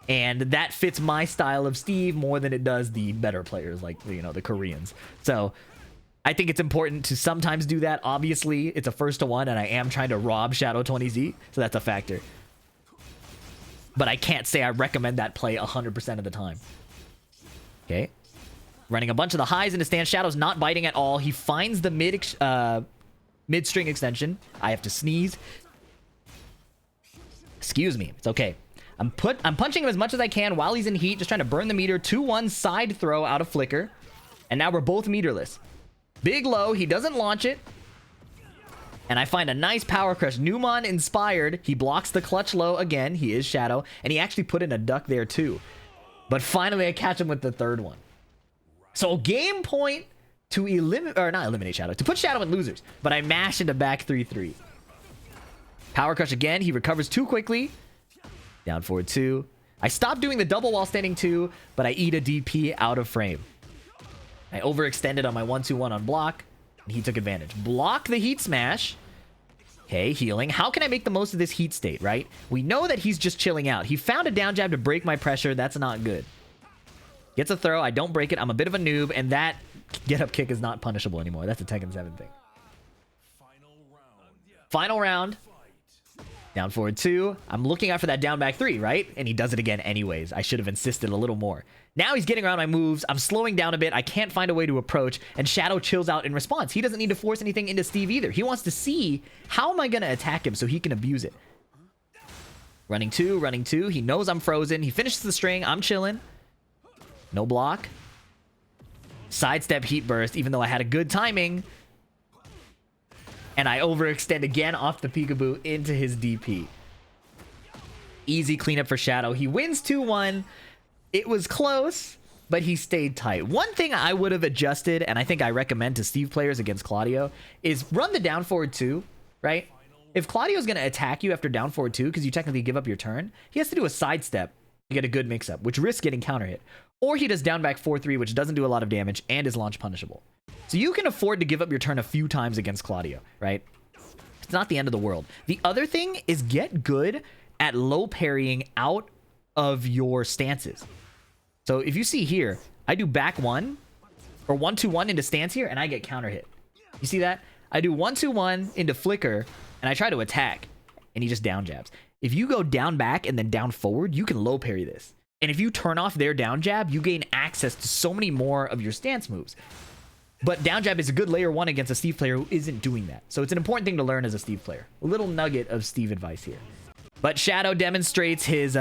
And that fits my style of Steve more than it does the better players, like, you know, the Koreans. So I think it's important to sometimes do that. Obviously, it's a first to one, and I am trying to rob Shadow 20Z, so that's a factor. But I can't say I recommend that play 100% of the time. Okay. Running a bunch of the highs into stance. Shadow's not biting at all. He finds the mid-string extension. I have to sneeze. Excuse me. It's okay. I'm punching him as much as I can while he's in heat, just trying to burn the meter. 2-1 side throw out of flicker. And now we're both meterless. Big low. He doesn't launch it. And I find a nice power crush. Newmon inspired. He blocks the clutch low again. He is Shadow. And he actually put in a duck there too. But finally I catch him with the third one. So game point to eliminate, or not eliminate Shadow, to put Shadow in losers. But I mash into back 3-3. Power crush again. He recovers too quickly. Down forward 2. I stopped doing the double while standing 2, but I eat a DP out of frame. I overextended on my 1-2-1 on block. He took advantage. Block the heat smash. Okay, healing. How can I make the most of this heat state, right? We know that he's just chilling out. He found a down jab to break my pressure. That's not good. Gets a throw. I don't break it. I'm a bit of a noob, and that get-up kick is not punishable anymore. That's a Tekken 7 thing. Final round. Down forward 2. I'm looking out for that down back 3, right? And he does it again anyways. I should have insisted a little more. Now he's getting around my moves. I'm slowing down a bit. I can't find a way to approach. And Shadow chills out in response. He doesn't need to force anything into Steve either. He wants to see how am I going to attack him so he can abuse it. Running 2, running 2. He knows I'm frozen. He finishes the string. I'm chilling. No block. Sidestep heat burst, even though I had a good timing. And I overextend again off the peekaboo into his DP. Easy cleanup for Shadow. He wins 2-1. It was close, but he stayed tight. One thing I would have adjusted, and I think I recommend to Steve players against Claudio, is run the down forward 2, right? If Claudio's going to attack you after down forward 2, because you technically give up your turn, he has to do a sidestep to get a good mix-up, which risks getting counter hit. Or he does down back 4-3, which doesn't do a lot of damage and is launch punishable. So you can afford to give up your turn a few times against Claudio, right? It's not the end of the world. The other thing is get good at low parrying out of your stances. So if you see here, I do back 1 or 1-2-1 into stance here and I get counter hit. You see that? I do 1-2-1 into flicker and I try to attack and he just down jabs. If you go down back and then down forward, you can low parry this. And if you turn off their down jab, you gain access to so many more of your stance moves. But down jab is a good layer 1 against a Steve player who isn't doing that. So it's an important thing to learn as a Steve player. A little nugget of Steve advice here. But Shadow demonstrates his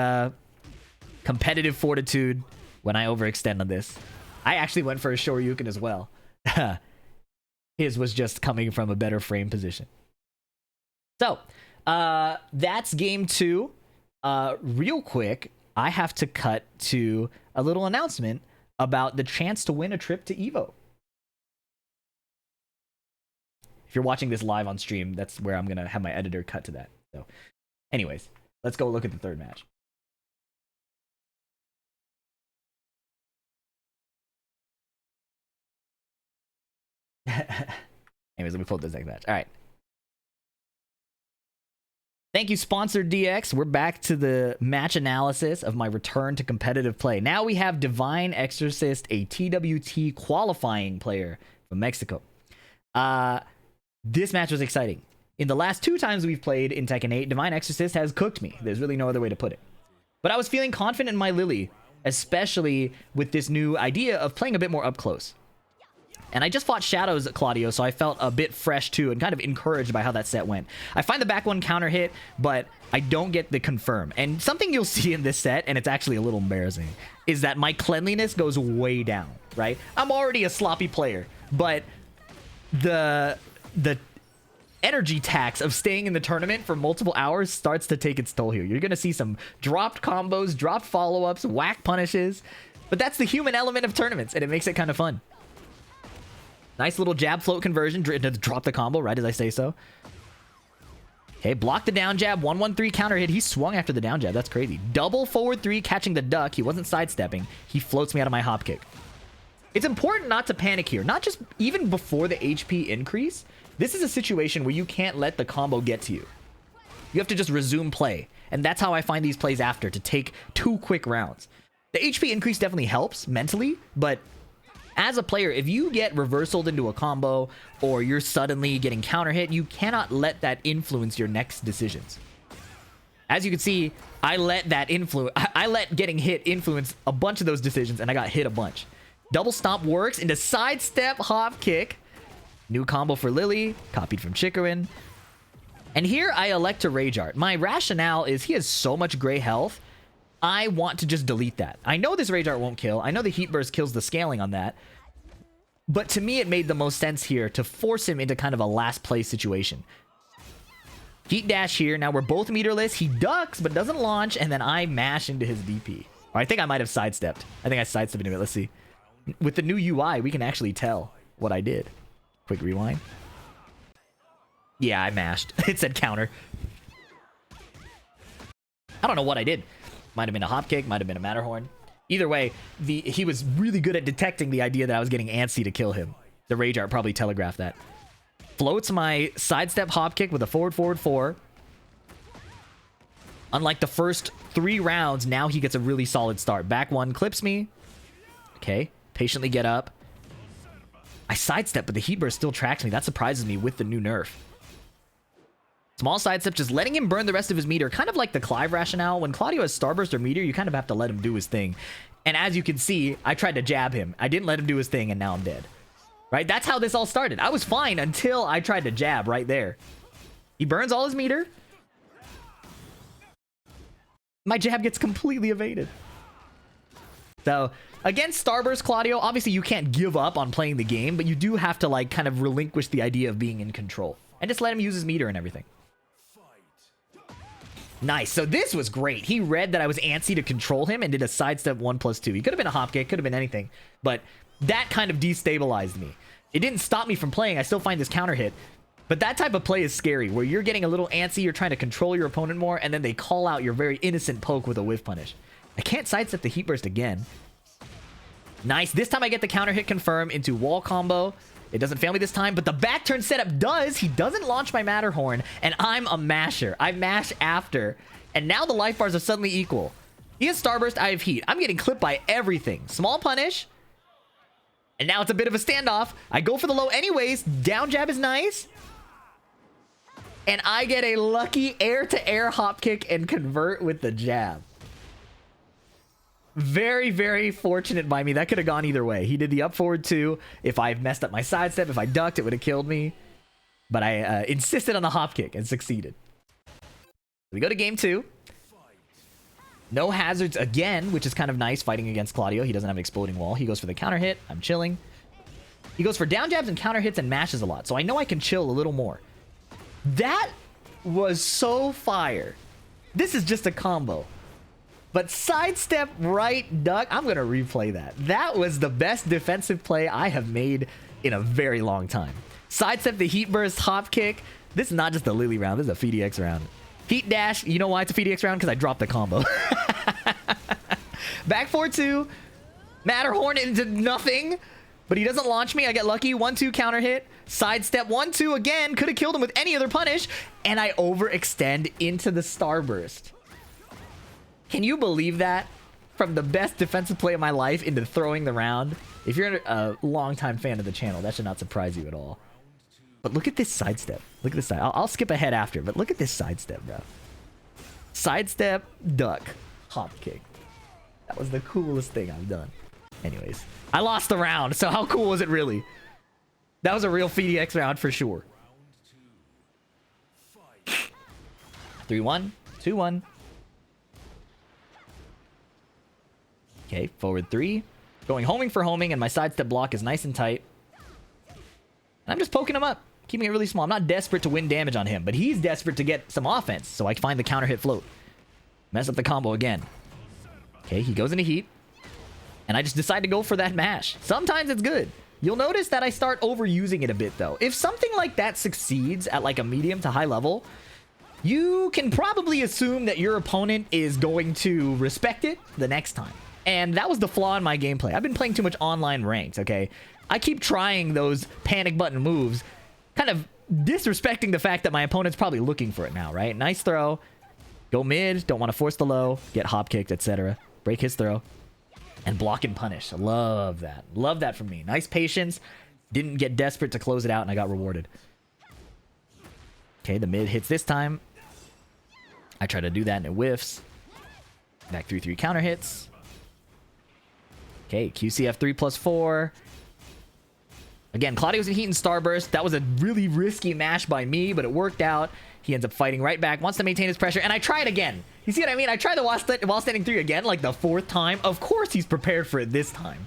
competitive fortitude when I overextend on this. I actually went for a Shoryuken as well. His was just coming from a better frame position. So, that's game 2. Real quick, I have to cut to a little announcement about the chance to win a trip to EVO. If you're watching this live on stream, that's where I'm going to have my editor cut to that. So, anyways, let's go look at the third match. Anyways, let me pull up the next match. All right. Thank you, Sponsored DX. We're back to the match analysis of my return to competitive play. Now we have Divine Exorcist, a TWT qualifying player from Mexico. This match was exciting. In the last 2 times we've played in Tekken 8, Divine Exorcist has cooked me. There's really no other way to put it. But I was feeling confident in my Lily, especially with this new idea of playing a bit more up close. And I just fought Shadows at Claudio, so I felt a bit fresh too and kind of encouraged by how that set went. I find the back 1 counter hit, but I don't get the confirm. And something you'll see in this set, and it's actually a little embarrassing, is that my cleanliness goes way down, right? I'm already a sloppy player, but the energy tax of staying in the tournament for multiple hours starts to take its toll here. You're going to see some dropped combos, dropped follow-ups, whack punishes, but that's the human element of tournaments, and it makes it kind of fun. Nice little jab float conversion to drop the combo right as I say so. Okay, block the down jab, 1-1-3 counter hit. He swung after the down jab. That's crazy. Double forward 3 catching the duck. He wasn't sidestepping. He floats me out of my hop kick. It's important not to panic here. Not just even before the HP increase. This is a situation where you can't let the combo get to you. You have to just resume play. And that's how I find these plays after, to take 2 quick rounds. The HP increase definitely helps mentally, but as a player, if you get reversaled into a combo or you're suddenly getting counter hit, you cannot let that influence your next decisions. As you can see, I let getting hit influence a bunch of those decisions, and I got hit a bunch. Double stomp works into sidestep hop kick. New combo for Lily, copied from Chikarin. And here I elect to Rage Art. My rationale is he has so much gray health, I want to just delete that. I know this Rage Art won't kill. I know the Heat Burst kills the scaling on that. But to me, it made the most sense here to force him into kind of a last play situation. Heat dash here. Now we're both meterless. He ducks, but doesn't launch. And then I mash into his DP. Or I think I might have sidestepped. I think I sidestepped into it. Let's see. With the new UI, we can actually tell what I did. Quick rewind. Yeah, I mashed. It said counter. I don't know what I did. Might have been a hop kick, might have been a Matterhorn. Either way, he was really good at detecting the idea that I was getting antsy to kill him. The Rage Art probably telegraphed that. Floats my sidestep hop kick with a forward 4. Unlike the first 3 rounds, now he gets a really solid start. Back 1 clips me. Okay, patiently get up. I sidestep, but the Heat Burst still tracks me. That surprises me with the new nerf. Small sidestep, just letting him burn the rest of his meter, kind of like the Clive rationale. When Claudio has Starburst or meter, you kind of have to let him do his thing. And as you can see, I tried to jab him. I didn't let him do his thing, and now I'm dead. Right? That's how this all started. I was fine until I tried to jab right there. He burns all his meter. My jab gets completely evaded. So, against Starburst Claudio, obviously you can't give up on playing the game, but you do have to, like, kind of relinquish the idea of being in control. And just let him use his meter and everything. Nice. So this was great. He read that I was antsy to control him and did a sidestep 1+2. He could have been a hop kick, could have been anything. But that kind of destabilized me. It didn't stop me from playing. I still find this counter hit. But that type of play is scary, where you're getting a little antsy, you're trying to control your opponent more, and then they call out your very innocent poke with a whiff punish. I can't sidestep the heat burst again. Nice. This time I get the counter hit confirm into wall combo. It doesn't fail me this time, but the back turn setup does. He doesn't launch my Matterhorn, and I'm a masher. I mash after, and now the life bars are suddenly equal. He has Starburst, I have Heat. I'm getting clipped by everything. Small punish, and now it's a bit of a standoff. I go for the low anyways. Down jab is nice, and I get a lucky air-to-air hop kick and convert with the jab. Very, very fortunate by me. That could have gone either way. He did the up forward 2. If I messed up my sidestep, if I ducked, it would have killed me. But I insisted on the hop kick and succeeded. We go to game 2. No hazards again, which is kind of nice fighting against Claudio. He doesn't have an exploding wall. He goes for the counter hit. I'm chilling. He goes for down jabs and counter hits and mashes a lot. So I know I can chill a little more. That was so fire. This is just a combo. But sidestep right duck, I'm going to replay that. That was the best defensive play I have made in a very long time. Sidestep the heat burst hop kick. This is not just a Lily round. This is a FDX round. Heat dash. You know why it's a FDX round? Because I dropped the combo. Back 4-2. Matterhorn into nothing. But he doesn't launch me. I get lucky. 1-2 counter hit. Sidestep 1-2 again. Could have killed him with any other punish. And I overextend into the Starburst. Can you believe that? From the best defensive play of my life into throwing the round. If you're a longtime fan of the channel, that should not surprise you at all. But look at this sidestep. Look at this side. I'll skip ahead after, but look at this sidestep, bro. Sidestep, duck, hop kick. That was the coolest thing I've done. Anyways, I lost the round, so how cool was it really? That was a real FDX round for sure. 3-1, 2-1. Okay, forward 3. Going homing for homing, and my sidestep block is nice and tight. And I'm just poking him up, keeping it really small. I'm not desperate to win damage on him, but he's desperate to get some offense, so I find the counter hit float. Mess up the combo again. Okay, he goes into heat, and I just decide to go for that mash. Sometimes it's good. You'll notice that I start overusing it a bit, though. If something like that succeeds at like a medium to high level, you can probably assume that your opponent is going to respect it the next time. And that was the flaw in my gameplay. I've been playing too much online ranked, okay? I keep trying those panic button moves, kind of disrespecting the fact that my opponent's probably looking for it now, right? Nice throw. Go mid, don't want to force the low, get hop kicked, etc. Break his throw. And block and punish. Love that. Love that from me. Nice patience. Didn't get desperate to close it out, and I got rewarded. Okay, the mid hits this time. I try to do that, and it whiffs. Back 3-3 counter hits. Okay, QCF 3+4. Again, Claudio's in heat and Starburst. That was a really risky mash by me, but it worked out. He ends up fighting right back, wants to maintain his pressure, and I try it again. You see what I mean? I tried the while standing 3 again, like the 4th time. Of course he's prepared for it this time.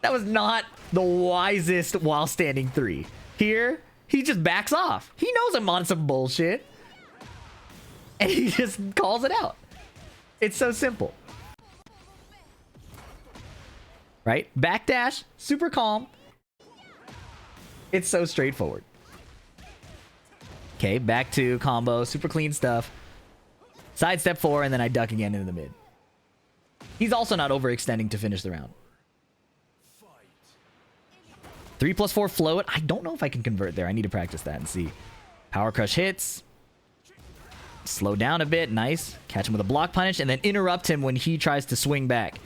That was not the wisest while standing 3. Here, he just backs off. He knows I'm on some bullshit. And he just calls it out. It's so simple. Right? Backdash, super calm. It's so straightforward. Okay, back to combo, super clean stuff. Sidestep 4, and then I duck again into the mid. He's also not overextending to finish the round. 3+4 float. I don't know if I can convert there. I need to practice that and see. Power crush hits. Slow down a bit. Nice. Catch him with a block punish, and then interrupt him when he tries to swing back.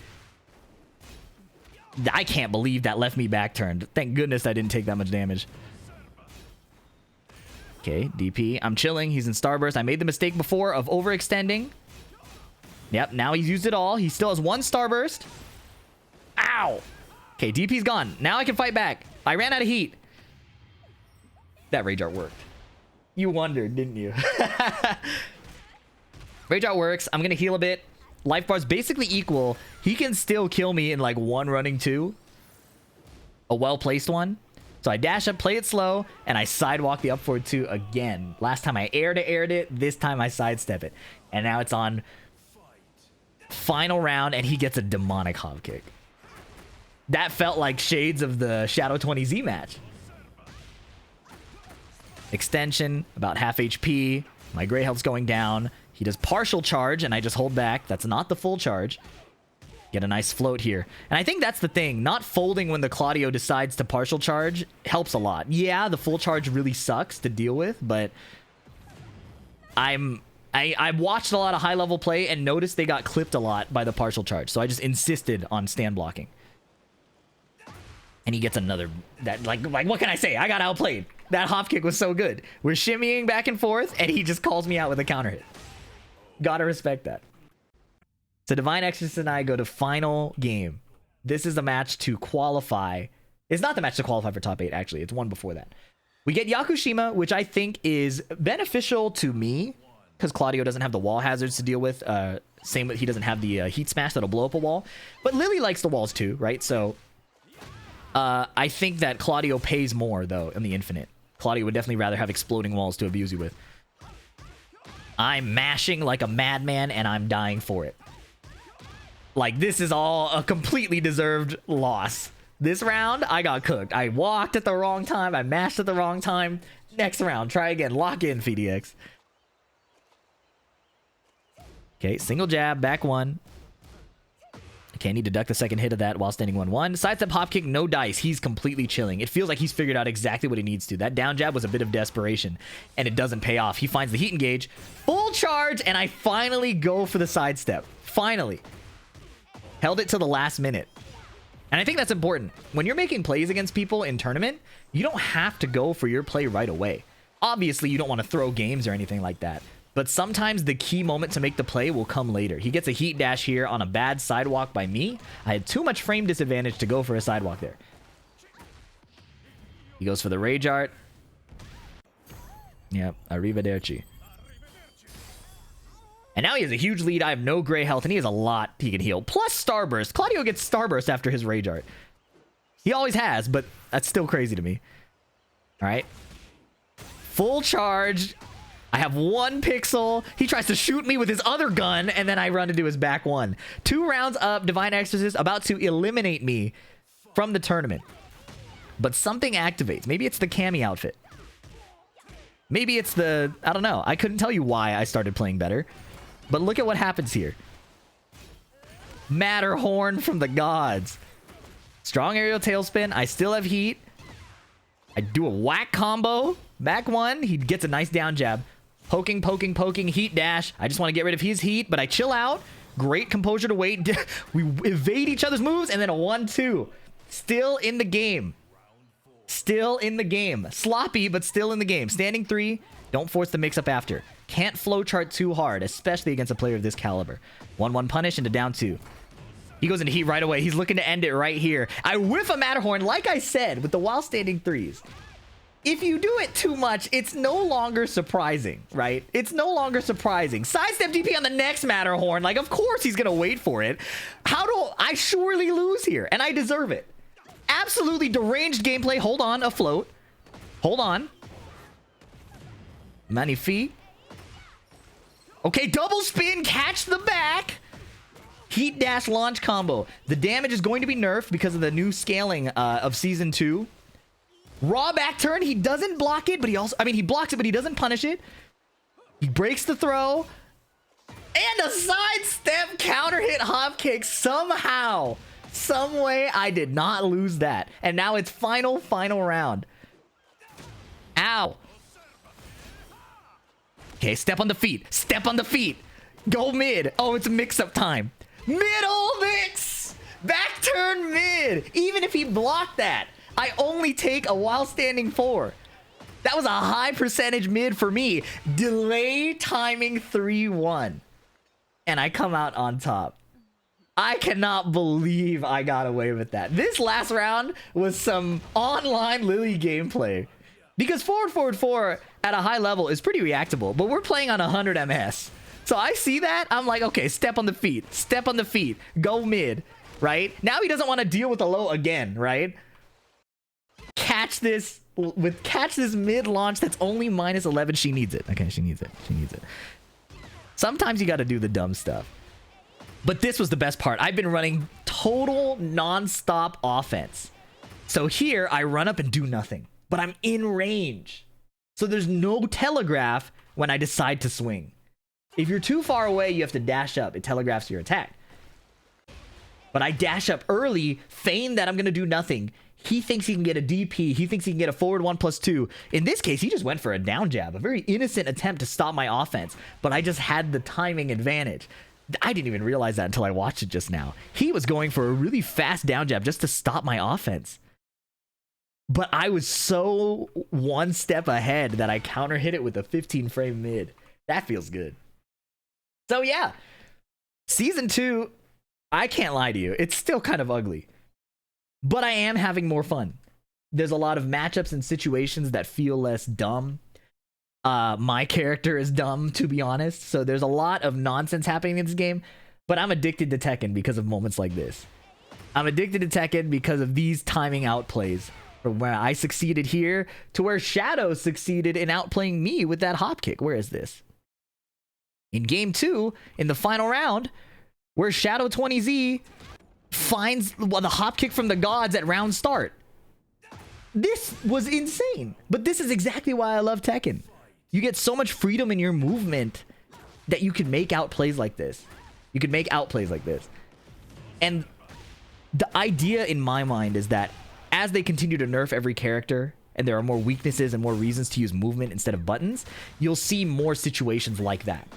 I can't believe that left me back turned. Thank goodness I didn't take that much damage. Okay, DP. I'm chilling. He's in Starburst. I made the mistake before of overextending. Yep, now he's used it all. He still has one Starburst. Ow! Okay, DP's gone. Now I can fight back. I ran out of heat. That Rage Art worked. You wondered, didn't you? Rage Art works. I'm going to heal a bit. Life bar's basically equal. He can still kill me in like one running two. A well-placed one. So I dash up, play it slow, and I sidewalk the up forward two again. Last time I aired it. This time I sidestep it. And now it's on final round, and he gets a demonic hop kick. That felt like shades of the Shadow 20Z match. Extension, about half HP. My gray health's going down. He does partial charge, and I just hold back. That's not the full charge. Get a nice float here. And I think that's the thing. Not folding when the Claudio decides to partial charge helps a lot. Yeah, the full charge really sucks to deal with, but I watched a lot of high-level play and noticed they got clipped a lot by the partial charge. So I just insisted on stand blocking. And he gets another... Like what can I say? I got outplayed. That hop kick was so good. We're shimmying back and forth, and he just calls me out with a counter hit. Gotta respect that. So Divine Exorcist and I go to final game. This is a match to qualify. It's not the match to qualify for top 8, actually. It's one before that. We get Yakushima, which I think is beneficial to me, because Claudio doesn't have the wall hazards to deal with. Same with he doesn't have the heat smash that'll blow up a wall. But Lily likes the walls too, right? So I think that Claudio pays more, though, in the Infinite. Claudio would definitely rather have exploding walls to abuse you with. I'm mashing like a madman, and I'm dying for it. Like, this is all a completely deserved loss. This round, I got cooked. I walked at the wrong time. I mashed at the wrong time. Next round, try again. Lock in, FDX. Okay, single jab, back one. Okay, I need to duck the second hit of that while standing 1-1. Sidestep hop kick, no dice. He's completely chilling. It feels like he's figured out exactly what he needs to. That down jab was a bit of desperation, and it doesn't pay off. He finds the heat engage, full charge, and I finally go for the sidestep. Finally. Held it till the last minute. And I think that's important. When you're making plays against people in tournament, you don't have to go for your play right away. Obviously, you don't want to throw games or anything like that. But sometimes the key moment to make the play will come later. He gets a heat dash here on a bad sidewalk by me. I had too much frame disadvantage to go for a sidewalk there. He goes for the Rage Art. Yep, arrivederci. And now he has a huge lead. I have no gray health, and he has a lot he can heal. Plus Starburst. Claudio gets Starburst after his Rage Art. He always has, but that's still crazy to me. All right. Full charge. I have 1 pixel. He tries to shoot me with his other gun, and then I run into his back one. 2 rounds up. Divine Exorcist about to eliminate me from the tournament. But something activates. Maybe it's the cami outfit. Maybe it's the... I don't know. I couldn't tell you why I started playing better. But look at what happens here. Matterhorn from the gods. Strong aerial tailspin. I still have heat. I do a whack combo. Back one. He gets a nice down jab. Poking, poking, poking. Heat dash. I just want to get rid of his heat, but I chill out. Great composure to wait. We evade each other's moves, and then a 1-2. Still in the game. Still in the game. Sloppy, but still in the game. Standing 3. Don't force the mix-up after. Can't flowchart too hard, especially against a player of this caliber. 1-1 punish into down 2. He goes into heat right away. He's looking to end it right here. I whiff a Matterhorn, like I said, with the while standing 3s. If you do it too much, it's no longer surprising, right? It's no longer surprising. Sidestep DP on the next Matterhorn. Like, of course he's going to wait for it. How do I surely lose here? And I deserve it. Absolutely deranged gameplay. Hold on, afloat. Hold on. Magnifique. Okay, double spin, catch the back. Heat dash launch combo. The damage is going to be nerfed because of the new scaling of Season 2. Raw back turn, he doesn't block it, but he also... I mean, he blocks it, but he doesn't punish it. He breaks the throw. And a sidestep counter hit hop kick somehow. Some way, I did not lose that. And now it's final round. Ow. Okay, step on the feet. Step on the feet. Go mid. Oh, it's mix-up time. Middle mix. Back turn mid. Even if he blocked that, I only take a while standing 4. That was a high percentage mid for me. Delay timing 3-1. And I come out on top. I cannot believe I got away with that. This last round was some online Lily gameplay. Because forward 4 at a high level is pretty reactable, but we're playing on 100 MS. So I see that, I'm like, okay, step on the feet, go mid, right? Now he doesn't want to deal with the low again, right? Catch this mid launch that's only -11. She needs it. Okay, she needs it. Sometimes you got to do the dumb stuff. But this was the best part. I've been running total non-stop offense. So here I run up and do nothing, but I'm in range. So there's no telegraph when I decide to swing. If you're too far away, you have to dash up. It telegraphs your attack. But I dash up early, feign that I'm going to do nothing. He thinks he can get a DP. He thinks he can get a forward 1+2. In this case, he just went for a down jab. A very innocent attempt to stop my offense. But I just had the timing advantage. I didn't even realize that until I watched it just now. He was going for a really fast down jab just to stop my offense. But I was so one step ahead that I counter hit it with a 15 frame mid. That feels good. So yeah, season 2, I can't lie to you, it's still kind of ugly. But I am having more fun. There's a lot of matchups and situations that feel less dumb. My character is dumb, to be honest. So there's a lot of nonsense happening in this game. But I'm addicted to Tekken because of moments like this. I'm addicted to Tekken because of these timing outplays. From where I succeeded here to where Shadow succeeded in outplaying me with that hop kick. Where is this? In game 2, in the final round, where Shadow 20Z finds the hop kick from the gods at round start. This was insane. But this is exactly why I love Tekken. You get so much freedom in your movement that you can make outplays like this. And the idea in my mind is that as they continue to nerf every character and there are more weaknesses and more reasons to use movement instead of buttons, you'll see more situations like that.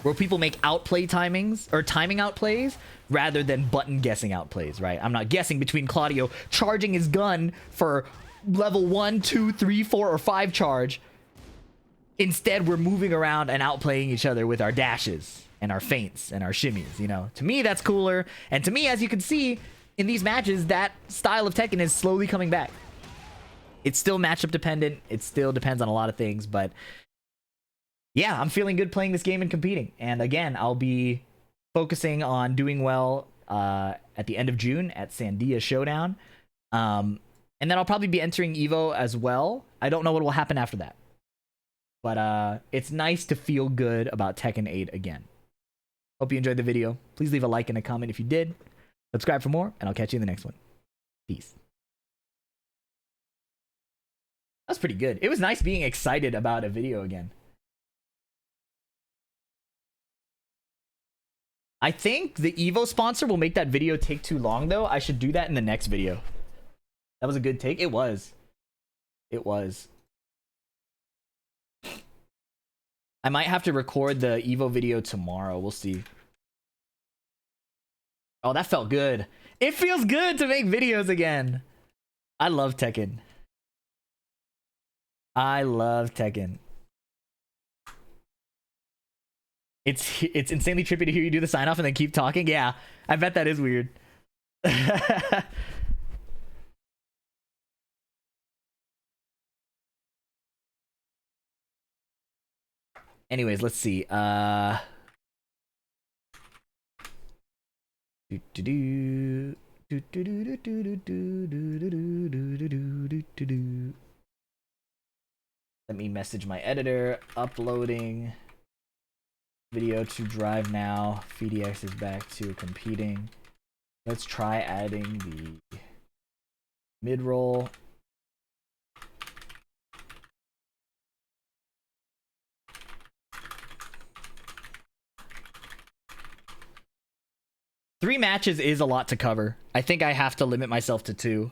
Where people make outplay timings or timing outplays rather than button guessing outplays, right? I'm not guessing between Claudio charging his gun for level 1, 2, 3, 4, or 5 charge. Instead, we're moving around and outplaying each other with our dashes and our feints and our shimmies, you know? To me, that's cooler. And to me, as you can see in these matches, that style of Tekken is slowly coming back. It's still matchup dependent. It still depends on a lot of things, but yeah, I'm feeling good playing this game and competing. And again, I'll be focusing on doing well at the end of June at Sandia Showdown. And then I'll probably be entering EVO as well. I don't know what will happen after that. But it's nice to feel good about Tekken 8 again. Hope you enjoyed the video. Please leave a like and a comment if you did. Subscribe for more, and I'll catch you in the next one. Peace. That's pretty good. It was nice being excited about a video again. I think the Evo sponsor will make that video take too long, though. I should do that in the next video. That was a good take. It was. It was. I might have to record the Evo video tomorrow. We'll see. Oh, that felt good. It feels good to make videos again. I love Tekken. I love Tekken. It's insanely trippy to hear you do the sign off and then keep talking. Yeah, I bet that is weird. Anyways, let's see. Let me message my editor. Uploading video to drive now. FDX is back to competing. Let's try adding the mid-roll. Three matches is a lot to cover. I think I have to limit myself to 2.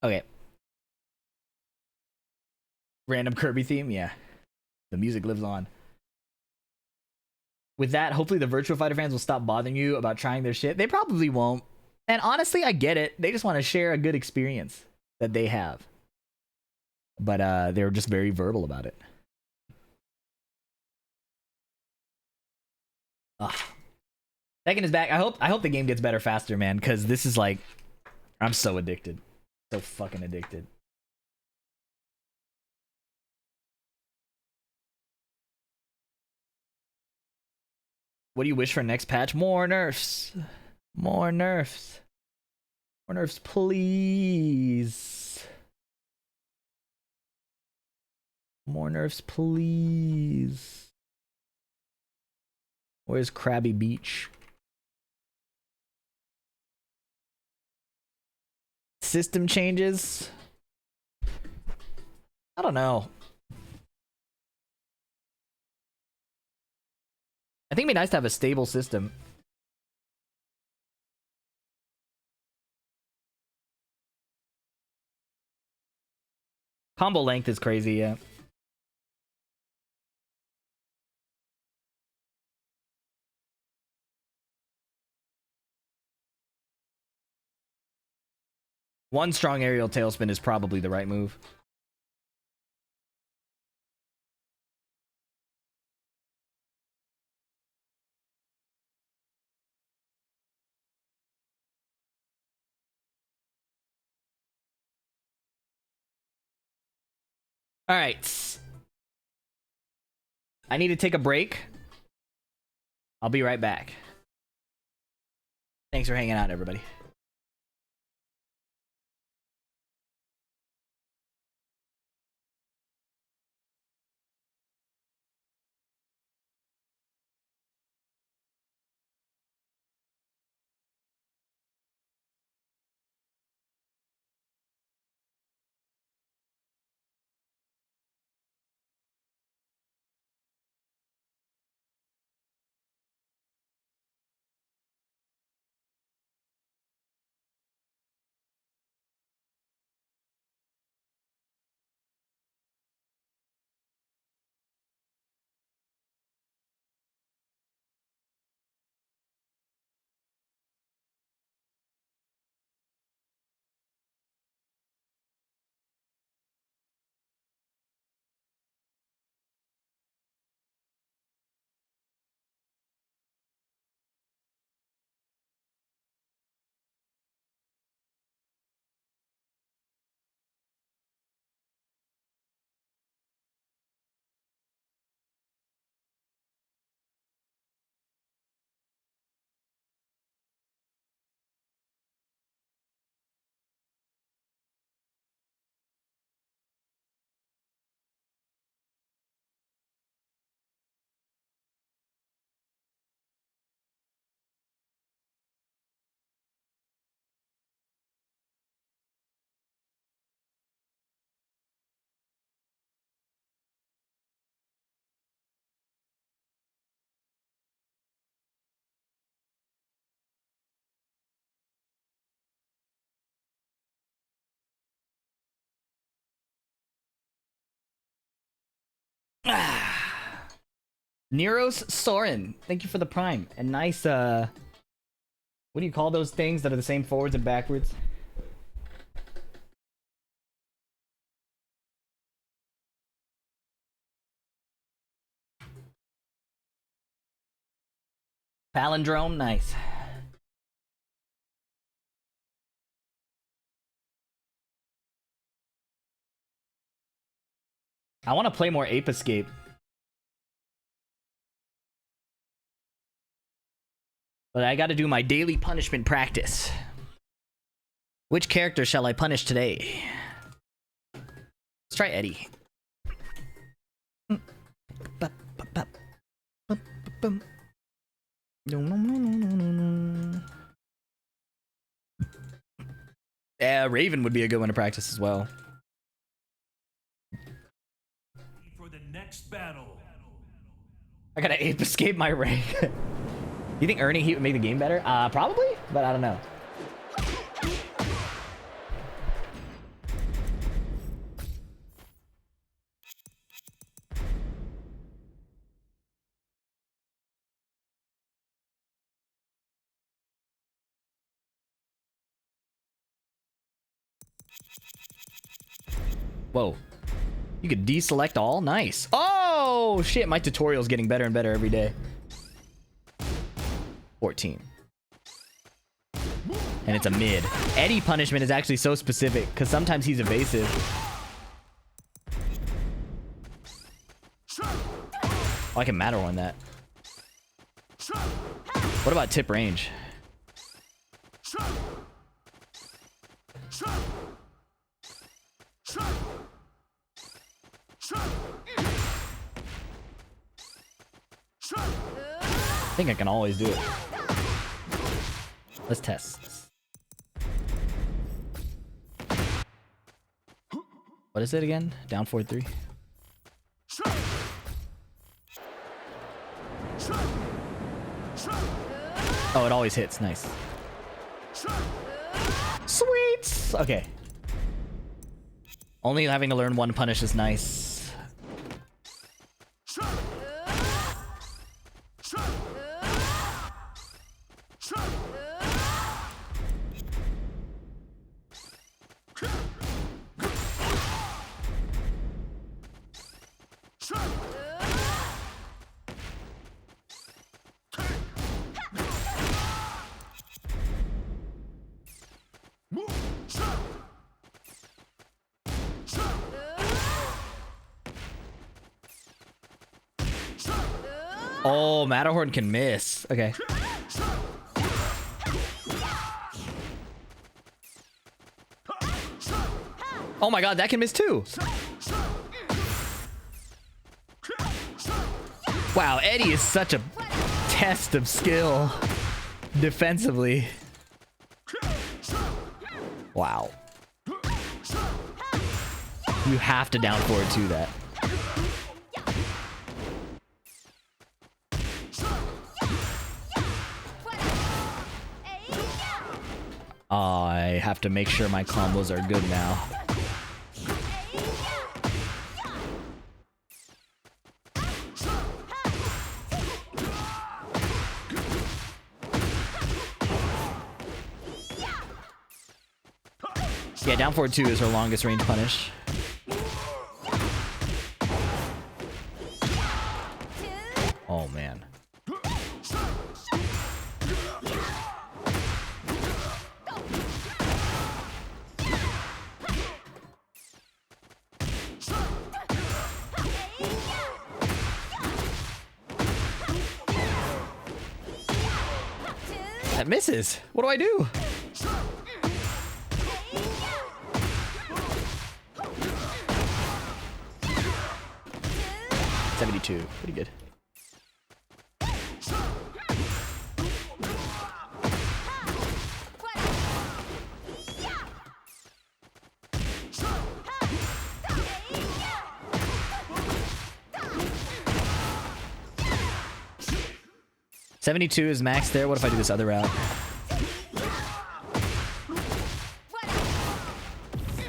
Okay. Random Kirby theme, yeah. The music lives on. With that, hopefully the Virtua Fighter fans will stop bothering you about trying their shit. They probably won't. And honestly, I get it. They just want to share a good experience that they have. But they're just very verbal about it. Ugh. Tekken is back. I hope the game gets better faster, man, because this is like, I'm so addicted. So fucking addicted. What do you wish for next patch? More nerfs. More nerfs. More nerfs, please. More nerfs, please. Where's Krabby Beach? System changes? I don't know. I think it'd be nice to have a stable system. Combo length is crazy, yeah. One strong aerial tailspin is probably the right move. All right. I need to take a break. I'll be right back. Thanks for hanging out, everybody. Neros Soren, thank you for the prime. And nice, what do you call those things that are the same forwards and backwards? Palindrome, nice. I want to play more Ape Escape. But I gotta do my daily punishment practice. Which character shall I punish today? Let's try Eddie. Yeah, Raven would be a good one to practice as well. For the next battle. I gotta Ape Escape my rank. You think Ernie Heat would make the game better? Probably, but I don't know. Whoa. You could deselect all? Nice. Oh, shit. My tutorial's getting better and better every day. 14. And it's a mid. Eddie punishment is actually so specific because sometimes he's evasive. Oh, I can Matterhorn that. What about tip range? I think I can always do it. Let's test. What is it again? Down 4-3. Oh, it always hits. Nice. Sweet. Okay. Only having to learn one punish is nice. Oh, Matterhorn can miss. Okay. Oh my god, that can miss too. Wow, Eddie is such a test of skill defensively. Wow. You have to down forward to that. I have to make sure my combos are good now. Yeah, down forward 2 is her longest range punish. Oh man. That misses. What do I do? $72. Pretty good. $72 is max there. What if I do this other route?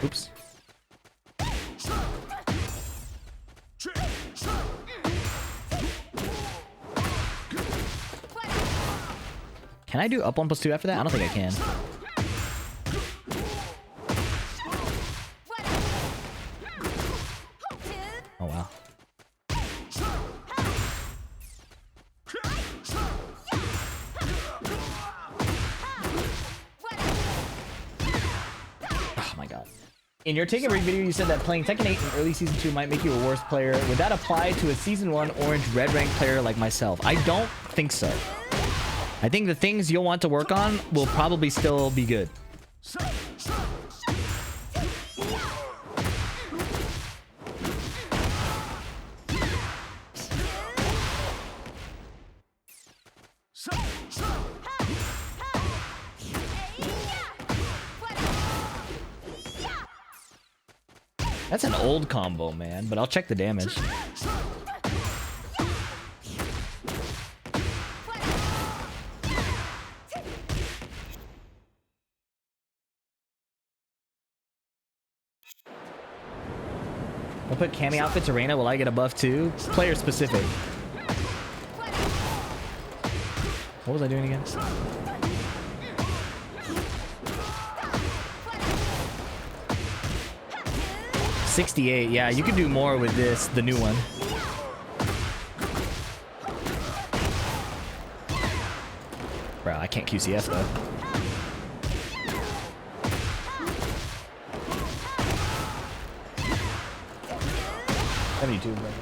Oops. Can I do up 1+2 after that? I don't think I can. Oh wow. Oh my god. In your Take a Break video, you said that playing Tekken 8 in early Season 2 might make you a worse player. Would that apply to a Season 1 orange red rank player like myself? I don't think so. I think the things you'll want to work on will probably still be good. That's an old combo, man, but I'll check the damage. I'll put Cammy outfits arena. Will I get a buff too? Player specific. What was I doing again? 68. Yeah, you could do more with this, the new one. Bro, I can't QCS though. $72, brother.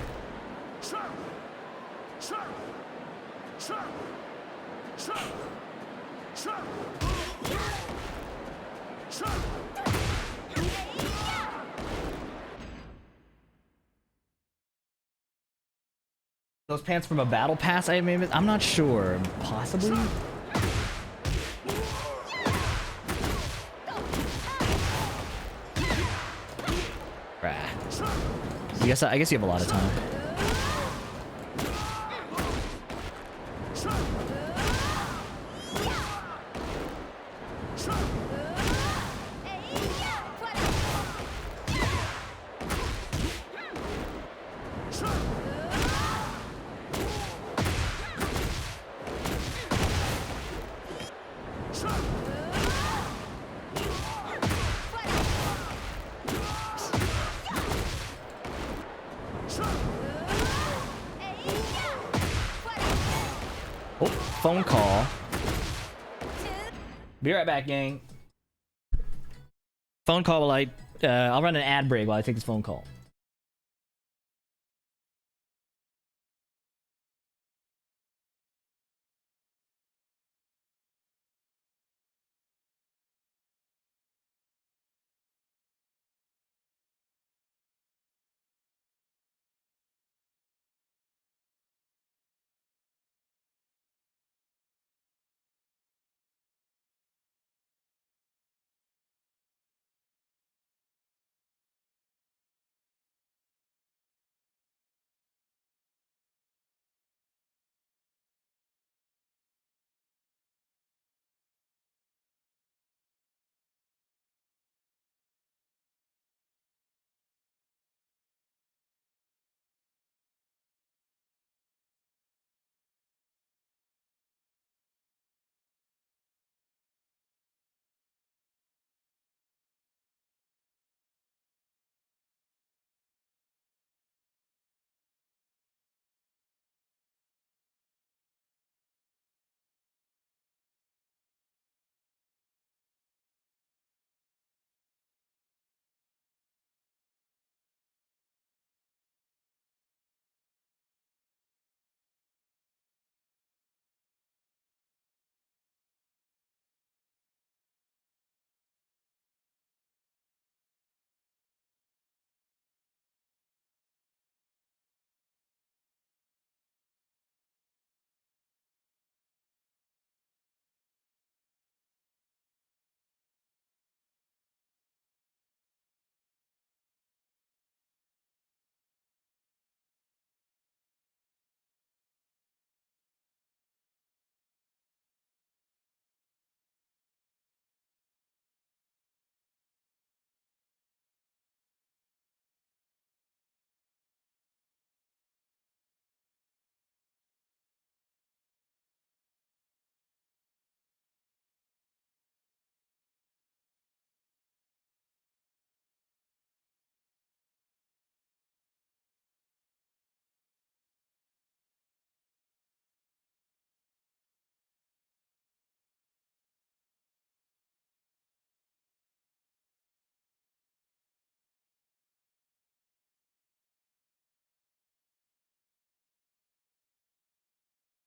Those pants from a battle pass I made. I'm not sure. Possibly. Rah. I guess you have a lot of time. Oh, phone call. Be right back, gang. Phone call while I'll run an ad break while I take this phone call.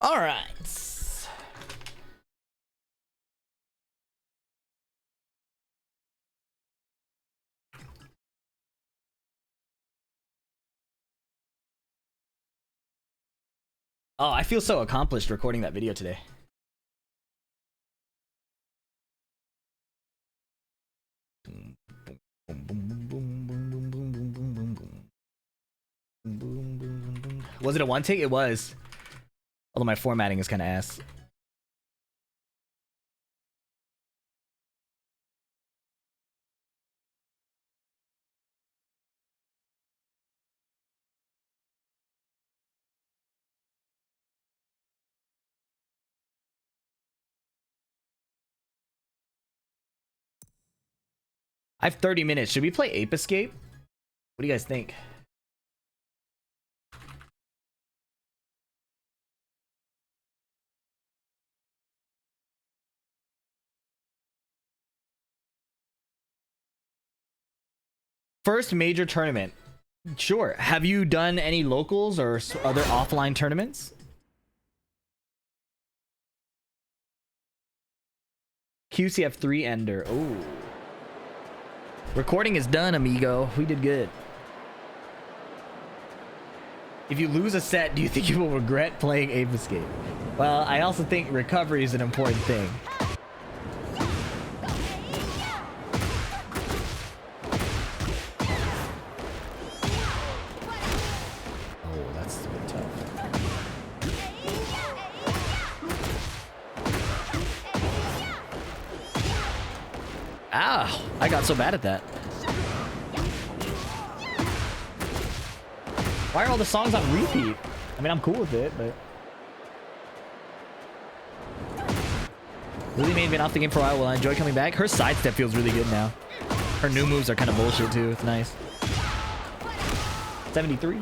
All right. Oh, I feel so accomplished recording that video today. Was it a one take? It was. Although my formatting is kind of ass. I have 30 minutes. Should we play Ape Escape? What do you guys think? First major tournament. Sure. Have you done any locals or other offline tournaments? QCF 3 Ender. Oh. Recording is done, amigo. We did good. If you lose a set, do you think you will regret playing Ape Escape? Well, I also think recovery is an important thing. Oh, that's tough. Ah, I got so bad at that. Why are all the songs on repeat? I mean, I'm cool with it, but... Lily may have been off the game for a while. Will I enjoy coming back? Her sidestep feels really good now. Her new moves are kind of bullshit, too. It's nice. 73.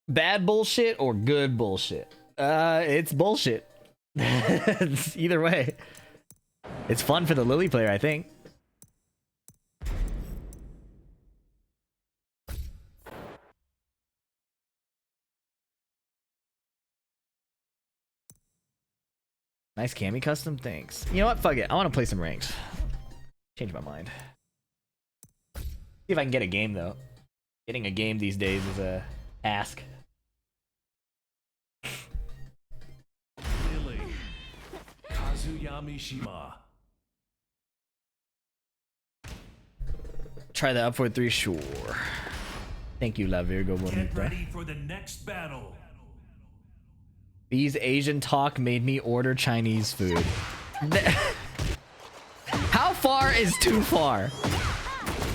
Bad bullshit or good bullshit? It's bullshit. Either way. It's fun for the Lily player, I think. Nice Cammy custom, thanks. You know what? Fuck it. I want to play some ranked. Change my mind. See if I can get a game, though. Getting a game these days is a task. Lily. Kazuyami Shima. Try the up for 3, sure. Thank you, La Virgo Get Bonita. ready for the next battle. These Asian talk made me order Chinese food. How far is too far?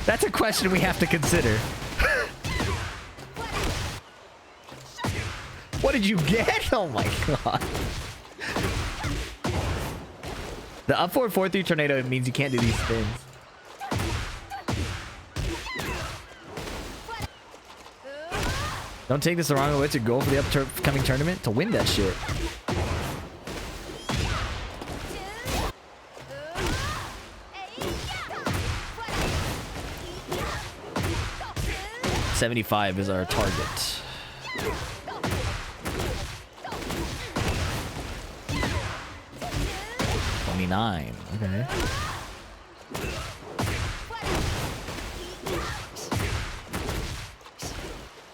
That's a question we have to consider. What did you get? Oh my god. The up forward 4-3 tornado means you can't do these spins. Don't take this the wrong way. To go for the upcoming tournament to win that shit. $75 is our target. $29. Okay.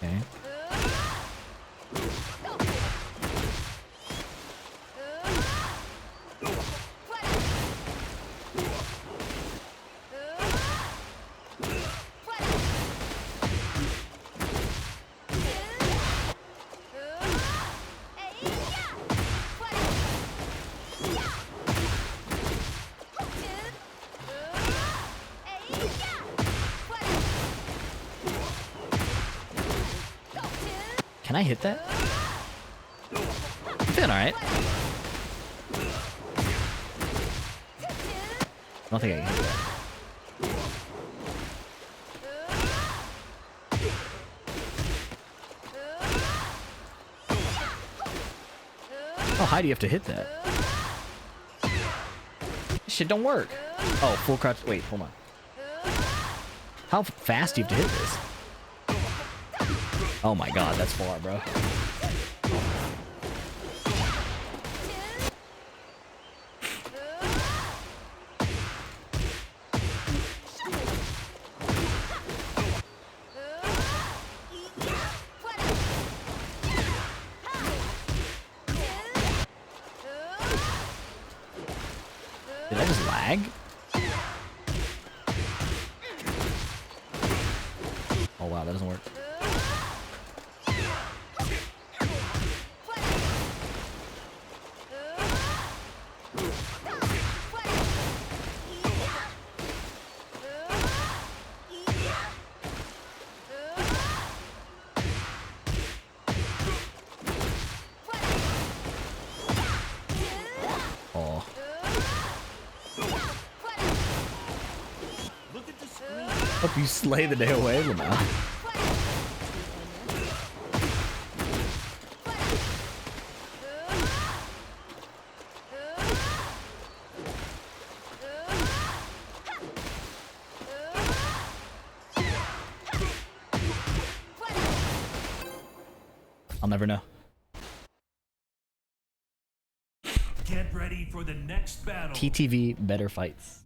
Okay. Can I hit that? I'm feeling alright. I don't think I can hit that. How high do you have to hit that? This shit don't work. Oh, full crouch. Wait, hold on. How fast do you have to hit this? Oh my god, that's far, bro. Did I just lag? Oh wow, that doesn't work. Hope you slay the day away, Lamau. I'll never know. Get ready for the next battle. TTV better fights.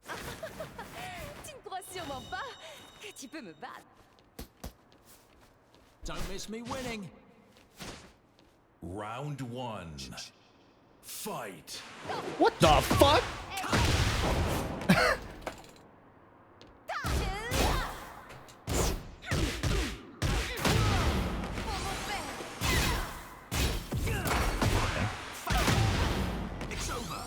Tu ne crois sûrement pas que tu peux me battre. Don't miss me winning. Round 1. Fight. What the fuck? It's over.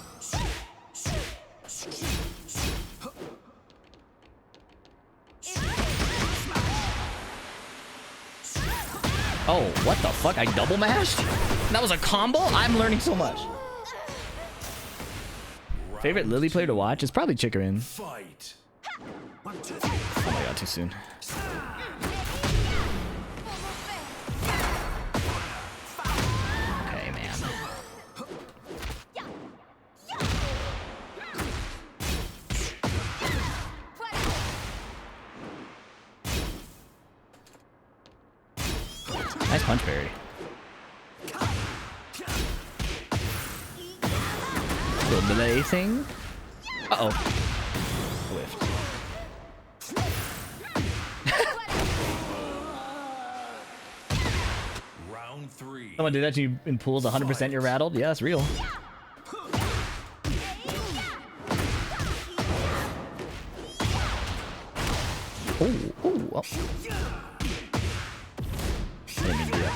Oh, what the fuck? I double mashed? That was a combo? I'm learning so much. Favorite Lily player to watch is probably Chikarin. Fight. Oh my god, too soon. Okay, man. Nice punch parry. Little delay thing. Uh-oh. Whiffed. Round 3. Someone did that to you in pools 100% you're rattled? Yeah, that's real. Oh, oh, oh. Didn't mean to do that.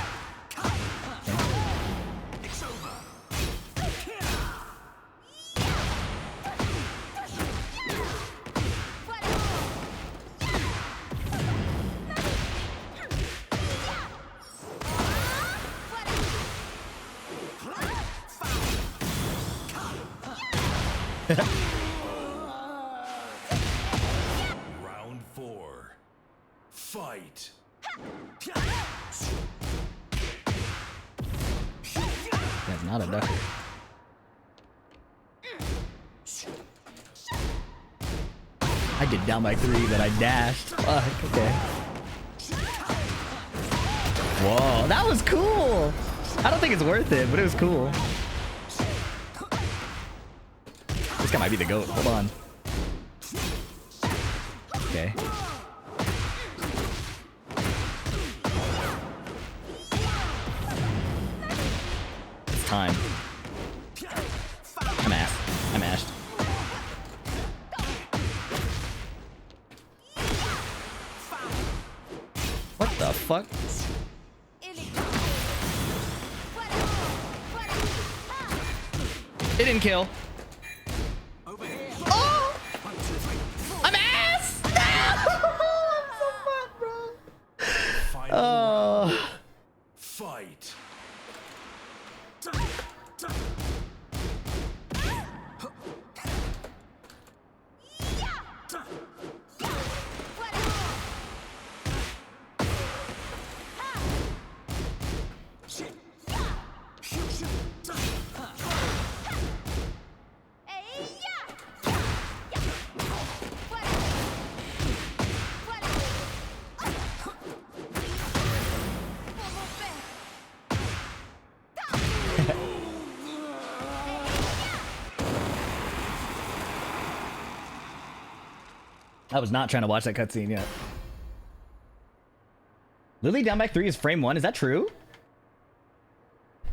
Round 4. Fight. That's not a ducker. I did down by 3, but I dashed. Fuck, okay. Whoa, that was cool! I don't think it's worth it, but it was cool. This guy might be the GOAT. Hold on. Okay. It's time. I'm ass. I'm ashed. What the fuck? It didn't kill. Oh! I'm ass! No! I'm so fucked, bro. Final Oh. round. Fight. I was not trying to watch that cutscene yet. Lily down back 3 is frame 1. Is that true?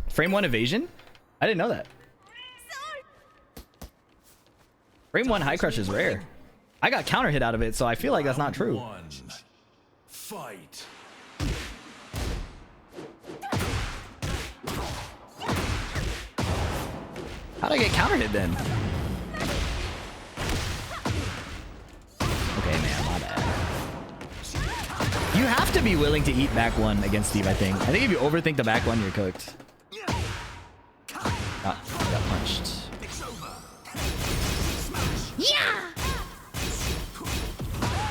Frame 1 evasion? I didn't know that. Frame 1 high crush is rare. I got counter hit out of it, so I feel like that's not true. Round 1. Fight. How'd I get counter hit then? Okay, man, my bad. You have to be willing to eat back 1 against Steve, I think. I think if you overthink the back 1, you're cooked. Ah, I got punched. Yeah!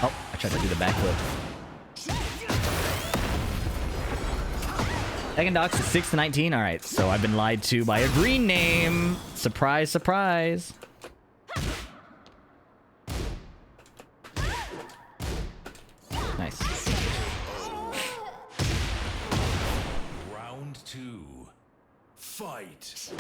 Oh, I tried to do the backflip. Second docs is 6 to 19. Alright, so I've been lied to by a green name. Surprise, surprise. Nice. Round 2. Fight.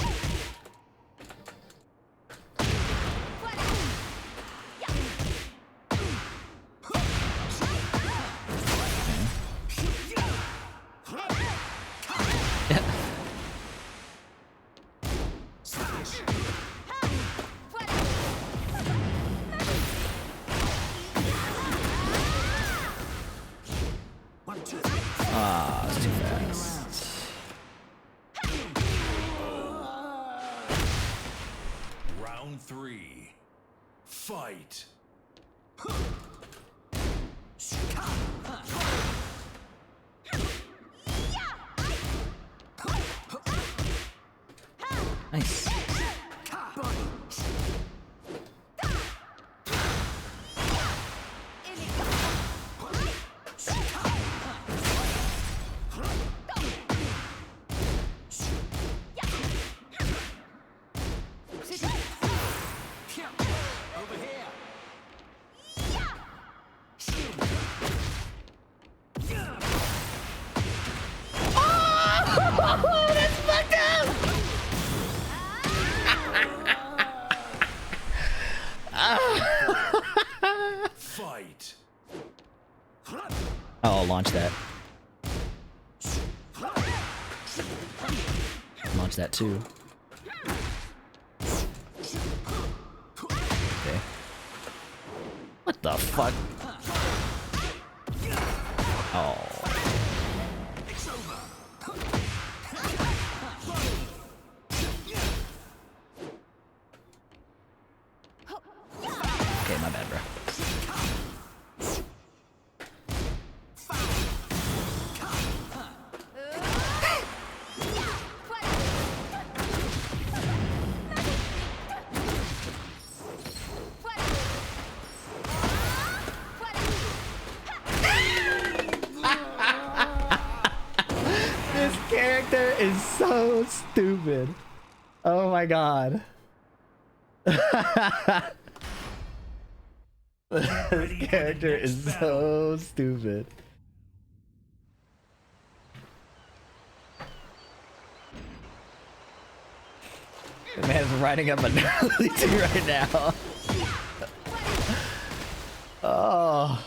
Ah, it's too fast. Round 3. Fight. Nice. Fight. Oh, I'll launch that. Launch that too. Okay. What the fuck? Oh. Okay, my bad, bro. This character is so stupid. Oh my god. This character is so stupid. The man's riding up a gnarly too right now. Oh.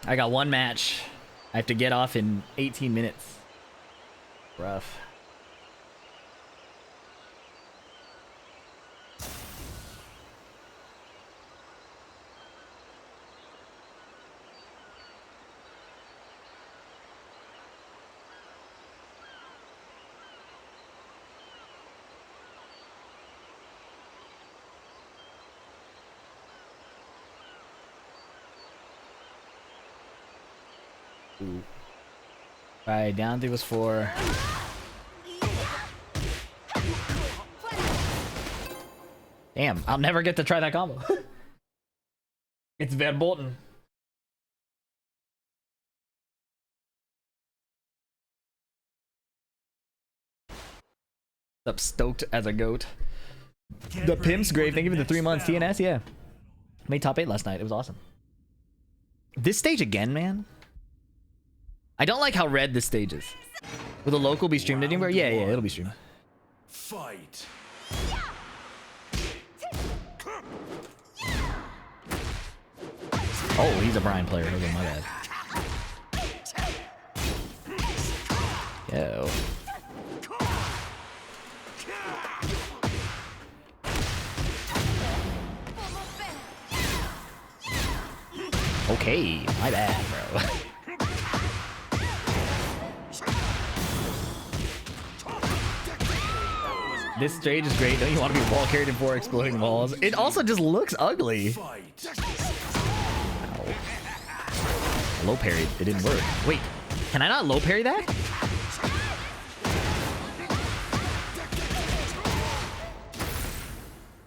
I got one match. I have to get off in 18 minutes. Rough. Ooh. Alright, down 3 was 4. Damn, I'll never get to try that combo. It's Van Bolton. Up stoked as a goat. The Pimp's Grave, thank you for the 3 months. TNS, yeah. Made top 8 last night. It was awesome. This stage again, man? I don't like how red this stage is. Will the local be streamed anywhere? Yeah, yeah, it'll be streamed. Fight. Oh, he's a Brian player. Okay, my bad. Yo. Okay, my bad, bro. This stage is great. Don't you want to be wall carried in 4 exploding walls? It also just looks ugly. Fight. Ow. I low parried. It didn't work. Wait, can I not low parry that?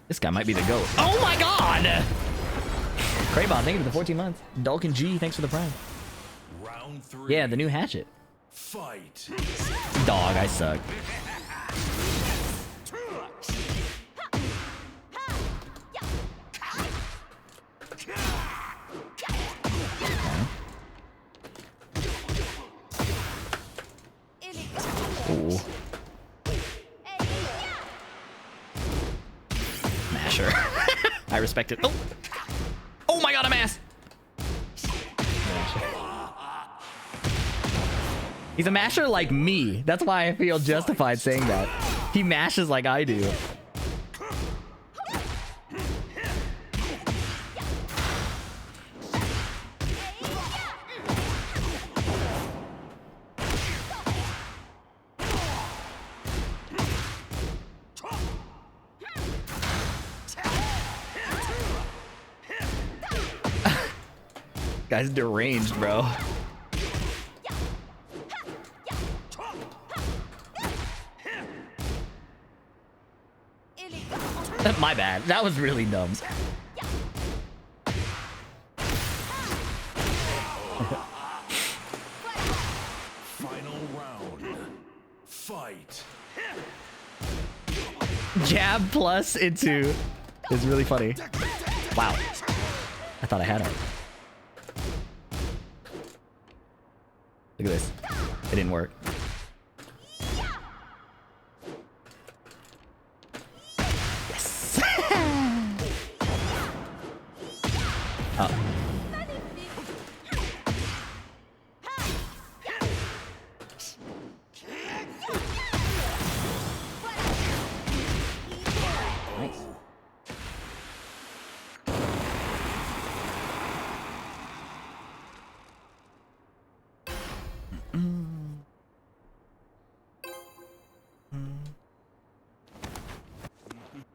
This guy might be the GOAT. Oh my god! Kraybon, thank you for the 14 months. Dalkin G, thanks for the prime. Round 3. Yeah, the new hatchet. Fight. Dog, I suck. Ooh. Masher. I respect it. Oh! Oh my god, I'm ass! He's a masher like me. That's why I feel justified saying that. He mashes like I do. Guy's deranged, bro. My bad. That was really dumb. Final round. Fight. Jab plus into is really funny. Wow. I thought I had him. Look at this. It didn't work. Yes. Oh. Nice.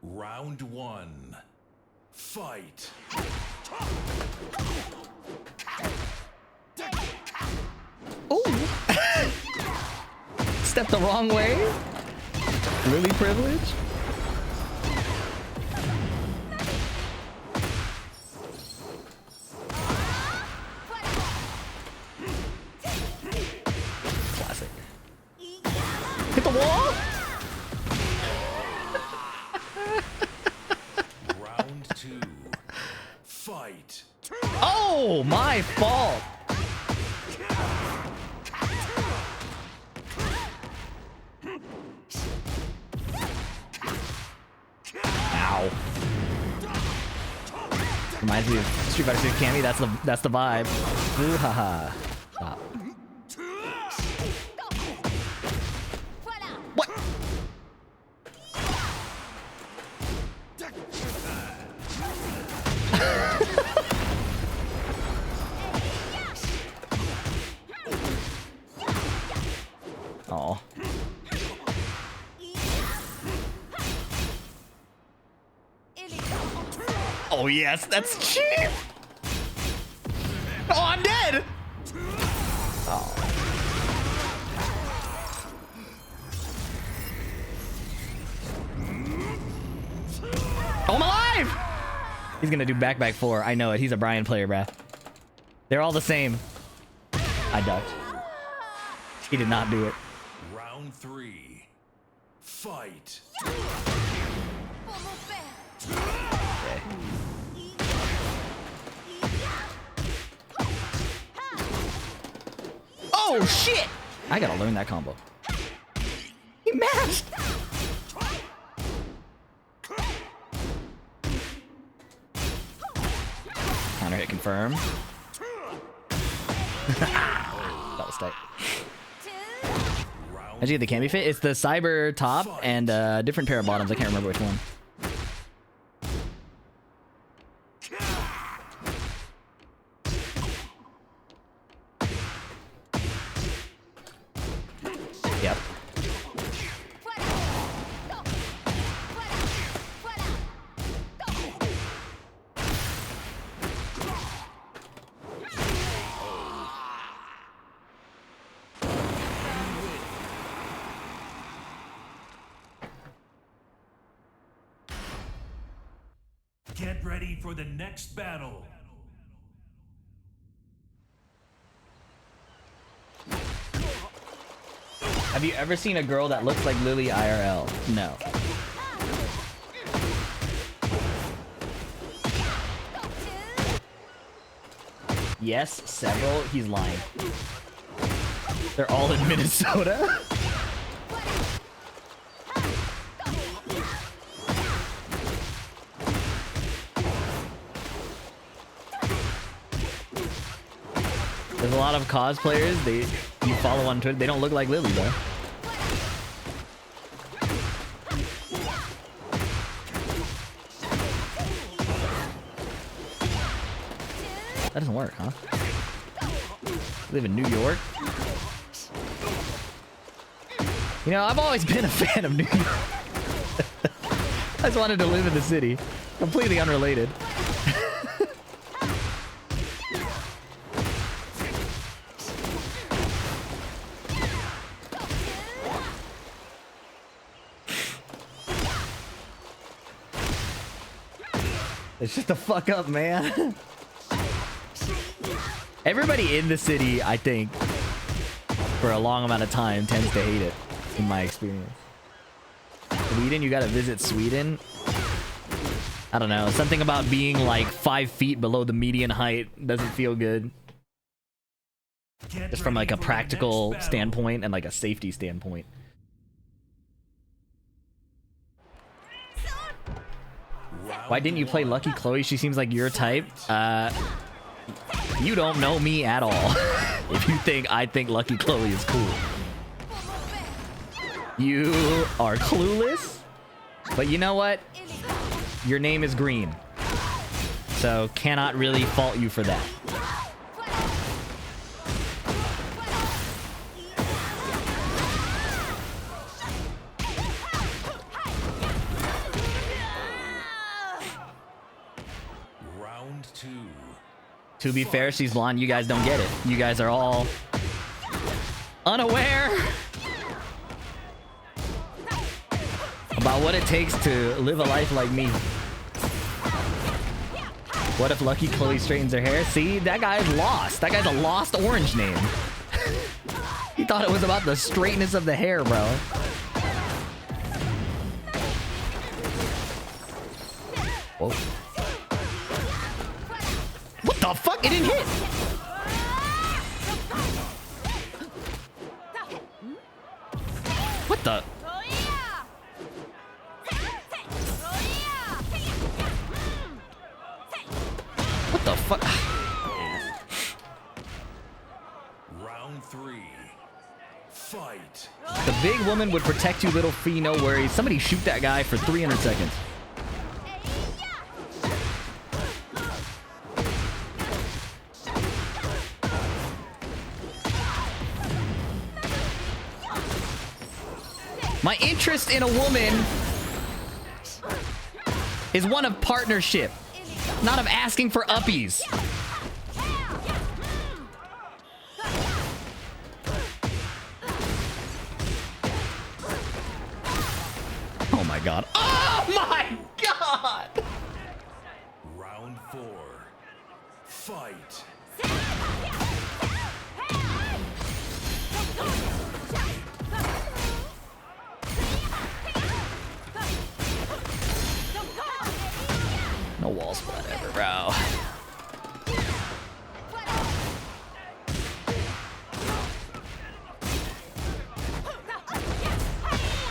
Round 1. Fight. Oh! Stepped the wrong way? Really privilege? Classic. Hit the wall? Round 2. Fight. Oh, my fault. Ow. Reminds me of Street Fighter 6 Cammy. That's the vibe. Ooh, haha. Stop. What? Oh. Oh yes, that's cheap. Oh, I'm dead. Oh. Oh, I'm alive. He's gonna do back 4. I know it. He's a Brian player, bruh. They're all the same. I ducked. He did not do it. Round 3. Fight. Okay. Oh shit! I gotta learn that combo. He mashed! Counter hit confirm. That was tight. How'd you get the Cammy fit? It's the Cyber top and different pair of bottoms. I can't remember which one. Yep. Get ready for the next battle. Have you ever seen a girl that looks like Lily IRL? No. Yes, several. He's lying. They're all in Minnesota. There's a lot of cosplayers you follow on Twitter. They don't look like Lily though. That doesn't work, huh? You live in New York? You know, I've always been a fan of New York. I just wanted to live in the city. Completely unrelated. Shut the fuck up, man. Everybody in the city, I think, for a long amount of time, tends to hate it, in my experience. Sweden, you gotta visit Sweden. I don't know, something about being like 5 feet below the median height doesn't feel good. Just from like a practical standpoint and like a safety standpoint. Why didn't you play Lucky Chloe? She seems like your type. You don't know me at all. If you think I think Lucky Chloe is cool. You are clueless. But you know what? Your name is Green. So cannot really fault you for that. To be fair, she's blonde. You guys don't get it. You guys are all unaware about what it takes to live a life like me. What if Lucky Chloe straightens her hair? See, that guy's lost. That guy's a lost orange name. He thought it was about the straightness of the hair, bro. Whoa. What the fuck? It didn't hit. What the? What the fuck? Round 3. Fight. The big woman would protect you, little fee, no worries. Somebody shoot that guy for 300 seconds. My interest in a woman is one of partnership, not of asking for uppies. Oh my god. Oh my god! Round 4. Fight. No wall splat ever, bro.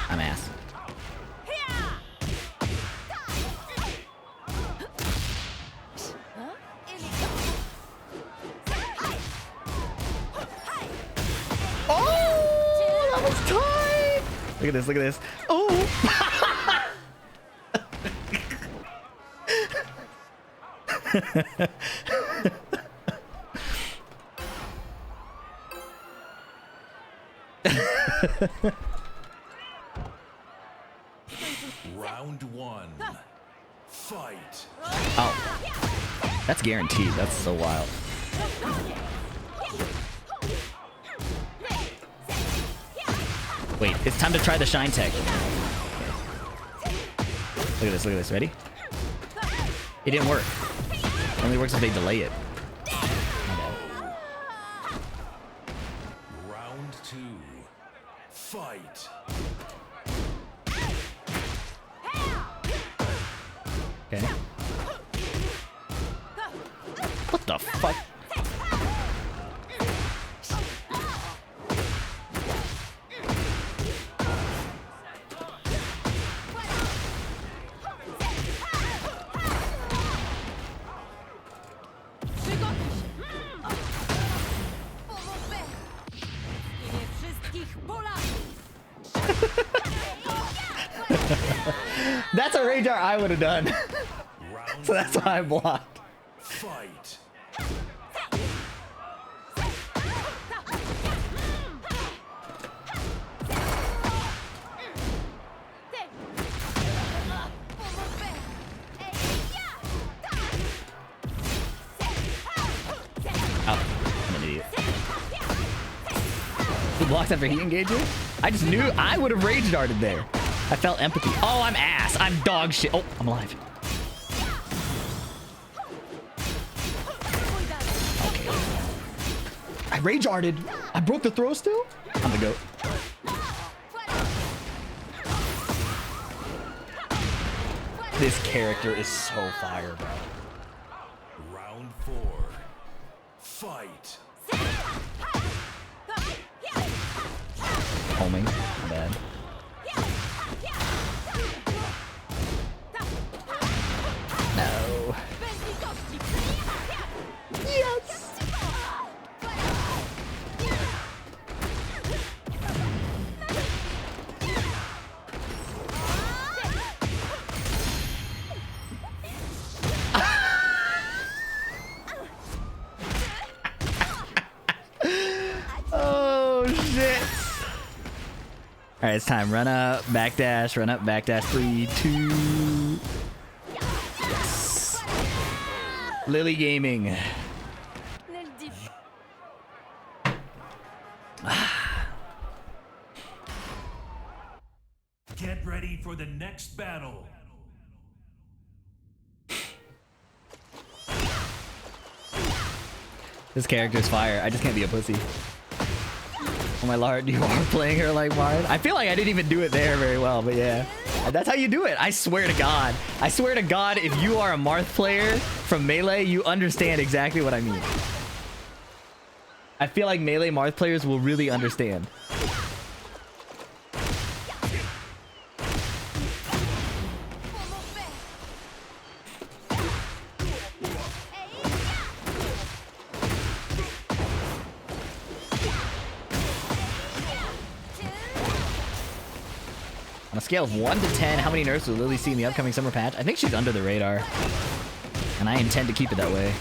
I'm ass. Oh, that was tight. Look at this, look at this. Oh. Round 1. Fight. Oh, that's guaranteed. That's so wild. Wait, it's time to try the Shine Tech. Look at this, look at this. Ready? It didn't work. It only works if they delay it. My bad. Round 2. Fight. Okay. What the fuck? That's a rage art I would have done. So that's why I blocked. Fight. Oh, I'm an idiot. He blocks after he engages? I just knew I would have rage darted there. I felt empathy. Oh, I'm ass. I'm dog shit. Oh, I'm alive. Okay. I rage darted. I broke the throw still? I'm the goat. This character is so fire, bro. Round 4. Fight. Homing. My bad. No. Yes. Oh shit. All right, it's time. Run up, backdash, run up, backdash. 3, 2. Yes. Lily Gaming. Get ready for the next battle. This character's fire. I just can't be a pussy. Oh my lord, you are playing her like Martin. I feel like I didn't even do it there very well, but yeah. That's how you do it. I swear to God. I swear to God, if you are a Marth player from Melee, you understand exactly what I mean. I feel like Melee Marth players will really understand. On a scale of 1 to 10, how many nerfs will Lily see in the upcoming summer patch? I think she's under the radar. And I intend to keep it that way.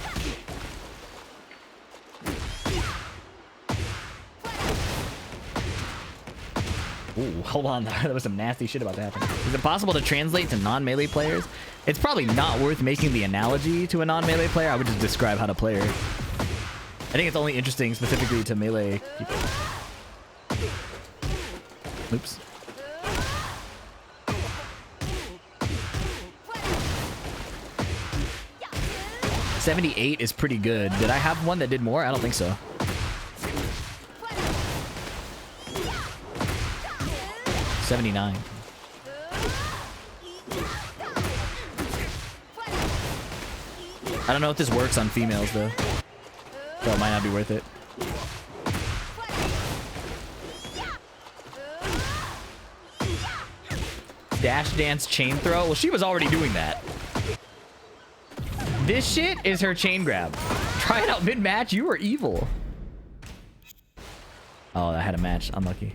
Ooh, hold on. There was some nasty shit about to happen. Is it possible to translate to non-melee players? It's probably not worth making the analogy to a non-melee player. I would just describe how to play her. I think it's only interesting specifically to melee people. Oops. 78 is pretty good. Did I have one that did more? I don't think so. $79. I don't know if this works on females though, so it might not be worth it. Dash dance chain throw. Well, she was already doing that. This shit is her chain grab. Try it out mid-match. You were evil. Oh, I had a match. Unlucky.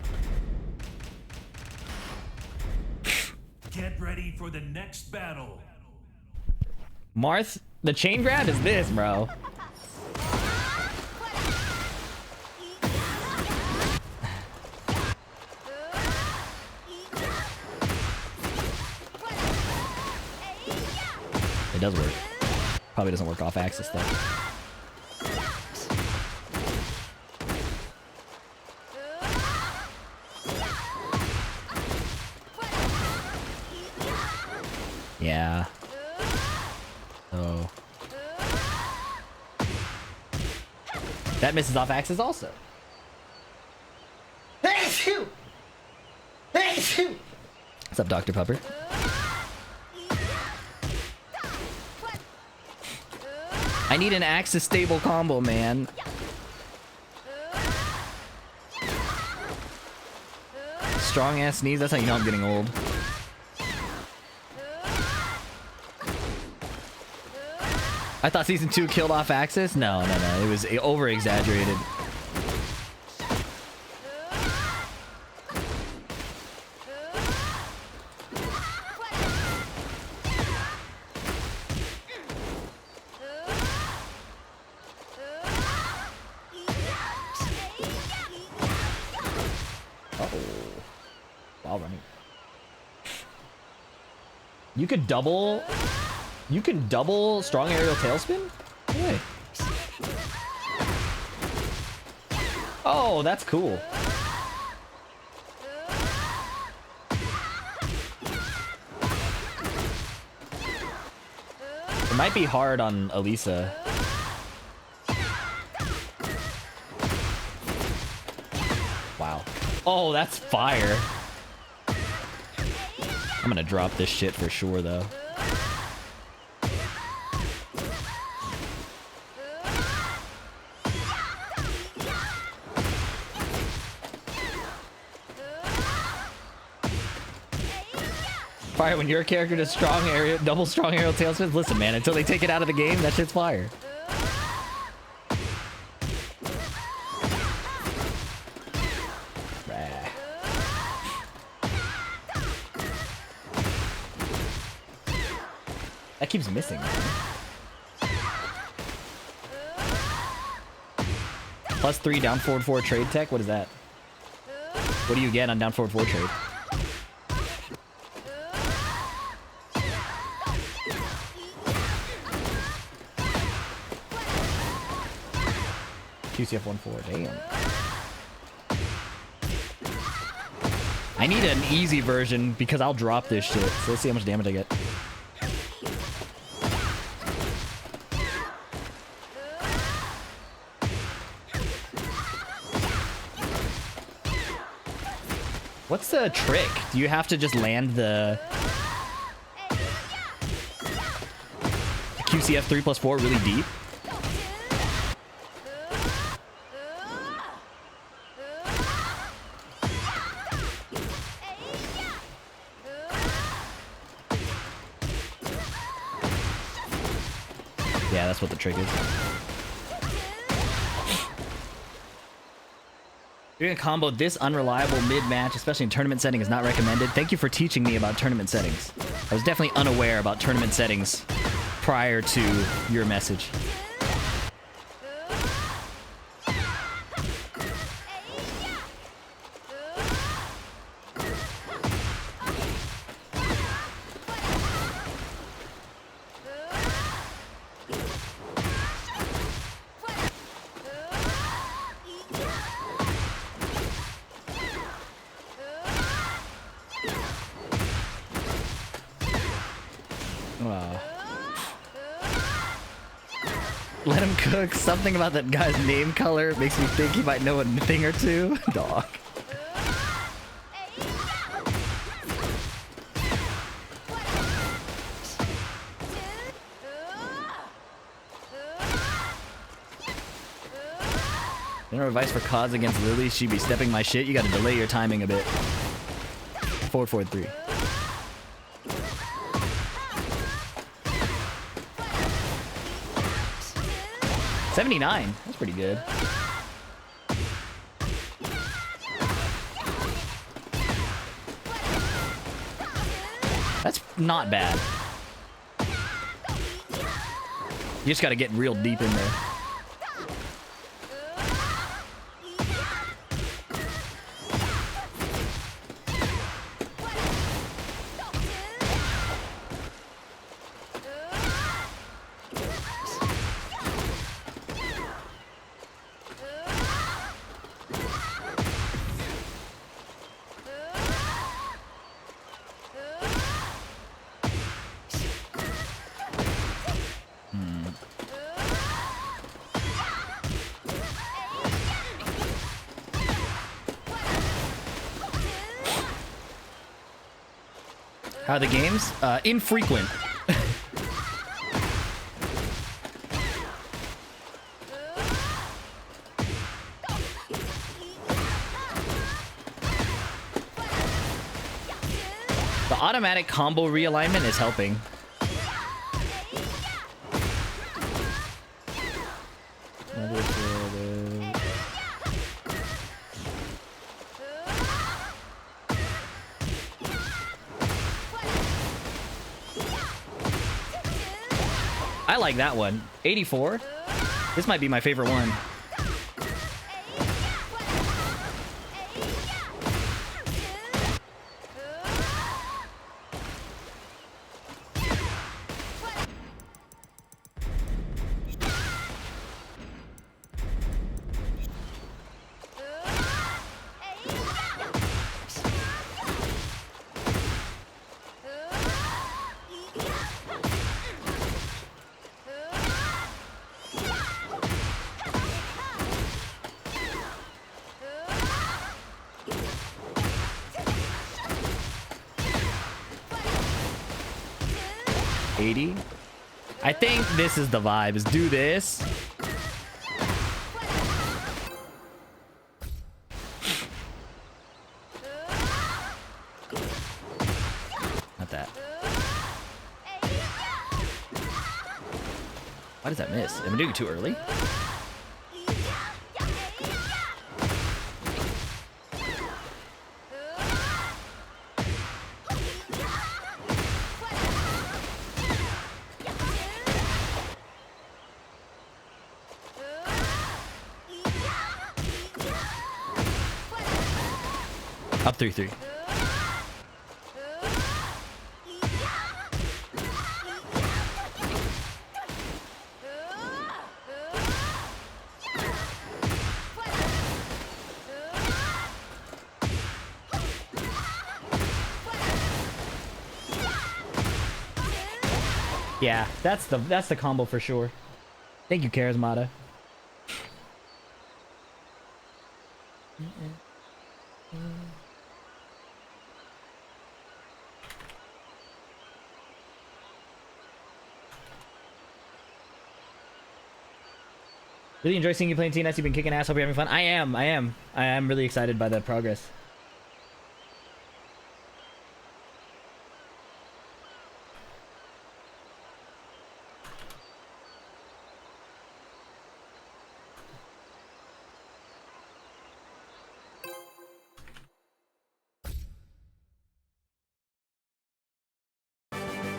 Get ready for the next battle. Marth, the chain grab is this, bro. It does work. Probably doesn't work off axis though. Yeah. So That misses off axis also. What's up, Dr. Pupper? I need an axis stable combo, man. Strong ass sneeze. That's how you know I'm getting old. I thought season 2 killed off axis. No. It was over exaggerated. You can double strong aerial tailspin? Hey. Oh, that's cool. It might be hard on Elisa. Wow. Oh, that's fire. I'm gonna drop this shit for sure, though. Fire when your character does strong aerial, double strong aerial tailspins. Listen, man, until they take it out of the game, that shit's fire. That keeps missing, man. +3 down forward 4 trade tech? What is that? What do you get on down forward 4 trade? QCF 1-4, damn. I need an easy version because I'll drop this shit. So let's see how much damage I get. What's the trick? Do you have to just land the QCF 3+4 really deep? Yeah, that's what the trick is. Doing a combo this unreliable mid-match, especially in tournament setting, is not recommended. Thank you for teaching me about tournament settings. I was definitely unaware about tournament settings prior to your message. Let him cook. Something about that guy's name color makes me think he might know a thing or two. Dog. General advice for CODs against Lily. She'd be stepping my shit. You gotta delay your timing a bit. 4-4-3. $79. That's pretty good. That's not bad. You just gotta get real deep in there. How are the games? Infrequent. The automatic combo realignment is helping. I like that one. 84. This might be my favorite one. I think this is the vibe. Is do this. Not that. Why does that miss? Am I doing it too early? Up 3-3. Yeah, that's the combo for sure. Thank you, Charismata. Really enjoy seeing you playing TNS. You've been kicking ass. Hope you're having fun. I am really excited by the progress.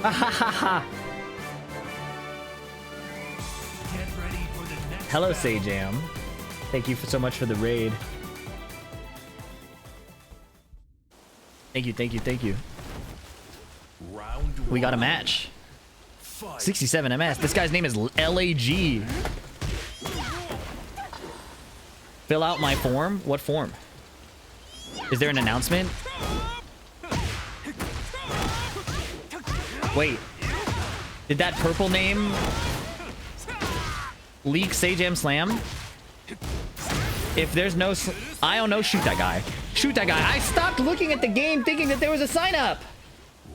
Ha ha ha ha. Hello, Sajam. Thank you so much for the raid. Thank you, thank you, thank you. We got a match. 67 MS. This guy's name is LAG. Fill out my form? What form? Is there an announcement? Wait. Did that purple name leak Sajam Slam? If there's no... I don't know. Shoot that guy. Shoot that guy. I stopped looking at the game thinking that there was a sign up.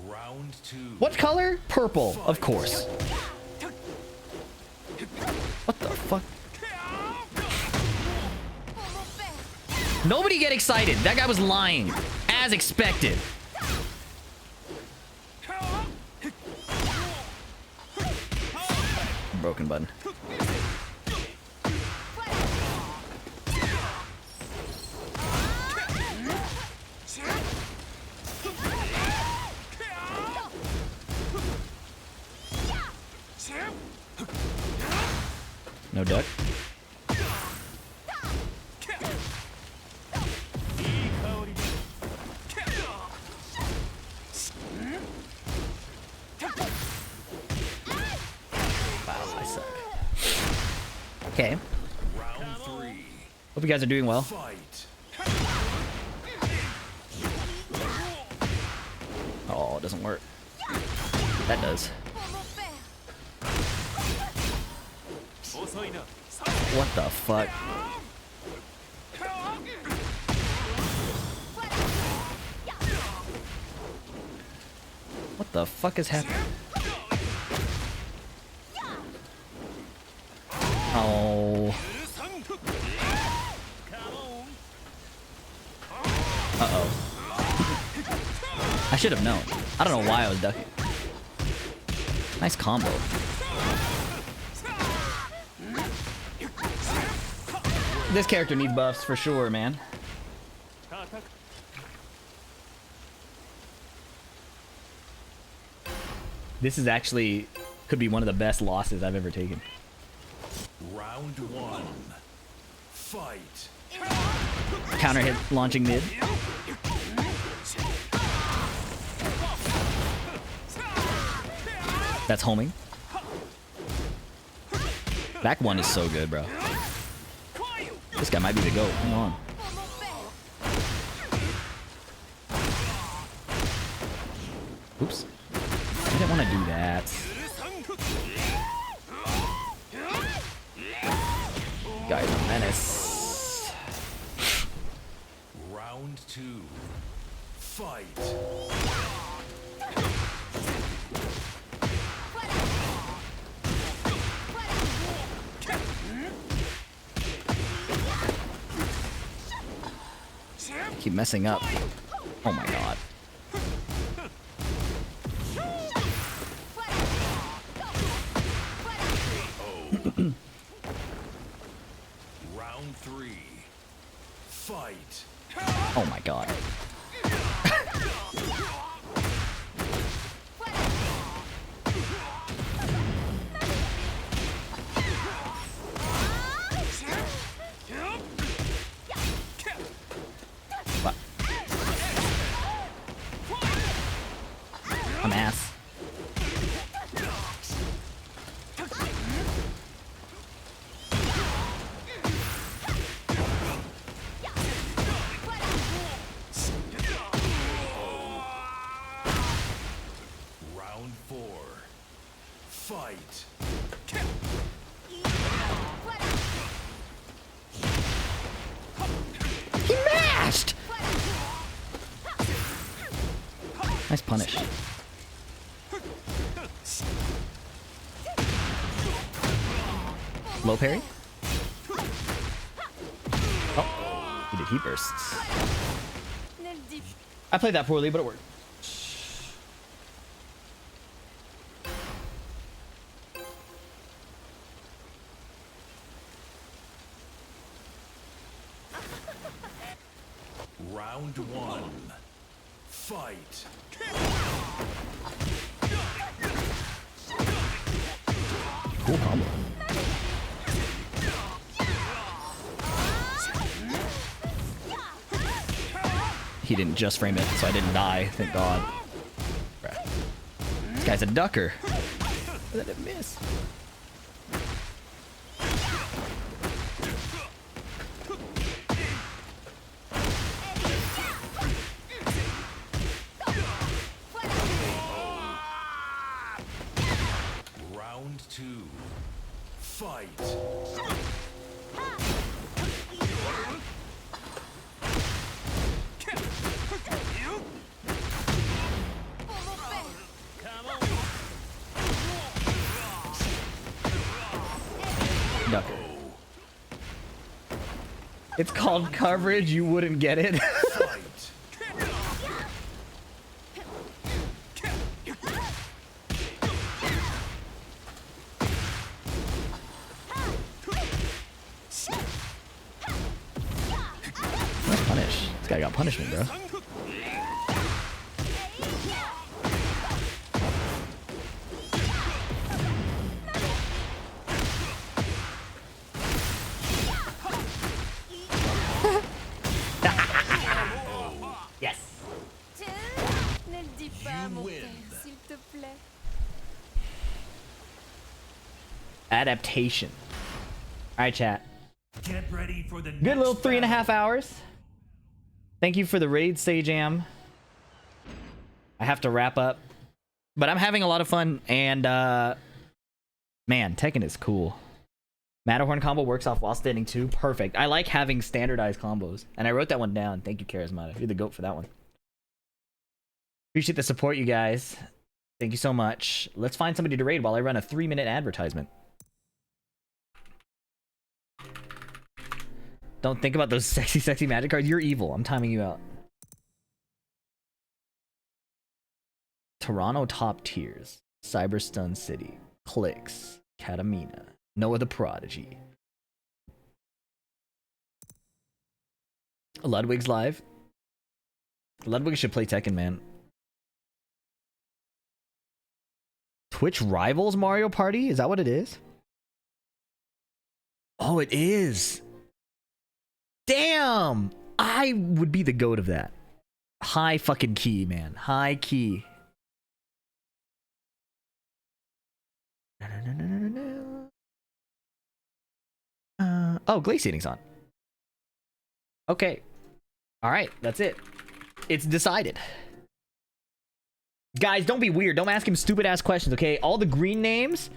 Round 2. What color? Purple. Of course. What the fuck? Nobody get excited. That guy was lying. As expected. Broken button. No duck. Wow, I suck. Okay. Round 3. Hope you guys are doing well. Fight. Oh, it doesn't work. That does. What the fuck? What the fuck is happening? Oh. Uh-oh. I should have known. I don't know why I was ducking. Nice combo. This character needs buffs for sure, man. This is actually could be one of the best losses I've ever taken. Round one. Fight. Counter hit launching mid. That's homing. Back one is so good, bro. This guy might be the GOAT. Hang on. Oops. I didn't want to do that. Guy's a menace. Round two. Fight. Keep messing up. Oh my god. Round three. Fight. Oh my god. What? I'm ass. Round four. Fight. He mashed! Nice punish. Low parry? Oh, he did heat bursts. I played that poorly, but it worked. Round one. Fight. Cool combo. He didn't just frame it, so I didn't die, thank god. Bruh. This guy's a ducker. How did it miss? Round two. Fight. Ducker. It's called coverage, you wouldn't get it. Fight. Nice punish. This guy got punishment, bro. Yes. Ne le dis pas à You mon win. père, s'il te plaît. Adaptation. Alright, chat. Get ready for the Good little 3.5 hours. Thank you for the raid, Sajam. I have to wrap up. But I'm having a lot of fun, and man, Tekken is cool. Matterhorn combo works off while standing too. Perfect. I like having standardized combos. And I wrote that one down. Thank you, Charismata. You're the GOAT for that one. Appreciate the support, you guys. Thank you so much. Let's find somebody to raid while I run a 3-minute advertisement. Don't think about those sexy magic cards. You're evil. I'm timing you out. Toronto top tiers. Cyberstun City. Clicks. Katamina. Noah the Prodigy. Ludwig's live. Ludwig should play Tekken, man. Twitch rivals Mario Party? Is that what it is? Oh, it is. Damn! I would be the goat of that. High fucking key, man. High key. Oh, glaciating's on. Okay. Alright, that's it. It's decided. Guys, don't be weird. Don't ask him stupid ass questions, okay? All the green names